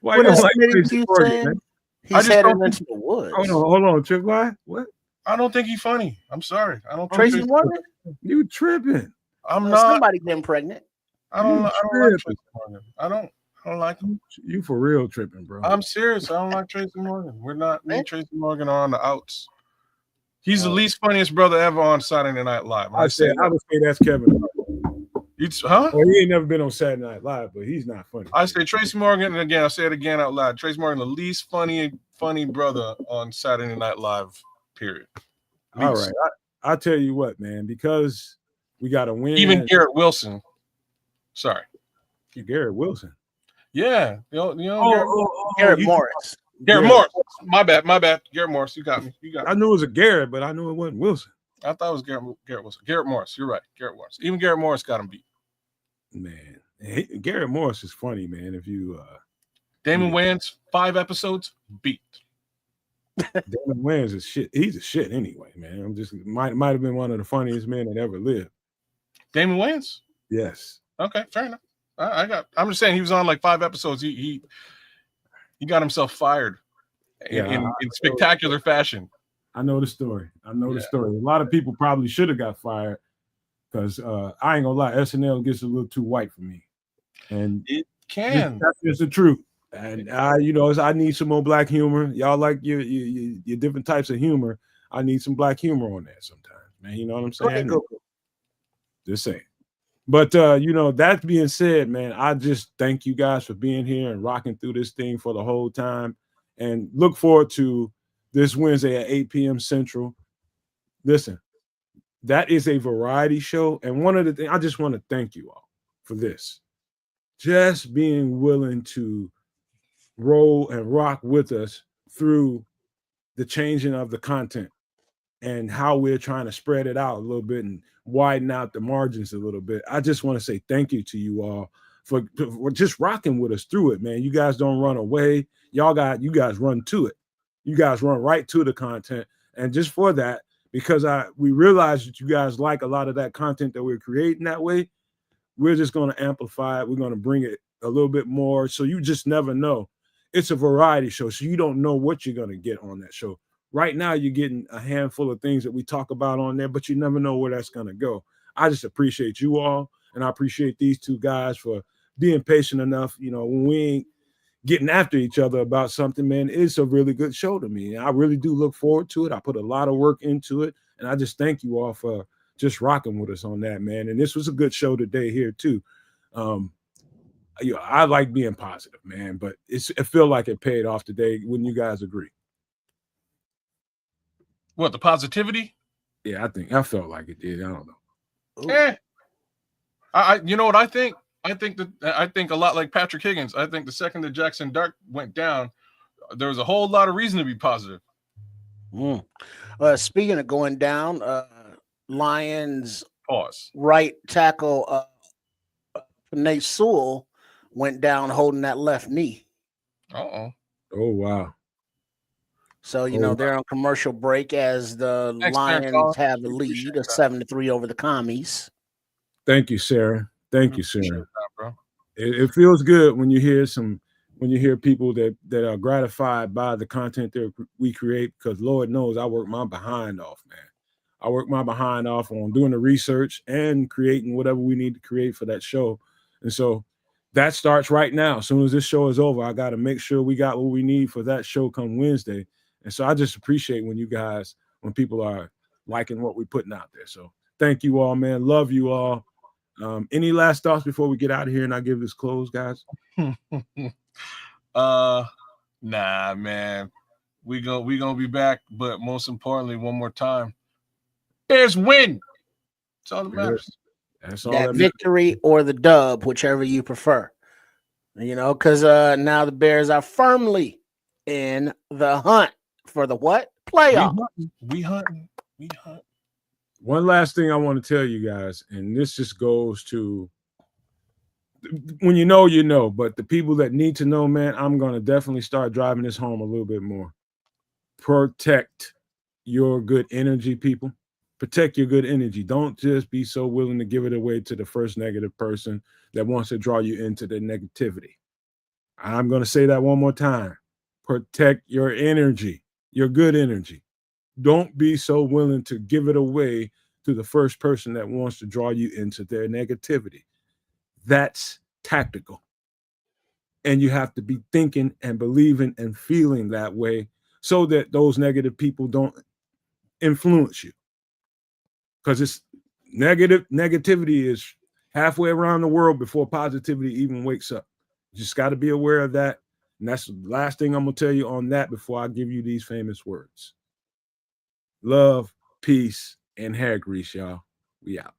Why What you don't is like Smitty Tracy you Morgan, saying? man? I He's just headed don't into the woods. Hold on, Trick. Why? What? I don't think he's funny. I'm sorry. I don't think Tracy Morgan? You tripping? I'm Well, not. somebody getting pregnant. I don't You like tripping. Tracy Morgan. I don't like him. You for real tripping, bro? I'm serious. I don't like Tracy Morgan. We're not. Me and Tracy Morgan are on the outs. He's the least funniest brother ever on Saturday Night Live. When I would say that's Kevin Hart. Huh? Well, he ain't never been on Saturday Night Live, but he's not funny. I say Tracy Morgan, and again, I say it again out loud. Tracy Morgan, the least funny brother on Saturday Night Live. Period. Least. All right, I'll tell you what, man. Because we got to win. Even Garrett Wilson. Sorry, Garrett Wilson. Yeah, Garrett Morris. Garrett Morris. My bad. Garrett Morris. You got me. I knew it was a Garrett, but I knew it wasn't Wilson. I thought it was Garrett Wilson. Garrett Morris. You're right. Garrett Morris. Even Garrett Morris got him beat. Man, Garrett Morris is funny, man. If you Damon Wayans, 5 episodes, beat. Damon Wayans is shit. He's a shit anyway, man. I'm just might have been one of the funniest men that ever lived. Damon Wayans? Yes. Okay, fair enough. I'm just saying he was on like 5 episodes. He got himself fired in spectacular fashion. I know the story. The story. A lot of people probably should have got fired because I ain't gonna lie, SNL gets a little too white for me, and it can. That's just the truth. And I need some more black humor. Y'all like your different types of humor. I need some black humor on that sometimes, man. You know what I'm saying? Just saying. But that being said, man, I just thank you guys for being here and rocking through this thing for the whole time, and look forward to this Wednesday at 8 p.m. Central. Listen, that is a variety show, and one of the things I just want to thank you all for this, just being willing to roll and rock with us through the changing of the content and how we're trying to spread it out a little bit and widen out the margins a little bit. I just want to say thank you to you all for just rocking with us through it, man. You guys don't run away. You guys run to it. You guys run right to the content. And just for that, because we realize that you guys like a lot of that content that we're creating that way, we're just going to amplify it. We're going to bring it a little bit more. So you just never know. It's a variety show, so you don't know what you're going to get on that show. Right now, you're getting a handful of things that we talk about on there, but you never know where that's going to go. I just appreciate you all, and I appreciate these two guys for being patient enough. When we ain't getting after each other about something, man, it's a really good show to me. And I really do look forward to it. I put a lot of work into it, and I just thank you all for just rocking with us on that, man. And this was a good show today here, too. I like being positive, man, but it feel like it paid off today. Wouldn't you guys agree? What, the positivity? Yeah, I felt like it did. I don't know. You know what I think? I think a lot like Patrick Higgins. I think the second that Jaxson Dart went down, there was a whole lot of reason to be positive. Speaking of going down, Lions pause right tackle Nate Sewell went down holding that left knee. Oh wow. So they're on commercial break as the Lions have the lead of 7-3 over the Commies. Thank you, Sarah. Thank you, Sarah. Bro. It feels good when you hear people that are gratified by the content that we create, because Lord knows I work my behind off, man. I work my behind off on doing the research and creating whatever we need to create for that show. And so that starts right now. As soon as this show is over, I got to make sure we got what we need for that show come Wednesday. And so I just appreciate when people are liking what we're putting out there. So thank you all, man. Love you all. Any last thoughts before we get out of here and I give this close, guys? Nah, man. We gonna be back, but most importantly, one more time, Bears win. That's all that matters. That's all that victory or the dub, whichever you prefer. Because now the Bears are firmly in the hunt for the what? Playoff. We hunt. One last thing I want to tell you guys, and this just goes to when you know, but the people that need to know, man, I'm going to definitely start driving this home a little bit more. Protect your good energy, people. Protect your good energy. Don't just be so willing to give it away to the first negative person that wants to draw you into the negativity. I'm going to say that one more time. Protect your energy, your good energy. Don't be so willing to give it away to the first person that wants to draw you into their negativity. That's tactical. And you have to be thinking and believing and feeling that way so that those negative people don't influence you. Because it's negativity is halfway around the world before positivity even wakes up. You just got to be aware of that. And that's the last thing I'm going to tell you on that before I give you these famous words. Love, peace, and hair grease, y'all. We out.